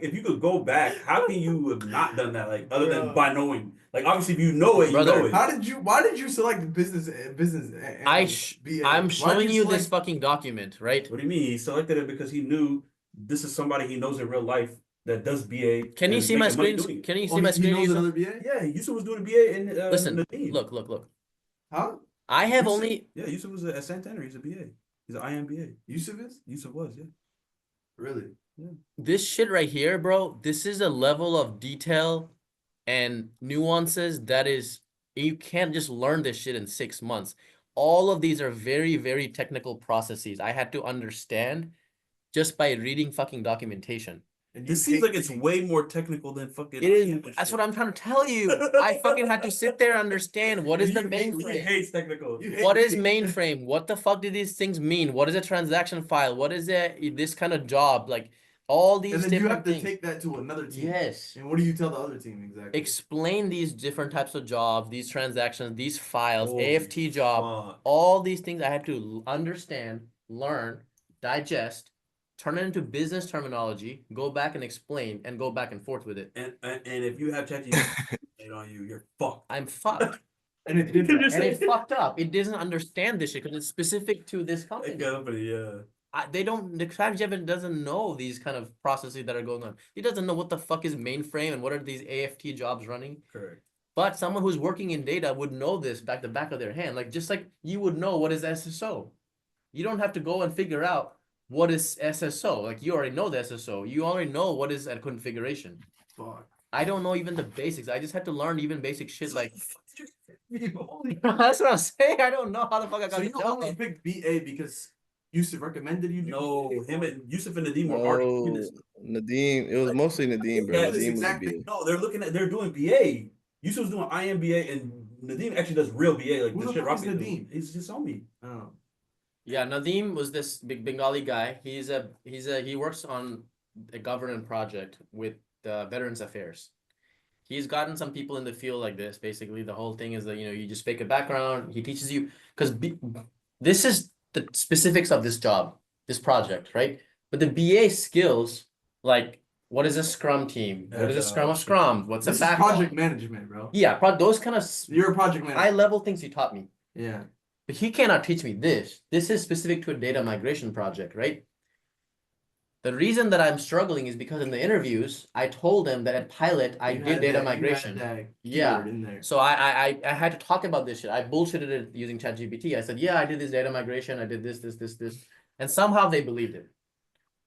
if you could go back, how can you have not done that? Like other than Bro. by knowing. Like obviously if you know it, you Brother, know it. Why did you select the business BA? I'm Why'd showing you this select- fucking document, right? What do you mean? He selected it because he knew this is somebody he knows in real life that does BA. Can you and see my making money screen? doing it. Can you Oh, see my he screen? knows Yusuf? another BA? Yeah, Yusuf was doing a BA in Listen, Nadeem. look. Huh? I have Yusuf- only Yeah, Yusuf was at Santander. He's a BA. He's an IAM BA. Yusuf is? Yusuf was, yeah. Really? this shit right here, bro. This is a level of detail and nuances that is, you can't just learn this shit in 6 months. All of these are very, very technical processes I had to understand just by reading fucking documentation. And This seems like it's way more technical than fucking. It is. That's what I'm trying to tell you. I fucking had to sit there and understand what is the He mainframe. hates technical. What is mainframe? What the fuck do these things mean? What is a transaction file? What is this kind of job? Like all these And then you different have to things. take that to another team. Yes. And what do you tell the other team exactly? Explain these different types of jobs, these transactions, these files, Holy AFT job, fuck. all these things I had to understand, learn, digest, turn it into business terminology, go back and explain, and go back and forth with it. And if you have ChatGPT on you, you're fucked. I'm fucked. And it did that. And it fucked up. It doesn't understand this shit because it's specific to this company. Yeah. The ChatGPT doesn't know these kind of processes that are going on. He doesn't know what the fuck is mainframe and what are these AFT jobs running. Correct. But someone who's working in data would know this the back of their hand. Like just like you would know what is SSO. You don't have to go and figure out what is SSO. Like you already know the SSO. You already know what is a configuration. Fuck. I don't know even the basics. I just had to learn even basic shit like that's what I'm saying. I don't know how the fuck I got So the you job. only picked BA because Yusuf recommended you do No, BA? him and Yusuf and Nadeem were already doing No, this. Nadeem. It was mostly Nadeem, bro. Yeah, Nadeem was the exactly. BA. No, they're doing BA. Yusuf's doing IM BA and Nadeem actually does real BA. Like Who the the shit fuck is Rafi Nadeem? doing. He's just on me. Oh. Yeah, Nadeem was this big Bengali guy. He works on a government project with Veterans Affairs. He's gotten some people in the field like this. Basically, the whole thing is that you just fake a background. He teaches you because this is the specifics of this job, this project, right? But the BA skills, like what is a Scrum team? What is a Scrum of Scrum? What's This a is project management, bro. Yeah, those kind of You're a project manager. high level things he taught me. Yeah. But he cannot teach me this. This is specific to a data migration project, right? The reason that I'm struggling is because in the interviews, I told them that at Pilot, I You did had data that- you had migration. that Yeah. keyword in there. So I had to talk about this shit. I bullshitted it using ChatGPT. I said, yeah, I did this data migration. I did this. And somehow they believed it.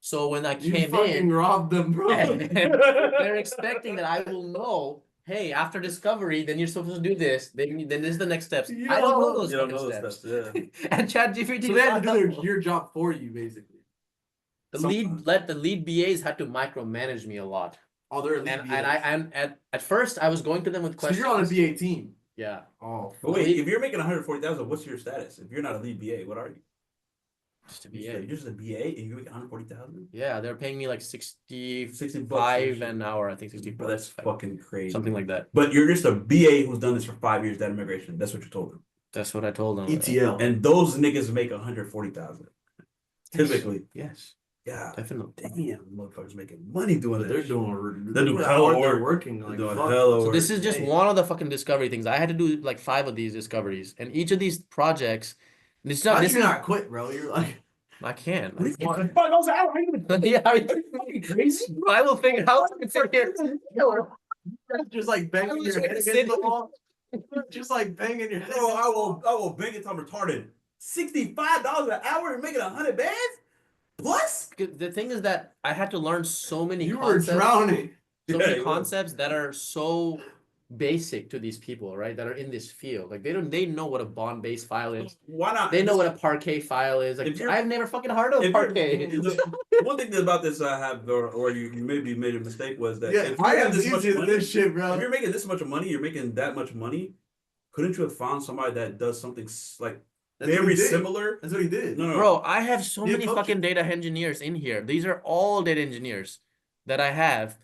So when I You came fucking in, robbed them, bro. they're expecting that I will know, hey, after discovery, then you're supposed to do this. Then this is the next steps. I don't know those You don't fucking know those steps. steps. Yeah. And ChatGPT So they had to do helpful. your job for you, basically. The lead BAs had to micromanage me a lot. Oh, they're elite And at first I was going to them with So questions. you're on a BA team. Yeah. Oh, But wait, if you're making 140,000, what's your status? If you're not a lead BA, what are you? Just a You're BA. just a BA and you're making 140,000? Yeah, they're paying me like 65 $60 an hour, I think 64. But that's fucking crazy. Something like that. But you're just a BA who's done this for 5 years, data migration. That's what you told them. That's what I told them. ETL. And those niggas make 140,000. Typically. Yes, Yeah. definitely. Damn, motherfuckers making money doing They're that. doing They're doing look how hella hard they're work. working. They're Like, doing fuck. hella So work. this is just Hey. one of the fucking discovery things. I had to do like 5 of these discoveries, and each of these projects. It's not. How'd This you is not quit, bro? You're like, I can't. What? Yeah, are you fucking crazy? I will figure out. just like banging your head against the wall. Just like banging your head. Bro, against I the wall. will beg it till I'm retarded. $65 an hour and making 100 bands? Plus? The thing is that I had to learn so many You were concepts. drowning. So Yeah, many you were. concepts that are so basic to these people, right? That are in this field. Like they know what a bond-based file is. Why not? They know what a parquet file is. Like I've never fucking heard of parquet. One thing about this I have, or you maybe made a mistake, was that Yeah, if you I have am this much easy to money, this shit, bro. if you're making this much money, you're making that much money, couldn't you have found somebody that does something like That's what very he did. similar? That's what he did. No, no, Bro, I have so Yeah, many coach. fucking data engineers in here. These are all data engineers that I have.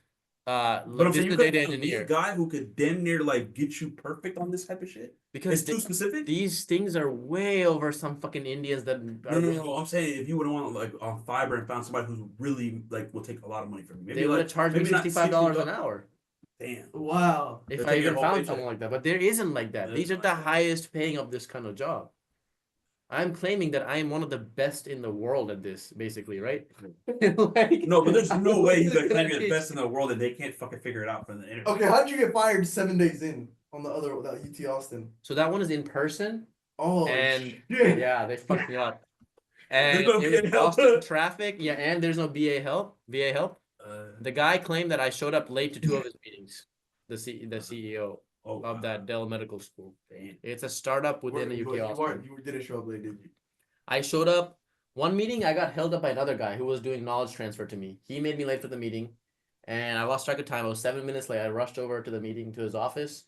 But I'm This saying is you the could data find a engineer. lead guy who could damn near like get you perfect on this type of shit. Because It's too specific. these things are way over some fucking Indians that are. No. I'm saying if you would have won like on Fiverr and found somebody who really like will take a lot of money from you, maybe They would like have charged me maybe not $65 an hour. Damn. Wow. If They'll I take your even whole found paycheck. someone like that. But there isn't like that. Yeah. These are the highest paying of this kind of job. I'm claiming that I am one of the best in the world at this, basically, right? Like, No, but there's no way you can claim you're the best in the world and they can't fucking figure it out from the internet. Okay, how'd you get fired 7 days in on the other without UT Austin? So that one is in person. Oh, And shit. yeah, they fucked me up. And There's no it was BA help. Boston traffic. Yeah, and there's no BA help. VA help. The guy claimed that I showed up late to 2 of his meetings. The CEO of that Dell Medical School. Damn. It's a startup within the UK Austin. You didn't show up late, did you? I showed up. One meeting, I got held up by another guy who was doing knowledge transfer to me. He made me late for the meeting, and I lost track of time. I was 7 minutes late. I rushed over to the meeting to his office.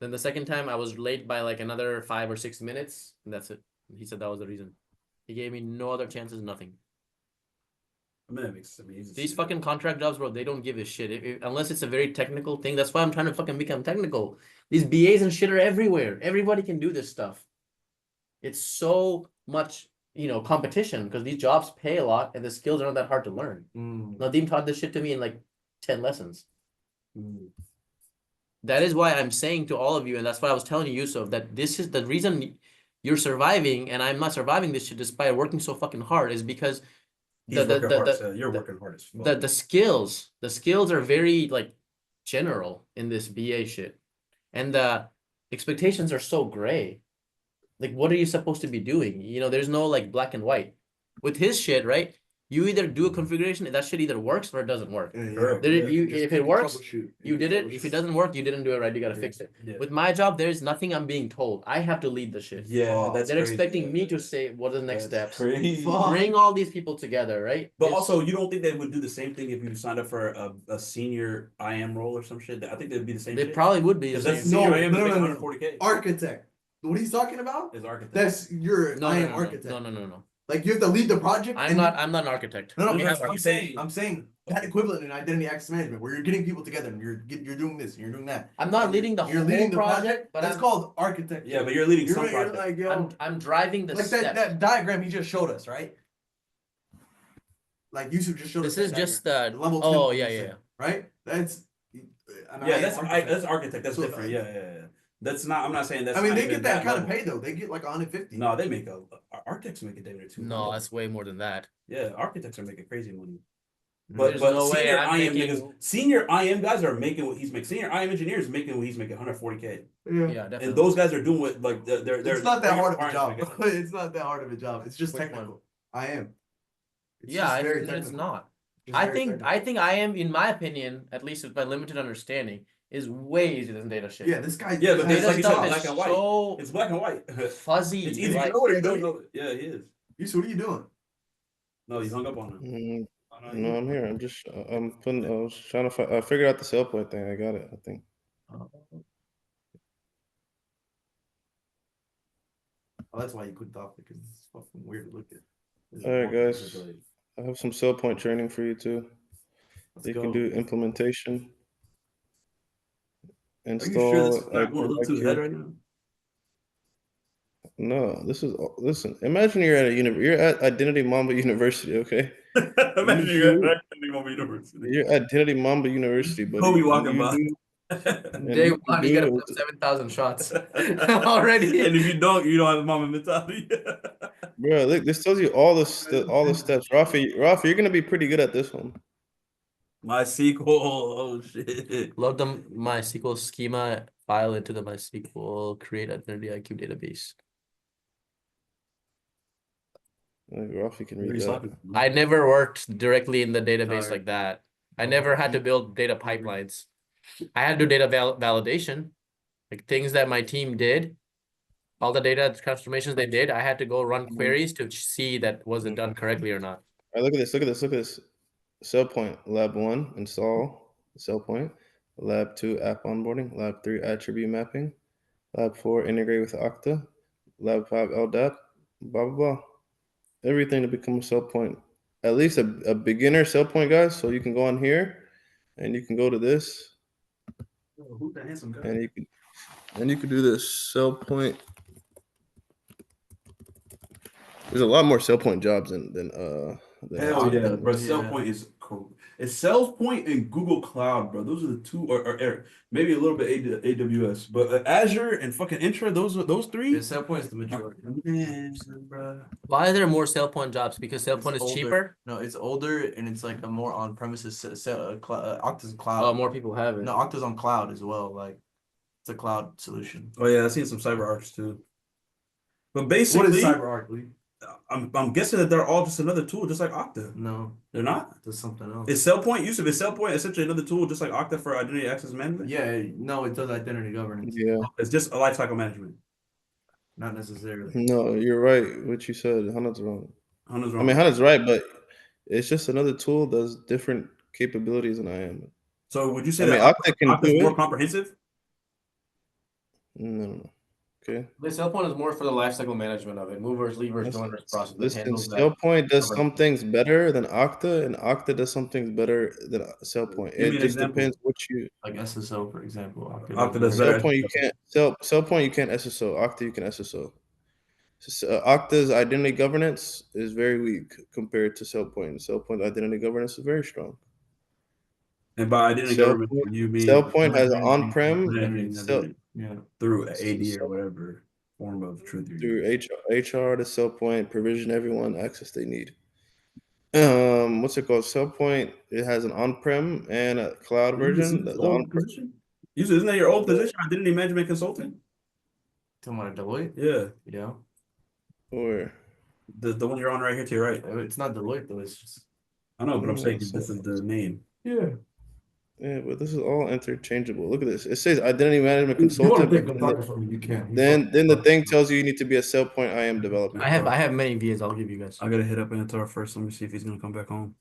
Then the second time, I was late by like another 5 or 6 minutes, and that's it. He said that was the reason. He gave me no other chances, nothing. I mean, that makes amazing. These fucking contract jobs, bro, they don't give a shit. Unless it's a very technical thing. That's why I'm trying to fucking become technical. These BAs and shit are everywhere. Everybody can do this stuff. It's so much, competition because these jobs pay a lot and the skills are not that hard to learn. Nadeem taught this shit to me in like 10 lessons. That is why I'm saying to all of you, and that's why I was telling you, Yusuf, that this is the reason you're surviving and I'm not surviving this shit despite working so fucking hard is because you're working hard as fuck. the skills are very like general in this BA shit. And the expectations are so gray. Like, what are you supposed to be doing? There's no like black and white. With his shit, right? You either do a configuration and that shit either works or it doesn't work. If it works, you did it. If it doesn't work, you didn't do it right. You got to fix it. Yeah. With my job, there's nothing I'm being told. I have to lead the shit. Yeah, They're expecting me to say what are the next steps. Crazy. Bring all these people together, right? But also, you don't think they would do the same thing if you signed up for a senior IAM role or some shit? I think they'd be the same. They probably would be. Because The that's same. senior IAM is like no. 140K. Architect. What he's talking about? Is architect. That's your IAM architect. No. Like you have to lead the project. I'm not an architect. No, We have I'm saying that equivalent in identity access management where you're getting people together and you're doing this and you're doing that. I'm not leading the You're whole leading the project, but that's called architecture. Yeah, but you're leading some You're project. like, yo, I'm driving the like steps. that diagram he just showed us, right? Like Yusuf just showed us. This is just the level. Oh 10, yeah. Right. That's. That's architect. That's So, different. Yeah. That's not. I'm not saying that's. I mean, not they even get that kind of level. pay though. They get like 150. No, they make architects make a day or two. No, that's way more than that. Yeah, architects are making crazy money. There's But no way senior I'm IAM making- niggas, senior IAM guys are making what he's making. Senior IAM engineers making what he's making, 140K. Yeah, definitely. And those guys are doing what like they're. It's not that hard of a requiring job. It's not that hard of a job. It's just Which technical. I am. It's Yeah, just very it's technical. not. Just I very think technical. I am, in my opinion, at least with my limited understanding, is way easier than data shit. Yeah, this guy. Yeah, but Data it's like you said, stuff black is and white. so It's black and white. fuzzy. It's easy like- to know what you don't know. Yeah, he is. Yusuf, what are you doing? No, he's hung up on him. No, I'm here. I was trying to I figured out the SailPoint thing. I got it, I think. Oh, that's why you couldn't talk because it's fucking weird to look at. All right, guys. I have some SailPoint training for you too. You can do implementation. Are you Install. sure this is not going to look too IQ. head right now? No, listen. Imagine you're at Identity Mamba University, okay? Imagine you're at University. You're at Identity Mamba University, but Kobe walking by. Day one, you gotta put 7,000 shots already. And if you don't have the mama mentality. Bro, look, this tells you all the steps. Rafi, you're gonna be pretty good at this one. MySQL, oh shit. Load the MySQL schema file into the MySQL create IdentityIQ database. Like, Rafi can read that. I never worked directly in the database Sorry. like that. I never had to build data pipelines. I had to do data validation, like things that my team did, all the data transformations they did. I had to go run queries to see that was it done correctly or not. All right, look at this. Look at this. Look at this. SailPoint Lab 1 install SailPoint. Lab 2 app onboarding. Lab 3 attribute mapping. Lab 4 integrate with Okta. Lab 5 LDAP. Blah blah blah. Everything to become a SailPoint. At least a beginner SailPoint guys. So you can go on here, and you can go to this, Who the handsome guy? and you can do this SailPoint. There's a lot more SailPoint jobs than Hell yeah, bro. Yeah. SailPoint is cool. It's SailPoint and Google Cloud, bro. Those are the two, or maybe a little bit AWS, but Azure and fucking Intra. Those three. Yeah, SailPoint is the majority. Man, bro. Why are there more SailPoint jobs? Because SailPoint is older. cheaper. No, it's older and it's like a more on premises. Okta's cloud. Oh, more people have it. No, Okta's on cloud as well. Like it's a cloud solution. Oh yeah, I've seen some CyberArks too. But What basically, is CyberArk, Lee? I'm guessing that they're all just another tool, just like Okta. No, They're not. there's something else. Is SailPoint Yusuf? Is SailPoint essentially another tool, just like Okta for identity access management? Yeah, no, it does identity governance. Yeah. It's just a lifecycle management. Not necessarily. No, you're right. What you said, Hannah's wrong. Hannah's I wrong. mean, Hannah's right, but it's just another tool that does different capabilities than I am. So would you say I mean, that Okta can Okta's do more it. comprehensive? No. Okay. The SailPoint is more for the lifecycle management of it. Movers, levers, joiners process. It Listen, handles that. SailPoint does some things better than Okta, and Okta does some things better than SailPoint. Give me It an just example. depends what you. Like SSO, for example. Okta does better. SailPoint you can't SailPoint you can't SSO. Okta you can SSO. Okta's identity governance is very weak compared to SailPoint. SailPoint identity governance is very strong. And by identity government, you mean SailPoint has on-prem Yeah. through AD or whatever form of truth you're through HR to SailPoint, provision everyone access they need. What's it called? SailPoint. It has an on-prem and a cloud version. Isn't that your old position, identity management consultant? Talking about Deloitte? Yeah, Yeah. Or the one you're on right here to your right. It's not Deloitte though. It's just. I know, but I'm No, saying it's this is the name. Yeah. yeah, but this is all interchangeable. Look at this. It says identity management You want to consultant. pick but a doctor from me? You can. then the thing tells you need to be a SailPoint IAM developer. I have many VAs. I'll give you guys. I gotta hit up Antar first. Let me see if he's gonna come back home.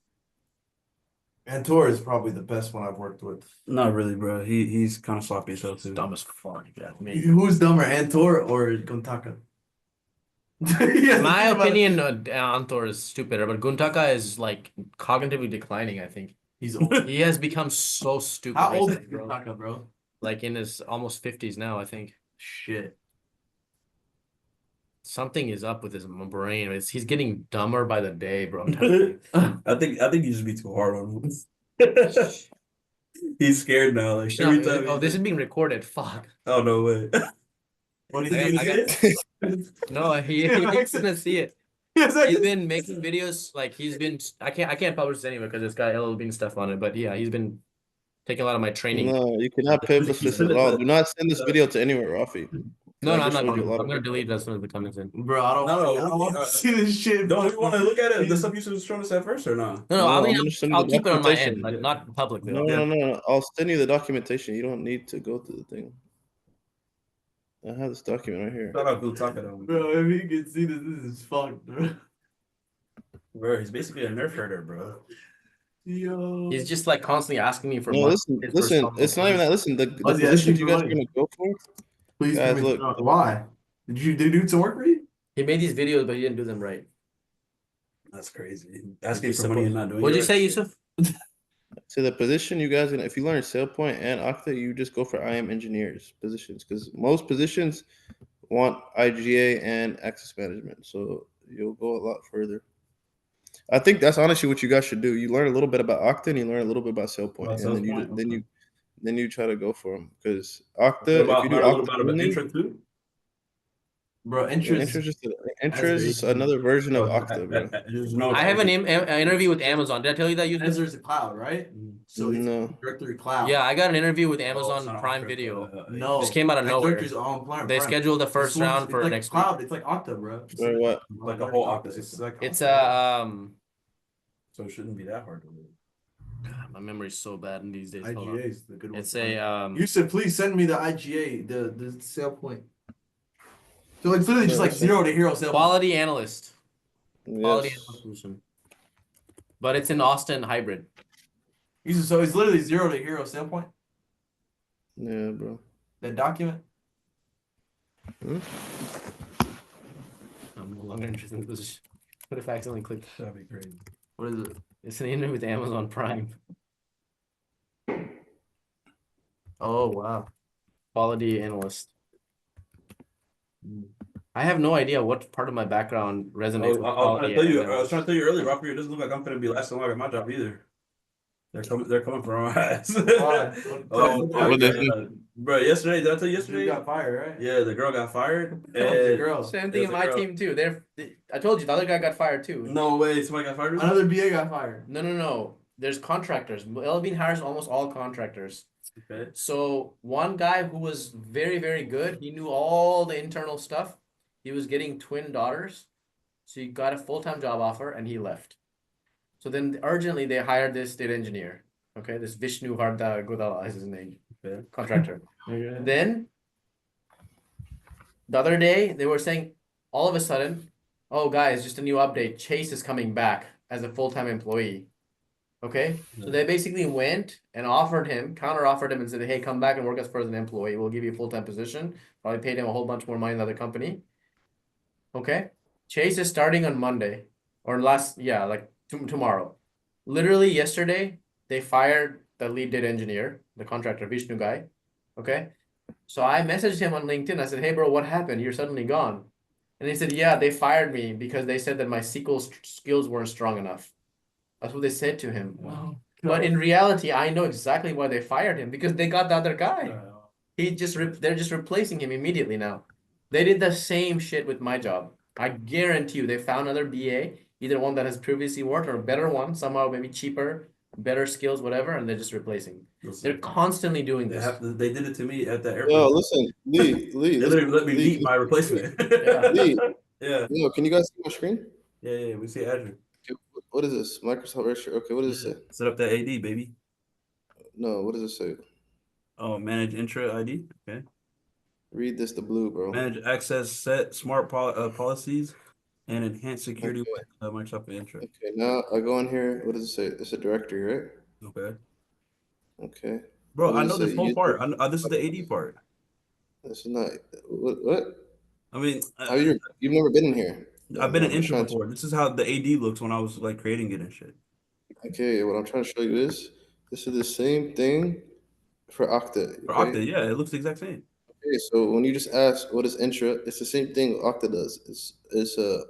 Antor is probably the best one I've worked with. Not really, bro. He's kind of sloppy as hell too. Dumb as fuck. Yeah, me. Who's dumber, Antor or Guntaka? In my opinion, Antor is stupider, but Guntaka is like cognitively declining. I think He's old. he has become so stupid. How old is recently, bro. Guntaka, bro? Like in his almost 50s now. I think Shit. something is up with his brain. He's getting dumber by the day, bro. I'm telling you. I think you just be too hard on him. He's scared now. Like No, every time. oh, this is being recorded. Fuck. Oh no way. What do you I think? No, he's gonna see it. He's been making videos like I can't publish this anyway because it's got LL Bean stuff on it. But yeah, he's been taking a lot of my training. No, you cannot publish this at all. Do not send this video to anywhere, Rafi. No, I'm not showed you going a lot to. of I'm gonna delete it as soon as it comes in. Bro, I don't want to see this shit. Don't you want to look at it? The stuff you was showing us at first or not? No, No, I I'm mean, gonna send you I'll the keep it on my documentation. end, like not publicly. No. I'll send you the documentation. You don't need to go through the thing. I have this document right here. Shout out Gutaka though. Bro, if you can see this is fucked, bro. Bro, he's basically a nerf herder, bro. Yo. He's just like constantly asking me for No, money. listen. It's not even that. Listen, the Ozzy, I positions see you guys are money. gonna go for. Please Guys, give me look. why? Did you do some work for you? He made these videos, but he didn't do them right. That's crazy. Asking for money and not doing it. What'd you say, Yusuf? So the position you guys, if you learn SailPoint and Okta, you just go for IAM engineers positions because most positions want IGA and access management. So you'll go a lot further. I think that's honestly what you guys should do. You learn a little bit about Okta and you learn a little bit about SailPoint, and then you try to go for them because Okta. If you do Okta only, Intra too? Bro, Interest is another version of Okta, bro. I have an interview with Amazon. Did I tell you that, Yusuf? There's a cloud, right? So it's No. directory cloud. Yeah, I got an interview with Amazon Prime Video. No, Just came out of nowhere. Directory's on Prime. They scheduled the first This one's- round it's for like next cloud. week. It's like Okta, bro. Or what? Like a whole Okta It's system. like It's Okta. So it shouldn't be that hard to do. God, my memory's so bad in these days. Hold on. IGA is the good one. It's a You said please send me the IGA, the SailPoint. So it's literally just Yeah, like send- 0 to hero SailPoint. quality analyst. Quality Yes. analyst solution. But it's in Austin hybrid. So it's literally 0 to hero SailPoint. Yeah, bro. That document. Hmm? I'm no longer interested in this. What if I accidentally clicked? That'd be crazy. What is it? It's an interview with Amazon Prime. Oh wow. Quality analyst. I have no idea what part of my background resonates with I quality was trying to tell you earlier, Rocky, it doesn't look like I'm gonna be lasting long at my job either. They're coming for our ass. Why? Oh my What they God. Bro, yesterday, did I tell you You yesterday? got fired, right? Yeah, the girl got fired. The And girl. Same thing There's in a my girl. team too. I told you the other guy got fired too. No way, somebody got fired. Another BA got fired. No. There's contractors. Elvin hires almost all contractors. Okay. So one guy who was very, very good, he knew all the internal stuff. He was getting twin daughters. So he got a full-time job offer and he left. So then urgently they hired this data engineer. Okay, this Vishnu Hardha Godala is his name. Okay. Contractor. Then the other day they were saying all of a sudden, oh guys, just a new update. Chase is coming back as a full-time employee. Okay, so they basically went and counter offered him and said, hey, come back and work as an employee. We'll give you a full-time position. Probably paid him a whole bunch more money than the other company. Okay, Chase is starting on Monday or tomorrow. Literally yesterday, they fired the lead data engineer, the contractor, Vishnu guy. Okay, so I messaged him on LinkedIn. I said, hey, bro, what happened? You're suddenly gone. And he said, yeah, they fired me because they said that my SQL skills weren't strong enough. That's what they said to him. Wow. But in reality, I know exactly why they fired him because they got the other guy. They're just replacing him immediately now. They did the same shit with my job. I guarantee you, they found another BA, either one that has previously worked or a better one, somehow maybe cheaper, better skills, whatever, and they're just replacing. They're constantly doing this. They did it to me at the airport. Yo, listen, Lee, They literally let me Lee, meet my replacement. Lee. Yeah. Yo, can you guys see my screen? Yeah, we see Azure. Okay, what is this? Microsoft Azure. Okay, what does it say? Set up that AD, baby. No, what does it say? Oh, manage intra ID. Okay. Read this, the blue, bro. Manage access, set smart policies, and enhance security Okay. with Microsoft Intra. Okay, now I go in here. What does it say? It's a directory, right? Okay. Okay. Bro, What I does know it this say? whole Use- part. This is the AD part. This is not. What? I mean, You've never been in here. I've been in I'm Intra trying before. This is how the AD looks when I was like creating it and shit. Okay, what I'm trying to show you is this is the same thing for Okta. For Okay. Okta, yeah, it looks the exact same. Okay, so when you just ask what is Intra, it's the same thing Okta does. It's a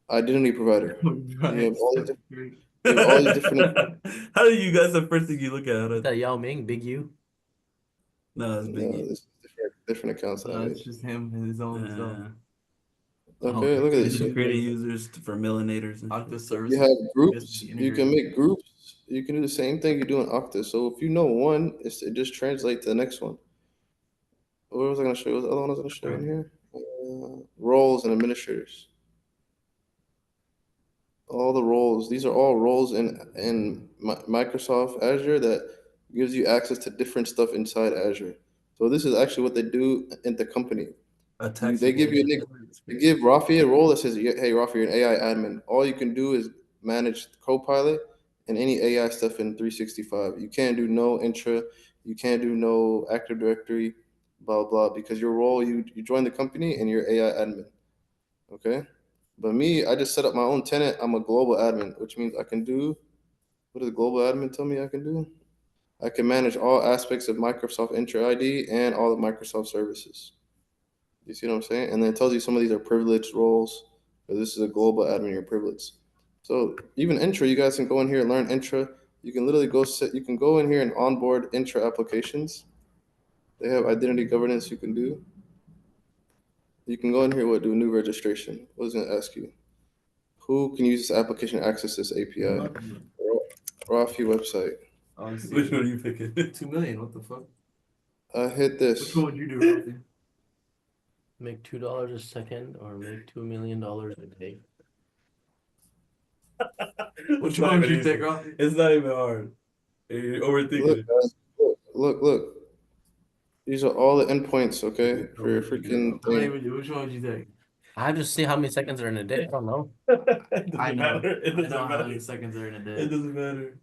identity provider. You have all these different. You have all these different. How do you guys the first thing you look at? That Yao Ming, Big U. No, it's No, Biggie. this is different accounts that I It's made. just him and his own stuff. Okay, look at This this. is creating users for millinators and Okta shit. service. You have groups. You can make groups. You can do the same thing you do in Okta. So if you know one, it just translates to the next one. What was I going to show you? What was the other one I was going to show in here? Roles and administrators. All the roles. These are all roles in Microsoft Azure that gives you access to different stuff inside Azure. So this is actually what they do in the company. They give you they give Rafi a role that says, "Hey, Rafi, you're an AI admin. All you can do is manage Copilot and any AI stuff in 365. You can't do no intra. You can't do no Active Directory, blah blah. Because your role, you join the company and you're AI admin. Okay, but me, I just set up my own tenant. I'm a global admin, which means I can do. What does global admin tell me I can do? I can manage all aspects of Microsoft Intra ID and all the Microsoft services. You see what I'm saying? And then it tells you some of these are privileged roles. So this is a global admin, you're privileged. So even Intra, you guys can go in here and learn Intra. You can literally you can go in here and onboard Intra applications. They have identity governance you can do. You can go in here, do a new registration. What is it gonna ask you? Who can use this application to access this API? Rafi website. Which one are you picking? 2 million. What the fuck? I hit this. Which one would you do, Rafi? Make $2 a second or make $2 million a day. Which one would you take, Rafi? It's not even hard. You're overthinking Look, it. guys, look. These are all the endpoints, okay, for your freaking How many thing. which one would you take? I have to see how many seconds are in a day. I don't know. It I doesn't know. matter. It I know doesn't how matter. many seconds are in a It day. doesn't matter.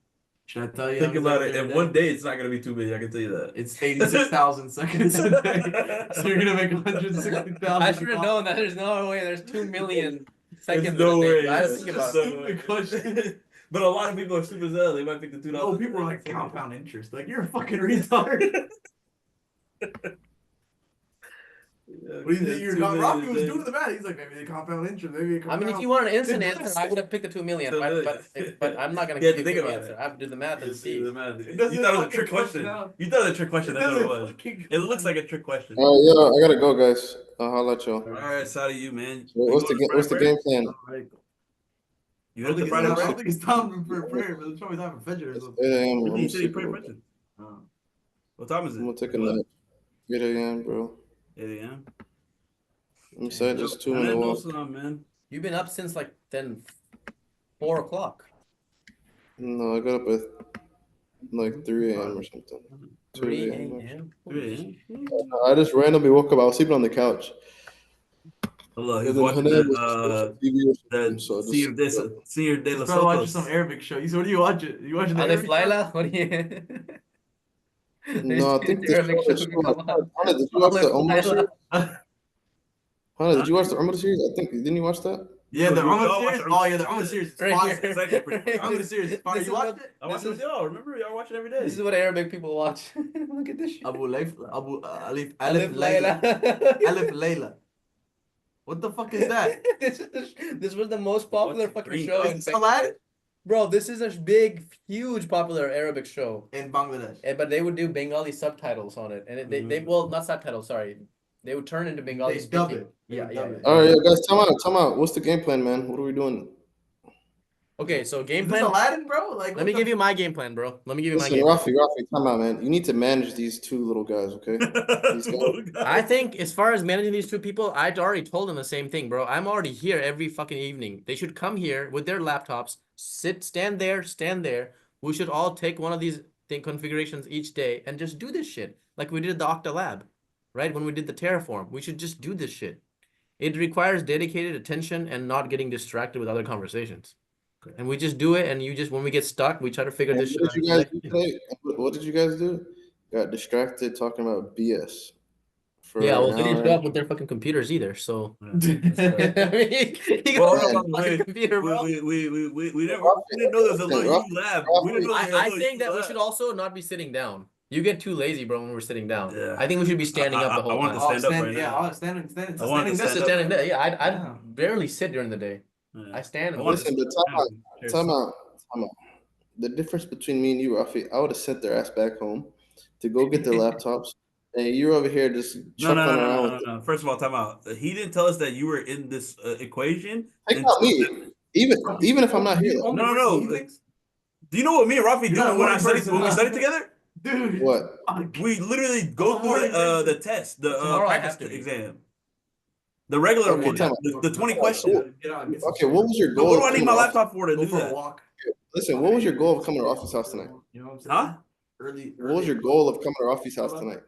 Should I tell you? Think how many about seconds it. are in In a one day? day, it's not gonna be too many. I can tell you that. It's 86,000 seconds a day. So you're gonna make 160,000. I should have known that. There's no way. There's 2 million seconds There's no in a day. way. I had to It's think just about a it. stupid question. But a lot of people are stupid as hell. They might pick the 2. No, people are like compound interest. Like you're a fucking retard. What do you think you're Rocky was doing the math. He's like, maybe they compound interest, maybe I mean, if you want an instant answer, I would have picked the 2 million. But I'm not gonna Yeah, give you think the about answer. it. I have to do the math and see. You It thought doesn't it was a fucking trick come question. down. You thought it was a trick question. It That's what it doesn't was. fucking It looks like a trick question. All right, yo, I gotta go, guys. I'll holler at y'all. All right, shout out to you, man. So what's the game plan? You I hit don't the think Friday it's- I prayer? don't think it's time for prayer, but it's probably time for Fajr or It's something. 8 a.m. What I'm did you gonna say? You sleep. pray a little. Fajr? Oh. What time is I'm gonna it? take a nap. 8 a.m., bro. 8 a.m. I'm saying just 2 I minute didn't know walk. some, man. You've been up since like then 4 o'clock. No, I got up at like 3 a.m. or something. 2 3 a.m. a.m. 3 a.m. I just randomly woke up. I was sleeping on the couch. Hello, he's And then watching Hanan was watching TV or something, the so I just Senior De He's Los probably watching some Sotos. Arabic show. You said, what do you watch it? You watching the Alif Arabic show? Laila? What do you? No, I think the Arabic show show is you come on. Hannah, did you watch the Alif Umrah series? Laila. Hannah, did you watch the Umrah series? I think didn't you watch that? Yeah, the We all Umar watch series. the Oh Umar yeah, the series. Umar series. It's Right fire. here. It's actually pretty The Umar series is fire. This You is watched what- it? I watch it with y'all. Remember, y'all watch it every day. This is what Arabic people watch. Look at this shit. Abu Alif Alif Layla. Laila. Alif Layla. What the fuck is that? This was the most popular What's fucking green? show. Is this Aladdin? Bro, this is a big, huge, popular Arabic show. In Bangladesh. But they would do Bengali subtitles on it, and they well, not subtitles. Sorry, they would turn into Bengali. They dub speaking. it. They Yeah, dub yeah, it. yeah. All right, yo, guys, time out. What's the game plan, man? What are we doing? Okay, so game Is this plan. Aladdin, bro? Like, Let me give you my game plan, bro. Let me give you my Listen, game. Rafi, time out, man. You need to manage these two little guys, okay? These guys. I think as far as managing these two people, I'd already told them the same thing, bro. I'm already here every fucking evening. They should come here with their laptops, stand there. We should all take one of these configurations each day and just do this shit like we did the Okta lab, right? When we did the Terraform, we should just do this shit. It requires dedicated attention and not getting distracted with other conversations. And we just do it, and you just when we get stuck, we try to figure this shit What out. did you guys do today? What did you guys do? Got distracted talking about BS. Yeah, well, they an didn't hour show up with their fucking computers either, so. I mean, you Well, got hold on, a wait. computer, bro. We didn't know there was a low U lab. We didn't know there was a I low think U that we lab. should also not be sitting down. You get too lazy, bro, when we're sitting down. Yeah. I think we should be standing up the whole I want time. to stand up right yeah, now. I'll stand. I want to Standing stand Just desk. up. standing there. Yeah, I Yeah. barely sit during the day. Yeah. I stand. I and want watch. to Listen, but time out. The difference between me and you, Rafi, I would have sent their ass back home to go get their laptops, and you're over here just chuckling around with No. First of all, time out. He didn't tell us that you were in this equation. Take out me. Even if I'm not here. Though. No. Do you know what me and Rafi do You're when not when we one study together? Dude. What? We literally go through the test, the Tomorrow I practice have to be. exam. The regular Okay, one, tell me. the 20 questions. Okay, what was your So goal? what do I of need coming my to laptop for to Go do for a that? walk. Listen, what was your goal of coming to Rafi's house tonight? You know what I'm saying? Huh? Early. What was your goal of coming to Rafi's house tonight?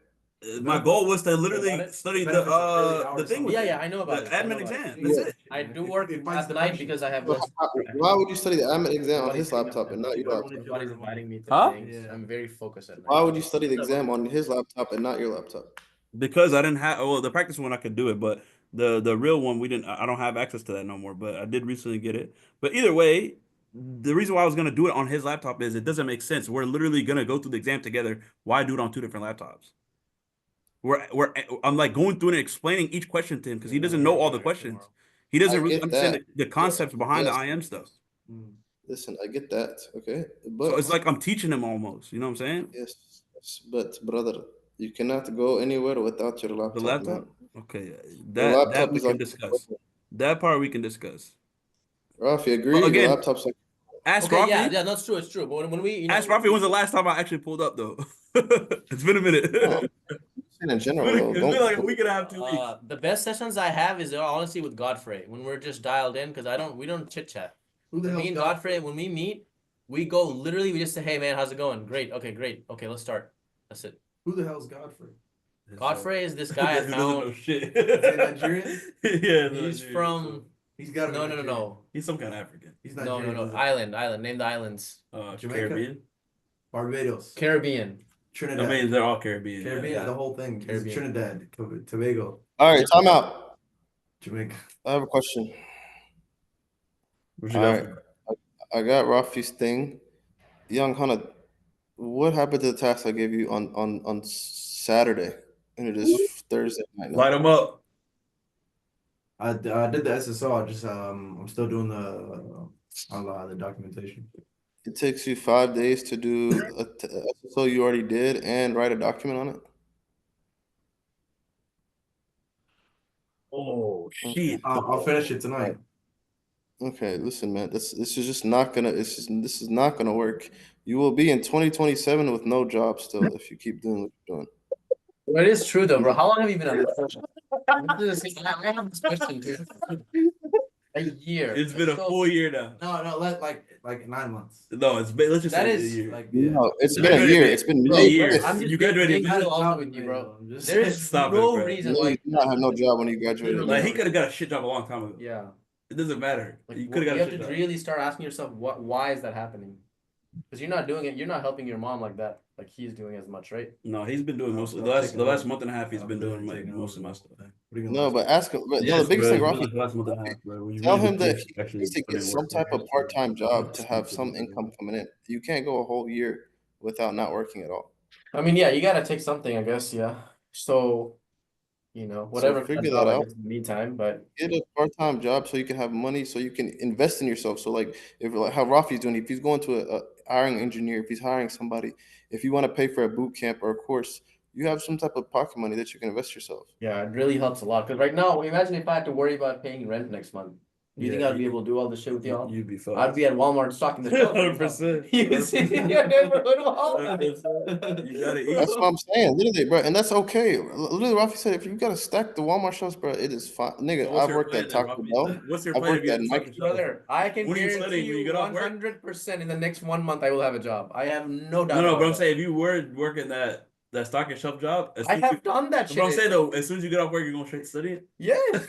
My goal was to literally About it? study The benefits of early the hours thing with Yeah, you. yeah, I know about The it. I know admin about it. exam. That's it. I do work It finds at the night function. because I have So less. why would you study the admin exam on his Nobody's laptop and not your laptop? Nobody's inviting me to Huh? things. Yeah. I'm very focused at night. Why would you study the exam on his laptop and not your laptop? Because I didn't have the practice one I could do it, but the real one we didn't. I don't have access to that no more. But I did recently get it. But either way, the reason why I was gonna do it on his laptop is it doesn't make sense. We're literally gonna go through the exam together. Why do it on two different laptops? I'm like going through and explaining each question to him because he doesn't know all the questions. He doesn't I really get understand that. the concepts behind Yes. the IM stuff. Listen, I get that, okay? But So it's like I'm teaching him almost. You know what I'm saying? yes, but brother, you cannot go anywhere without your laptop. The laptop. Man. Okay, Your that laptop we is can like discuss. That part we can discuss. Rafi, agree. Well, again, the laptop's like Ask Okay, Rafi. yeah, that's true. It's true. But when we, Ask Rafi when's the last time I actually pulled up though. It's been a minute. in general. It's Though, been don't, like a week and a half, 2 weeks. the best sessions I have is honestly with Godfrey when we're just dialed in because we don't chit chat. Who the hell? Me and Godfrey when we meet, We go literally. We just say, "Hey, man, how's it going? Great. Okay, great. Okay, let's start." That's it. Who the hell is Godfrey? Godfrey is this guy I Who doesn't know found. shit. Is he Nigerian? Yeah, He's Nigerian. from. He's got to be No, Nigerian. no. He's some kind of African. He's No, Nigerian. no. Island. Name the islands. Jamaica? Caribbean. Barbados. Caribbean. Trinidad. I mean, they're all Caribbean. Caribbean, Yeah. the whole thing. Caribbean. He's Trinidad, Tobago, All right, time out. Jamaica. I have a question. What you All got? right, I got Rafi's thing. Young Hunter, what happened to the task I gave you on Saturday? And it is Thursday night now. Light them up. I did the SSO. I just I'm still doing the documentation. It takes you 5 days to do a SSO you already did and write a document on it. Oh shit! I'll finish it tonight. Okay, listen, man. This is just not gonna. This is not gonna work. You will be in 2027 with no job still if you keep doing what you're doing. Well, it is true though, bro. How long have you been on this? I have this question too. A year. It's been a full year now. No, like 9 months. No, it's been. Let's just That say is, a year. Like No, it's You been a graduated year. May- It's been bro, May years. 5th. I'm just You graduated being May- real honest with you, bro. I'm just- There is Stop it, no bro. reason No, why. you did not have no job when you graduated. Like he could have got a shit job a long time ago. Yeah. It doesn't matter. Like, You could have you got a have shit to job. really start asking yourself, why is that happening? Because you're not doing it. You're not helping your mom like that, like he's doing as much, right? No, he's been doing most of the I'm last taking the last over. month and a half. He's I'm been doing literally like taking most of over. my stuff. What are you gonna No, listen but to? ask him. But no, Yes, the biggest bro, thing, it's been Rafi, like the last month and a half, bro. When you tell really him that look he actually needs to put get in some work. type of part-time job to have some income coming in. You can't go a whole year without not working at all. I mean, yeah, you gotta take something, I guess. Yeah. So, whatever kind of figure job, that I out. guess, in the meantime. But Get a part-time job so you can have money, so you can invest in yourself. So like if like how Rafi's doing, if he's going to a hiring engineer, if he's hiring somebody, if you want to pay for a boot camp or a course, you have some type of pocket money that you can invest yourself. yeah, it really helps a lot. Because right now, imagine if I had to worry about paying rent next month. Do you think I'd be able to do all this shit with y'all? You'd be fucked. I'd be at Walmart stocking the shelves. 100%. You see your neighborhood Walmart. You gotta eat. That's what I'm saying, literally, bro, and that's okay. Literally, Rafi said, if you gotta stack the Walmart shelves, bro, it is fine, nigga. So what's I've your worked plan at then, Taco Rafi? Bell. What's your I've plan if worked you at have to Nike. suck yourself? Brother, I can When are you guarantee studying? When you you get off work? 100% in the next 1 month I will have a job. I have no doubt. No, about but I'm that. saying if you were working that stock and shelf job, as I soon as have done that But I'm shit. saying though, as soon as you get off work, you're going straight to studying. Yes.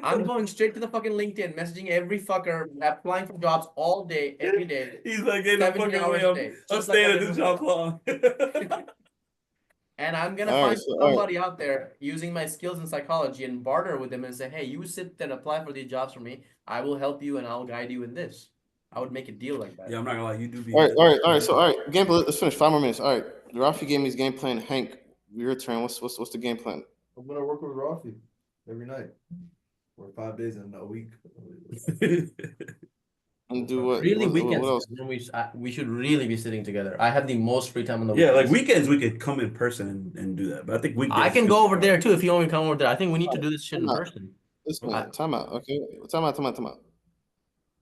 I'm going straight to the fucking LinkedIn, messaging every fucker, applying for jobs all day, every day. He's like, getting the 17 fucking hours way. a I'm day, I'm just like staying I've at been this doing. job long. And I'm gonna All right, find so, all right. somebody out there using my skills in psychology and barter with them and say, hey, you sit and apply for these jobs for me. I will help you and I'll guide you in this. I would make a deal like that. Yeah, I'm not gonna lie, you do be. All right. So, all right, gameplay. Let's finish. 5 more minutes. All right, Rafi gave me his game plan. Hank, your turn. What's the game plan? I'm gonna work with Rafi every night. Work 5 days in a week. And do what? Really, What weekends else? when we should really be sitting together. I have the most free time on the Yeah, like weekends. weekends we could come in person and do that. But I think weekdays I can is go over fine. there too if you want me to come over there. I think we need to do this shit in Time out. person. Listen, I- time out. Okay, time out.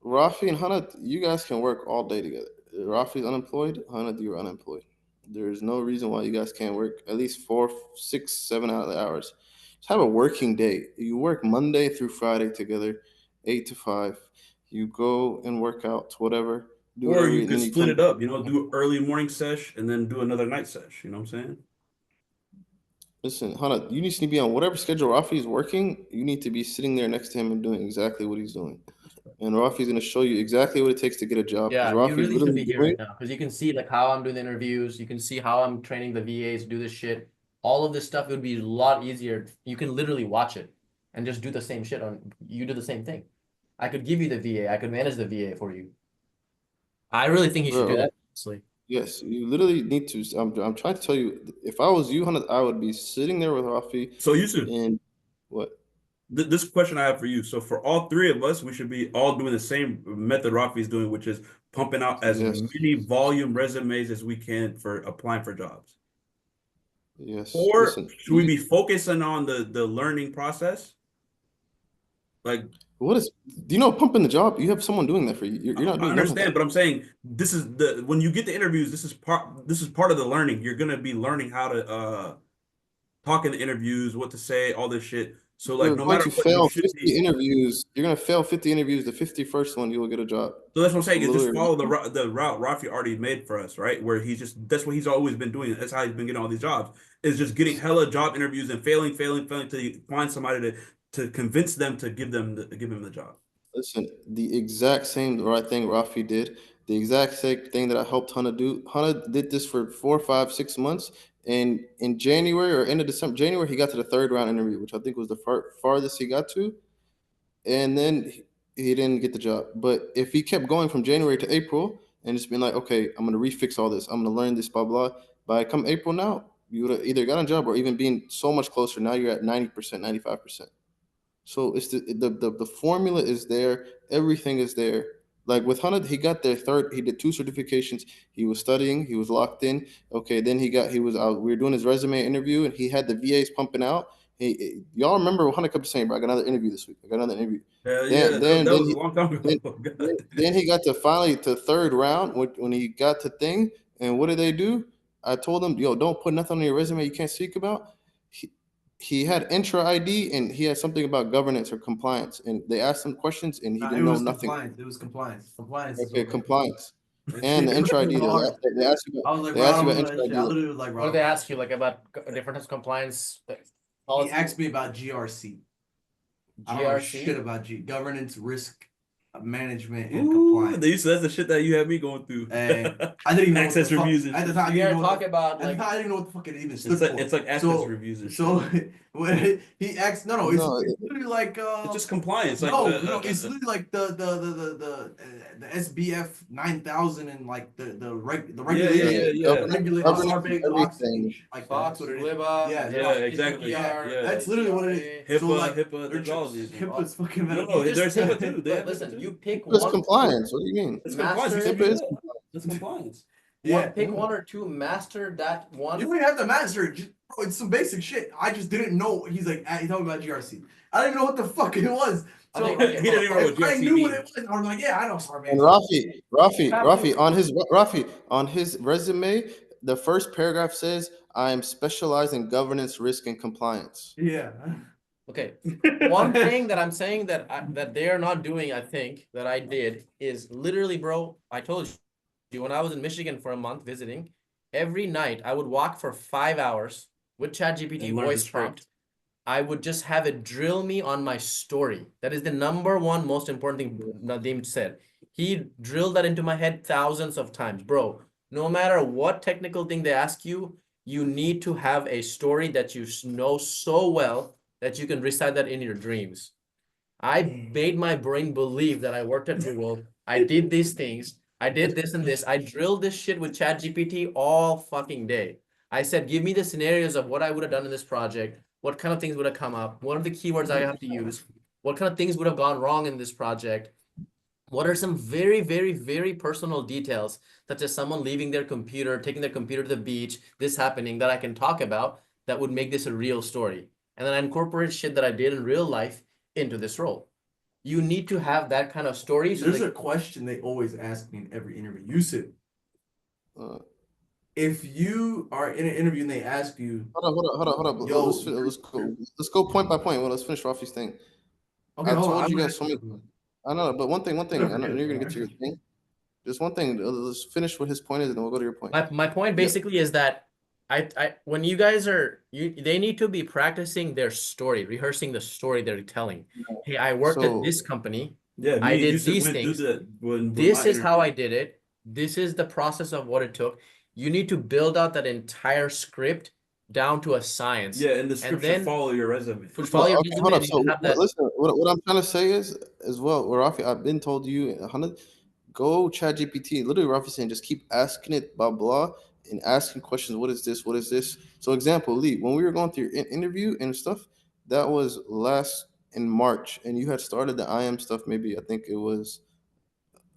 Rafi and Hana, you guys can work all day together. Rafi's unemployed. Hana, you're unemployed. There is no reason why you guys can't work at least 4, 6, 7 hours. Just have a working day. You work Monday through Friday together, 8 to 5. You go and work out, whatever. Do Or whatever, you and could then split come. it up, do early morning sesh and then do another night sesh. You know what I'm saying? Listen, Hana, you need to be on whatever schedule Rafi is working. You need to be sitting there next to him and doing exactly what he's doing. And Rafi's going to show you exactly what it takes to get a job. Yeah, Rafi's you really should literally be here doing. right now because you can see like how I'm doing the interviews. You can see how I'm training the VAs to do this shit. All of this stuff would be a lot easier. You can literally watch it and just do the same shit you do the same thing. I could give you the VA. I could manage the VA for you. I really think you should do Bro, that. Honestly. yes, you literally need to. I'm trying to tell you, if I was you, Hana, I would be sitting there with Rafi. So Yusuf, And what? this question I have for you. So for all three of us, we should be all doing the same method Rafi is doing, which is pumping out as Yes. many volume resumes as we can for applying for jobs. Yes. Or Listen, should we be focusing on the learning process? Like, what is? Do you know pumping the job? You have someone doing that for you. You're not I doing none of understand, that. but I'm saying this is when you get the interviews, this is part of the learning. You're gonna be learning how to talk in the interviews, what to say, all this shit. So like You're no going matter to what, you fail should 50 be. interviews. You're gonna fail 50 interviews. The 51st one, you will get a job. So that's what I'm saying. Is just Literally. follow the route Rafi already made for us, right? Where he's just that's what he's always been doing. That's how he's been getting all these jobs. Is just getting hella job interviews and failing till you find somebody to convince them to give him the job. Listen, the exact same right thing Rafi did, the exact same thing that I helped Hannah do. Hannah did this for 4, 5, 6 months, and in January or end of December, January, he got to the third round interview, which I think was the farthest he got to, and then he didn't get the job. But if he kept going from January to April and just being like, okay, I'm gonna refix all this, I'm gonna learn this, blah blah. By come April now, you would have either got a job or even being so much closer. Now you're at 90%, 95%. So it's the formula is there, everything is there. Like with Hunted, he got there third. He did 2 certifications. He was studying. He was locked in. Okay, then he was out. We were doing his resume interview, and he had the VAs pumping out. Y'all remember what Hunted kept saying, bro? I got another interview this week. I got another interview. Hell yeah, Then that, then that then was a he long time then, ago. then he got to finally to third round when he got to thing. And what did they do? I told him, yo, don't put nothing on your resume you can't speak about. He had intra ID and he had something about governance or compliance, and they asked him questions and he It didn't know was nothing. compliance. It was compliance. Compliance is Okay, what compliance and the intra ID. hard. They asked you I about, was like, they bro, I asked you don't about know intra that shit. I ID. literally was like, What do bro. they ask you like about different types of compliance? He asked me about GRC. I don't know shit GRC? about governance, risk management, and Ooh, compliance. that's the shit that you had me going through. And I didn't even know what access the fuck. reviews and At the shit. time, I You didn't gotta know talk what about the, at the like time, I didn't know what the fuck it even stood It's like for. it's like access So, reviews and shit. so when he asked, no, it's No, literally like It's just compliance. Like no, it's literally like the SBF 9000 and like the regulations, yeah. regulations, governance, Fox and everything. shit like Fox, that's what it is. Glibba, Yeah, Yeah, exactly. Yeah, Yeah. that's literally what it is. So like HIPAA, there's all of these. HIPAA's fucking No, You there's just HIPAA pick, too. They have look, listen, HIPAA you too. pick It's one, compliance. What do you mean? It's compliance. You master, can't do HIPAA is that. That's compliance. Yeah, pick one or two, master that one. you don't even have to master it. Bro, it's some basic shit. I just didn't know. He's like, he told me about GRC. I didn't even know what the fuck it was. So Okay, He didn't even know what I GRC knew what means. it was. I was like, yeah, I know And Sarbanes. Rafi on his resume, the first paragraph says, "I am specialized in governance, risk, and compliance." Yeah. Okay, one thing that I'm saying that they are not doing, I think, that I did is literally, bro, I told you when I was in Michigan for a month visiting, every night I would walk for 5 hours with ChatGPT And learn the voice script. prompt. I would just have it drill me on my story. That is the number one most important thing Nadeem said. He drilled that into my head thousands of times. Bro, no matter what technical thing they ask you, you need to have a story that you know so well that you can recite that in your dreams. I made my brain believe that I worked at Google. I did these things. I did this and this. I drilled this shit with ChatGPT all fucking day. I said, give me the scenarios of what I would have done in this project. What kind of things would have come up? What are the keywords I have to use? What kind of things would have gone wrong in this project? What are some very, very, very personal details, such as someone leaving their computer, taking their computer to the beach, this happening that I can talk about that would make this a real story? And then I incorporate shit that I did in real life into this role. You need to have that kind of story. So There's a question they always ask me in every interview. Yusuf, Uh, if you are in an interview and they ask you, hold up. Yo, Let's go point by point. Well, let's finish Rafi's thing. okay, I hold on, told I'm you gonna guys so ask many. you. I know, but one thing. I know you're gonna get to your Okay. thing. Just one thing. Let's finish what his point is, and then we'll go to your point. my point basically is that I when you guys are they need to be practicing their story, rehearsing the story they're telling. Hey, I worked at this company. Yeah, I me and did Yusuf these went through things. that when This my is how interview. I did it. This is the process of what it took. You need to build out that entire script down to a science. Yeah, and the script should then follow your resume. follow your Okay, resume hold up. and So you have that. listen, what I'm trying to say is as well, Rafi, I've been told you, Hunted, go chat GPT. Literally, Rafi saying just keep asking it, blah blah, and asking questions. What is this? What is this? So example, Lee, when we were going through your interview and stuff, that was last in March, and you had started the IAM stuff. Maybe I think it was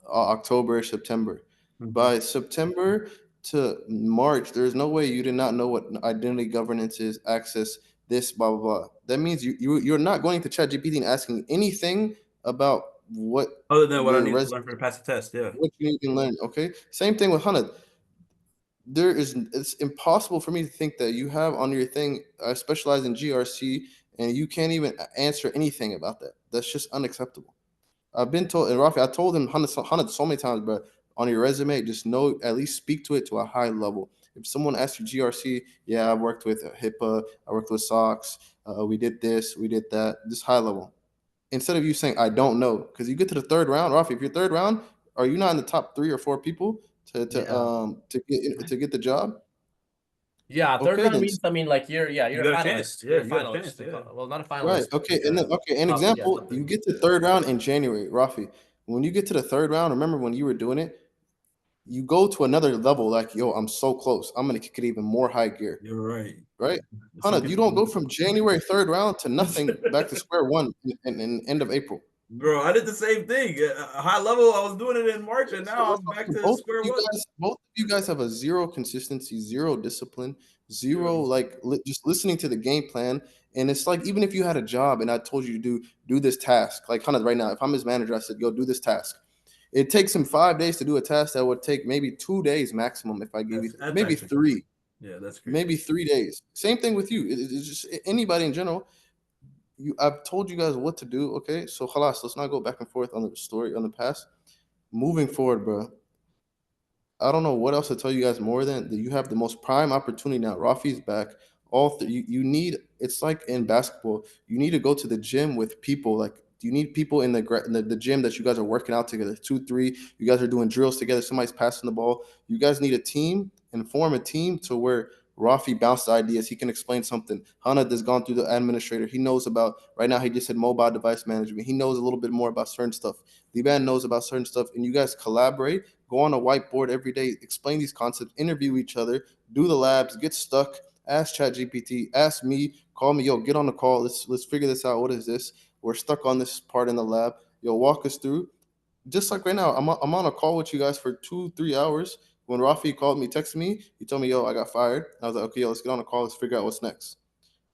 October, September. By September to March, there's no way you did not know what identity governance is, access, this, blah, blah, blah. That means you're not going to ChatGPT and asking anything about what Other than what I your needed to resume, learn for the pass the test, yeah. what you can learn. Okay. Same thing with Hunted. It's impossible for me to think that you have on your thing, I specialize in GRC and you can't even answer anything about that. That's just unacceptable. I've been told, and Rafi, I told him hundred so many times, but on your resume, just know, at least speak to it to a high level. If someone asks you GRC, yeah, I worked with HIPAA, I worked with SOX, we did this, we did that, just high level. Instead of you saying I don't know, because you get to the third round, Rafi, if you're third round, are you not in the top 3 or 4 people to get the job? Yeah, third Okay, round then means, I mean, like you're You a got a chance. finalist. Yeah, You're a you got a finalist. chance. They Yeah. well, not a right. finalist. Okay. Like, And then okay, an top, yeah, example, top you three. get to third round in January, Rafi. When you get to the third round, remember when you were doing it, you go to another level, like, yo, I'm so close. I'm gonna kick it even more high gear. You're right. Right? Some Hannah, you don't people, go from January third round to nothing back to square one in end of April. bro, I did the same thing. High level, I was doing it in March, and So now that's I'm what back I'm saying. to square one. Both of you guys have a zero consistency, zero discipline, zero just listening to the game plan. And it's like, even if you had a job and I told you to do this task, like Hannah, right now, if I'm his manager, I said, yo, do this task. It takes him 5 days to do a task that would take maybe 2 days maximum if I give you That's maybe actually 3, yeah, that's crazy. maybe 3 days. Same thing with you. It's just anybody in general. I've told you guys what to do. Okay, so halas, let's not go back and forth on the story on the past. Moving forward, bro. I don't know what else to tell you guys more than that you have the most prime opportunity now. Rafi's back. You need, it's like in basketball, you need to go to the gym with people. Like, you need people in the gym that you guys are working out together. 2, 3, you guys are doing drills together. Somebody's passing the ball. You guys need a team and form a team to where Rafi bounced ideas. He can explain something. Hanad has gone through the administrator. He knows about, right now, he just said mobile device management. He knows a little bit more about certain stuff. Liban knows about certain stuff. And you guys collaborate. Go on a whiteboard every day, explain these concepts, interview each other, do the labs, get stuck, ask ChatGPT, ask me, call me, yo, get on the call. Let's figure this out. What is this? We're stuck on this part in the lab. Yo, walk us through. Just like right now, I'm on a call with you guys for 2, 3 hours. When Rafi called me, texted me, he told me, yo, I got fired. I was like, okay, yo, let's get on a call. Let's figure out what's next.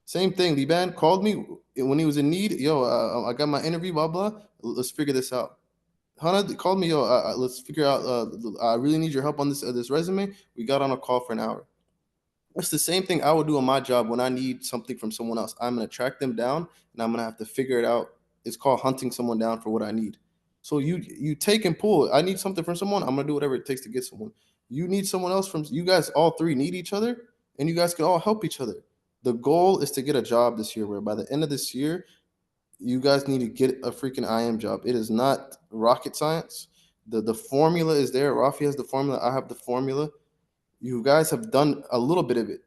Same thing. Liban called me when he was in need. Yo, I got my interview, blah, blah. Let's figure this out. Hana called me, yo, let's figure out. I really need your help on this resume. We got on a call for an hour. It's the same thing I would do on my job when I need something from someone else. I'm gonna track them down, and I'm gonna have to figure it out. It's called hunting someone down for what I need. So you take and pull. I need something from someone. I'm gonna do whatever it takes to get someone. You need someone else from. You guys all three need each other, and you guys can all help each other. The goal is to get a job this year. Where by the end of this year, you guys need to get a freaking IM job. It is not rocket science. The formula is there. Rafi has the formula. I have the formula. You guys have done a little bit of it.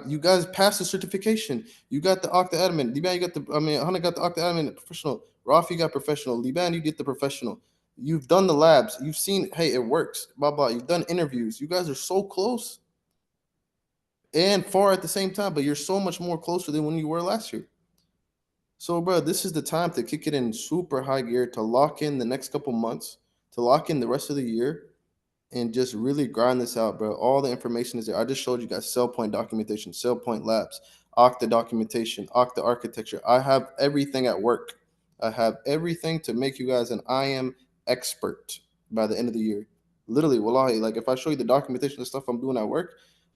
You guys passed the certification. You got the Okta admin. Liban, you got the. I mean, Hana got the Okta admin professional. Rafi got professional. Liban, you get the professional. You've done the labs. You've seen, hey, it works. Blah blah. You've done interviews. You guys are so close and far at the same time, but you're so much more closer than when you were last year. So, bro, this is the time to kick it in super high gear, to lock in the next couple months, to lock in the rest of the year, and just really grind this out, bro. All the information is there. I just showed you guys SailPoint documentation, SailPoint labs, Okta documentation, Okta architecture. I have everything at work. I have everything to make you guys an IAM expert by the end of the year. Literally, wallahi, like if I show you the documentation and stuff I'm doing at work,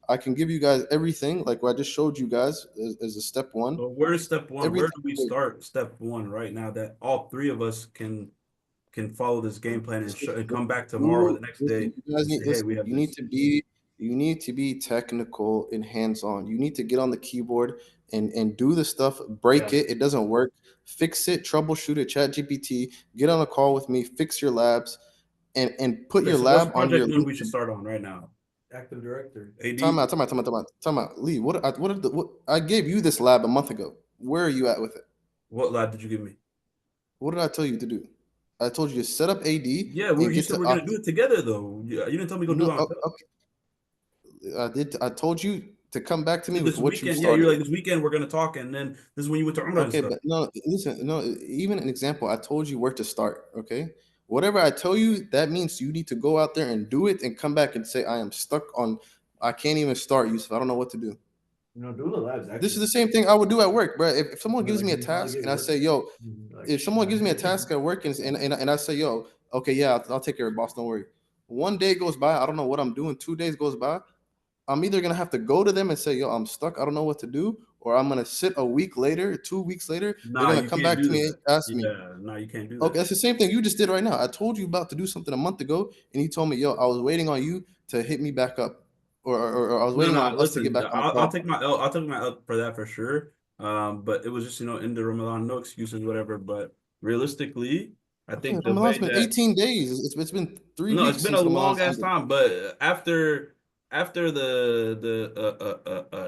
I can give you guys everything, like what I just showed you guys as a step one. So where's step one? Where Everything. do we start step one right now that all three of us can follow this game plan and come back tomorrow or the next day You guys and need, say, hey, listen, we have you need this. to be technical and hands-on. You need to get on the keyboard and do the stuff, break Yeah. it doesn't work, fix it, troubleshoot it, chat GPT, get on a call with me, fix your labs, and put Okay, your so what's lab on project your one we should LinkedIn. start on right now? Active Director. AD? Time out. Lee, what I gave you this lab a month ago. Where are you at with it? What lab did you give me? What did I tell you to do? I told you to set up AD Yeah, and you get said to we're gonna Okta. do it together though. You didn't tell me to go do it on Okay. I did. I told you to come back to me with this what you weekend. Yeah, you're started. like this weekend we're gonna talk, and then this is when you went to Umrah and Okay, stuff. but no, listen, no, even an example, I told you where to start. Okay. Whatever I tell you, that means you need to go out there and do it and come back and say, I am stuck on, I can't even start, Yusuf. I don't know what to do. Do the labs. This is Actually, the same thing I would do at work, bro. If someone gives like me a you probably task get and I work. say, yo, Like, if someone gives me a task at work and I say, yo, okay, yeah, I'll take care of it, boss. Don't worry. One day goes by. I don't know what I'm doing. 2 days goes by. I'm either gonna have to go to them and say, "Yo, I'm stuck. I don't know what to do," or I'm gonna sit a week later, 2 weeks later, they're Nah, gonna you come can't back to do me that. and ask me. Yeah, no, you can't do that. Okay, that's the same thing you just did right now. I told you about to do something a month ago, and you told me, yo, I was waiting on you to hit me back up, or I was waiting on us to get Listen, back on the I'll call. take my L. I'll take my L for that for sure. But it was just in the Ramadan, no excuses, whatever. But realistically, I Okay, think the way Ramadan's been that 18 days. It's been 3 no, it's weeks been a since long Ramadan's ass ended. time. But after the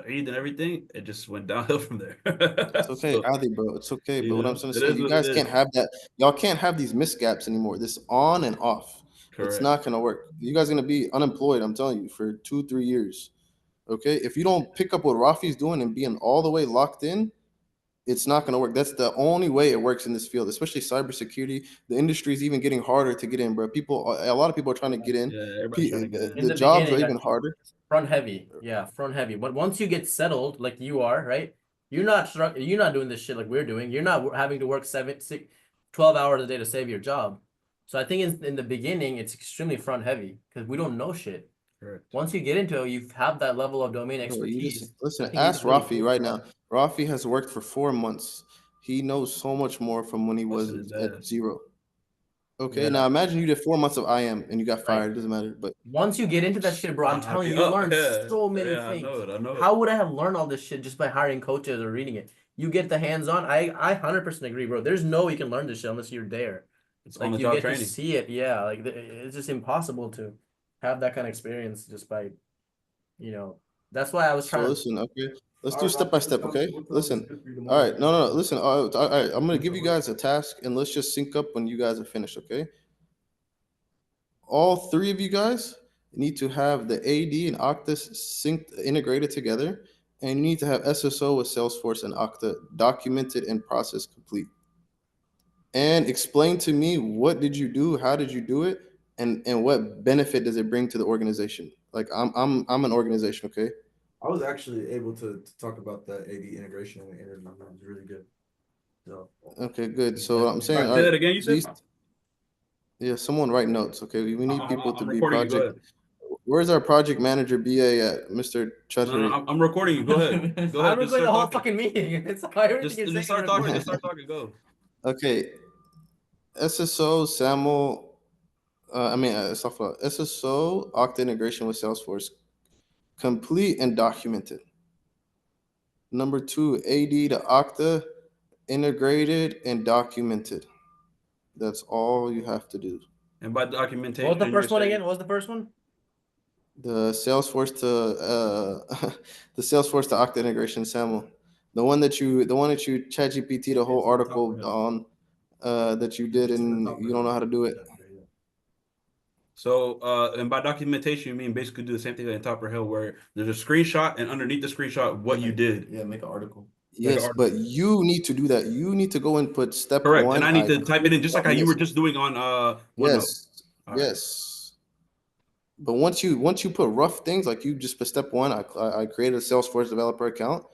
Eid and everything, it just went downhill from there. It's okay, So Adi, bro. It's okay. But what I'm trying to it say, is you what it guys can't is. have that. Y'all can't have these misgaps anymore. This on and off. It's Correct. not gonna work. You guys are gonna be unemployed. I'm telling you, for 2-3 years. Okay, if you don't pick up what Rafi's doing and being all the way locked in, it's not going to work. That's the only way it works in this field, especially cybersecurity. The industry is even getting harder to get in, bro. A lot of people are trying to get in. Yeah, everybody's trying to get in. In The the jobs are beginning, I even think harder. front heavy. Yeah, front heavy. But once you get settled, like you are, right? You're not doing this shit like we're doing. You're not having to work 12 hours a day to save your job. So I think in the beginning, it's extremely front heavy because we don't know shit. Correct. Once you get into it, you have that level of domain Bro, you expertise. just I listen. think it's Ask really Rafi cool. right now. Rafi has worked for 4 months. He knows so much more from when he was Busting his at ass. zero. Okay, Yeah, now imagine you did 4 months of IAM and you got right. fired. It doesn't matter. But Once you get into that shit, bro, I'm telling you, you learn so many Yeah, I things. know it. I know it. How would I have learned all this shit just by hiring coaches or reading it? You get the hands-on. I 100% agree, bro. There's no way you can learn this shit unless you're there. It's Like on the you job get to training. see it. Yeah, like it's just impossible to have that kind of experience just by, that's why I was so trying to. listen, okay, let's All do right, step by Rafi, step. Okay, what time is listen. good for you All tomorrow? right, no. Listen. All right, I'm gonna give you guys a task, and let's just sync up when you guys are finished. Okay. All three of you guys need to have the AD and Okta synced, integrated together, and you need to have SSO with Salesforce and Okta documented and process complete. And explain to me, what did you do, how did you do it, and what benefit does it bring to the organization? Like I'm an organization, okay? I was actually able to talk about the AD integration in the interview. It was really good. So Okay, good. So what I'm All saying, right, all say right, that again. You said yeah, someone write notes, okay? We need people to I'm be recording you. Go project. ahead. Where's our project manager BA at, Mr. No, Chaudhary? I'm recording you. Go ahead. Go I'm ahead. Just recording the start whole talking. fucking meeting. It's everything Just you're saying. just start talking. Just start talking. Go. Okay, SSO, SAML, SSO, Okta integration with Salesforce, complete and documented. Number two, AD to Okta, integrated and documented. That's all you have to do. And by What was documentation, the you're first one saying again? What was the first one? The Salesforce to the Salesforce to Okta integration, SAML, the one that you ChatGPT the whole article on, that you did, and you don't know how to do it. so. And by documentation, you mean basically do the same thing in Top or Hill, where there's a screenshot, and underneath the screenshot, what you did. Yeah, make an article. Like an Yes, article. but you need to do that. You need to go and put step Correct. And one. I need to type it in just like how you were Yes, just doing on OneNote. yes, All right. yes. But once you put rough things, like you just put step one, I created a Salesforce developer account.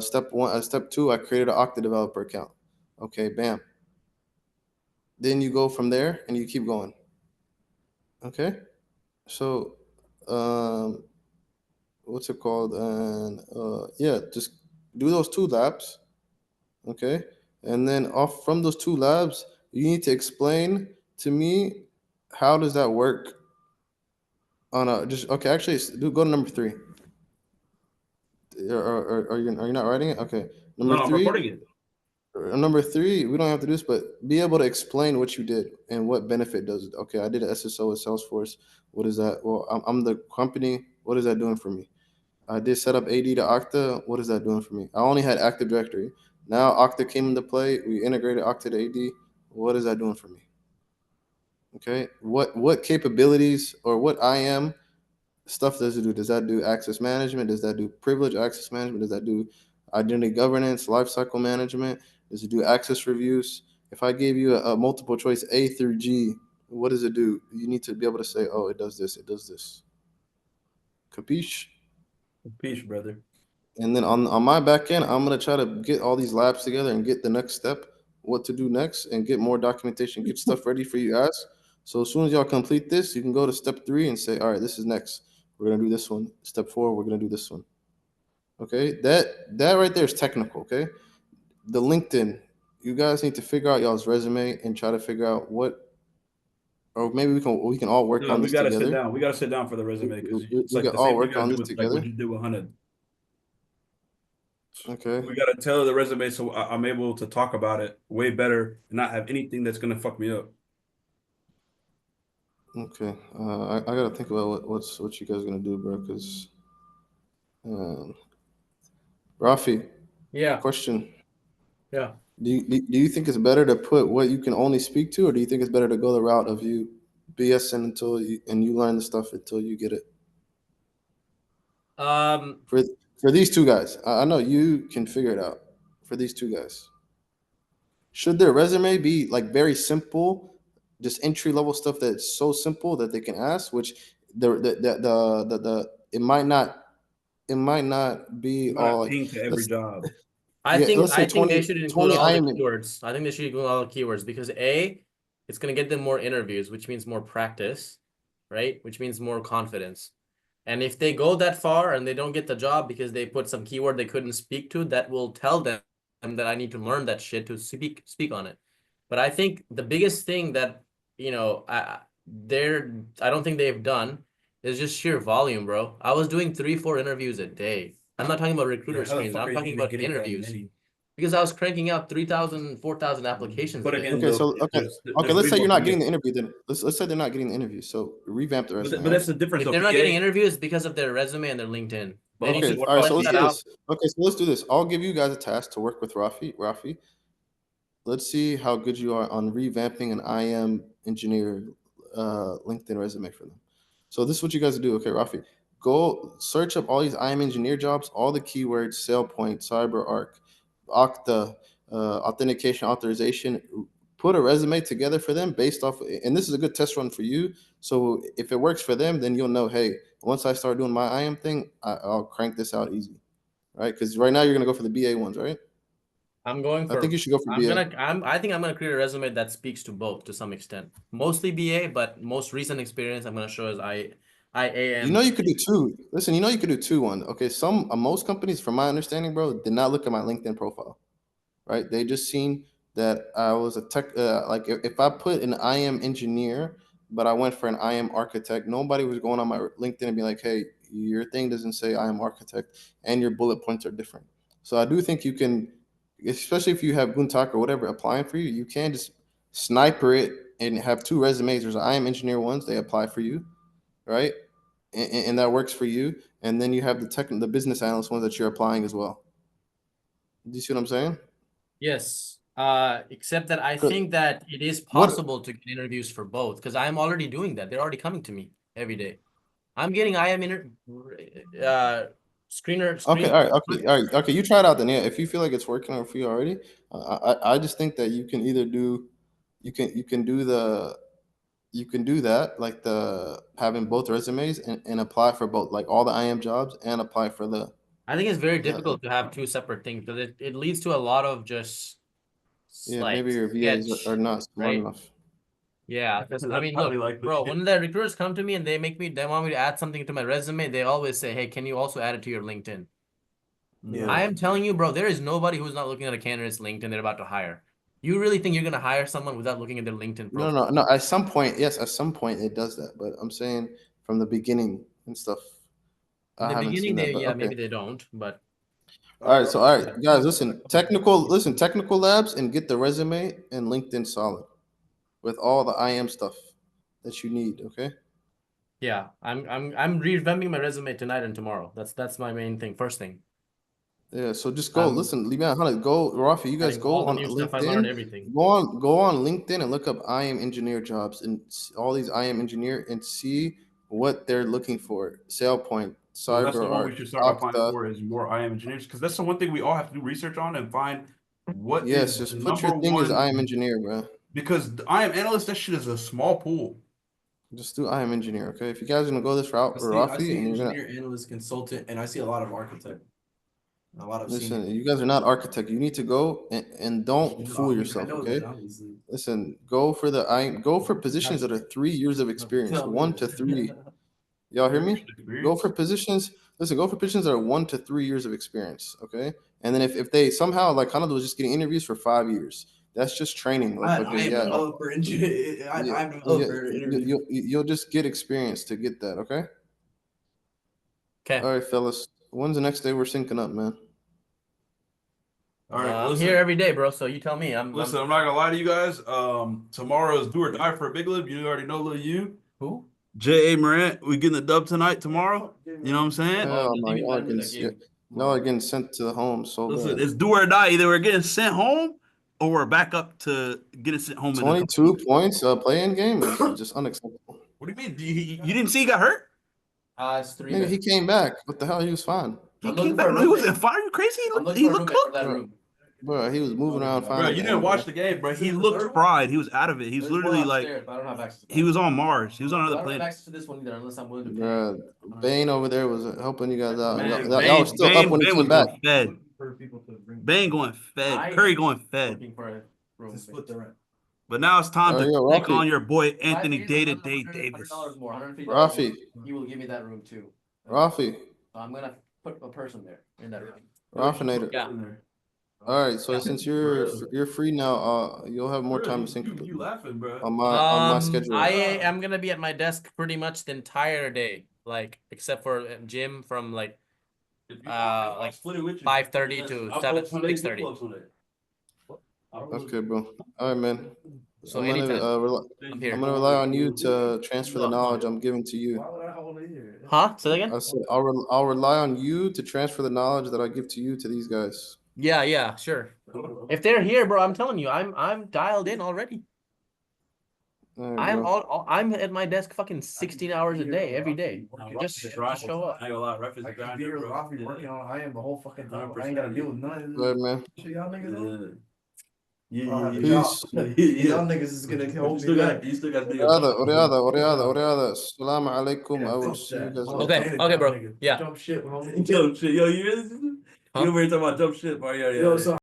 Step two, I created an Okta developer account. Okay, bam. Then you go from there and you keep going. Okay, so what's it called? And yeah, just do those 2 labs. Okay, and then off from those 2 labs, you need to explain to me, how does that work on a just okay. Actually, go to number 3. Are you not writing it? Okay, number No, I'm 3. recording it. Number 3, we don't have to do this, but be able to explain what you did and what benefit does it. Okay, I did an SSO with Salesforce. What is that? Well, I'm the company. What is that doing for me? I did set up AD to Okta. What is that doing for me? I only had Active Directory. Now Okta came into play. We integrated Okta to AD. What is that doing for me? Okay, what capabilities or what IAM stuff does it do? Does that do access management? Does that do privilege access management? Does that do identity governance, lifecycle management? Does it do access reviews? If I gave you a multiple choice A through G, what does it do? You need to be able to say, oh, it does this, it does this. Capiche? Peace, brother. And then on my back end, I'm gonna try to get all these labs together and get the next step, what to do next, and get more documentation, get stuff ready for you guys. So as soon as y'all complete this, you can go to step 3 and say, all right, this is next. We're gonna do this one. Step 4, we're gonna do this one. Okay, that right there is technical. Okay, the LinkedIn, you guys need to figure out y'all's resume and try to figure out what, or maybe we can all work No, on we this gotta sit together. down. We gotta sit down for the resume because it's We like can the all same thing you work gotta on do this with like what together. you did with Hunted. Okay. We gotta tailor the resume so I'm able to talk about it way better and not have anything that's gonna fuck me up. Okay. I gotta think about what you guys gonna do, bro. Because Rafi, Yeah, question: yeah. do you think it's better to put what you can only speak to, or do you think it's better to go the route of you BSing until you learn the stuff until you get it? Um, For for these two guys, I know you can figure it out. For these two guys, should their resume be like very simple, just entry level stuff that's so simple that they can ask, which the it might not be I'm all not like, paying to every let's job. yeah, let's say I think they 20 should include 20 all the IM. keywords. I think they should include all the keywords because A, it's gonna get them more interviews, which means more practice, right? Which means more confidence. And if they go that far and they don't get the job because they put some keyword they couldn't speak to, that will tell them that I need to learn that shit to speak on it. But I think the biggest thing that, you know, I don't think they've done is just sheer volume, bro. I was doing 3-4 interviews a day. I'm not talking about recruiter Yeah, how the screens. fuck I'm are you talking even about getting that interviews many? because I was cranking out 3,000, 4,000 applications a But day. again, Okay, though, so okay, there's let's way say you're more not getting the BA. interview. Then let's say they're not getting the interview. So revamp the resume. But Right? that's the difference, If though. they're not getting BA. interviews because of their resume and their LinkedIn, But they need also, Okay, to all right. So flesh let's that do out. this. Okay, so let's do this. I'll give you guys a task to work with Rafi. Let's see how good you are on revamping an IM engineer LinkedIn resume for them. So this is what you guys do. Okay, Rafi, go search up all these IM engineer jobs, all the keywords, SailPoint, CyberArk, Okta, authentication, authorization. Put a resume together for them based off, and this is a good test run for you. So if it works for them, then you'll know, hey, once I start doing my IM thing, I'll crank this out easy, right? Because right now you're gonna go for the BA ones, right? I think you should go for BA. I think I'm gonna create a resume that speaks to both to some extent. Mostly BA, but most recent experience I'm gonna show is You know IAM. you could do two. Listen, you know you could do two one. Okay, most companies, from my understanding, bro, did not look at my LinkedIn profile, right? They just seen that I was a tech. Like if I put an IM engineer, but I went for an IM architect, nobody was going on my LinkedIn and be like, "Hey, your thing doesn't say IM architect, and your bullet points are different." So I do think you can, especially if you have Guntak or whatever applying for you, you can just sniper it and have two resumes. There's IM engineer ones, they apply for you, right? And that works for you. And then you have the business analyst ones that you're applying as well. Do you see what I'm saying? Yes. Except that I 'Cause think that it is what? possible to get interviews for both because I'm already doing that. They're already coming to me every day. I'm getting IM screener Okay, screen. all right, okay. You try it out then. Yeah, if you feel like it's working for you already, I just think that you can either do, you can do you can do that, like the having both resumes and apply for both, like all the IM jobs, and apply for I think it's very the difficult to have two separate things because it leads to a lot of just yeah. like Maybe your VAs are sketch, not smart right? enough. Yeah, because I That's mean, highly look, likely. bro, when the recruiters come to me and they want me to add something to my resume, they always say, "Hey, can you also add it to your LinkedIn?" Yeah. I am telling you, bro, there is nobody who's not looking at a candidate's LinkedIn they're about to hire. You really think you're gonna hire someone without looking at their LinkedIn No, profile? no, no. At some point, yes, at some point it does that. But I'm saying from the beginning and stuff, In I the haven't seen beginning, that. But yeah, okay. maybe they don't, but All right. So all right, guys, listen, technical labs, and get the resume and LinkedIn solid with all the IM stuff that you need. Okay. yeah, I'm revamping my resume tonight and tomorrow. That's my main thing. First thing, Yeah. So just go. I'm Listen, leave me out. Go, Rafi. You guys adding all go the on new stuff I learned, LinkedIn. everything. Go on LinkedIn and look up IM engineer jobs and all these IM engineer and see what they're looking for. SailPoint, Well, that's the one we CyberArk, should start applying Okta. for is more IM engineers because that's the one thing we all have to do research on and find what is Yes, the just put number your thing as IM one engineer, bro. because the IM analyst that shit is a small pool. Just do IM engineer, okay? If you guys are gonna go this route, I Rafi, see and you're gonna engineer, analyst, consultant, and I see a lot of architect, a lot of senior. listen, you guys are not architect. You need to go and don't fool I yourself, know okay? that obviously. Listen, go for positions that are 3 years of experience, Tell me 1 to 3. Y'all hear 3 years me? of Go for experience. positions Listen, go for positions that are 1 to 3 years of experience, okay? And then if they somehow like Canada was just getting interviews for 5 years, that's just training, motherfucker. You'll just get experience to get that, okay? Okay. All right, fellas. When's the next day we're syncing up, man? All right, I'm listen. here every day, bro. So you tell me. Listen, I'm not gonna lie to you guys. Tomorrow is do or die for a big lib. You already know Lil U. Who? J.A. Morant. We getting the dub tonight, tomorrow. You know what I'm saying? Hell no, y'all are getting sent to the home so Listen, bad. it's do or die. Either we're getting sent home or we're back up to getting sent home. 22 points play-in game is just unacceptable. What do you mean? You didn't see he got hurt? It's 3 Nigga, minutes. he came back. What the hell? He was fine. He came back. No, he wasn't fire. Are you crazy? He looked cooked. Bro, he was moving around fine. Bro, you didn't watch the game, bro. He looked fried. He was out of it. He was literally like, he was on Mars. He was on another planet. access to this one either, unless I'm willing to pay. Bro, Bane over there was helping you guys out. Man, Y'all were still up when he came back. Fed. Bane going fed. Curry going fed. But now it's time to take on your boy Anthony Day-to-Day Davis. Rafi. He will give me that room too. Rafi. I'm gonna put a person there in that room. Raffinator. Yeah. All right, so since you're free now, you'll have more time to sync You laughing, bro? on my schedule. I am gonna be at my desk pretty much the entire day, like except for gym from like 5:30 to 6:30. Okay, bro. All right, man. So I'm gonna rely on you to transfer the knowledge I'm giving to you. Huh? Say that again? I said I'll rely on you to transfer the knowledge that I give to you to these guys. Yeah, sure. If they're here, bro, I'm telling you, I'm dialed in already. Right, I'm at my desk fucking 16 hours a day, every day. Just show up. I working on IAM the whole fucking time. I ain't gotta deal with none of this. Good, man. Shit, y'all niggas. Peace. Y'all niggas is gonna hold me back. You still got Oriyada. Assalamu alaikum. I will see you guys later. Okay, bro. Yeah. Jump shit. Yo, you hear this? You over here talking about jump shit, bro? Yeah. So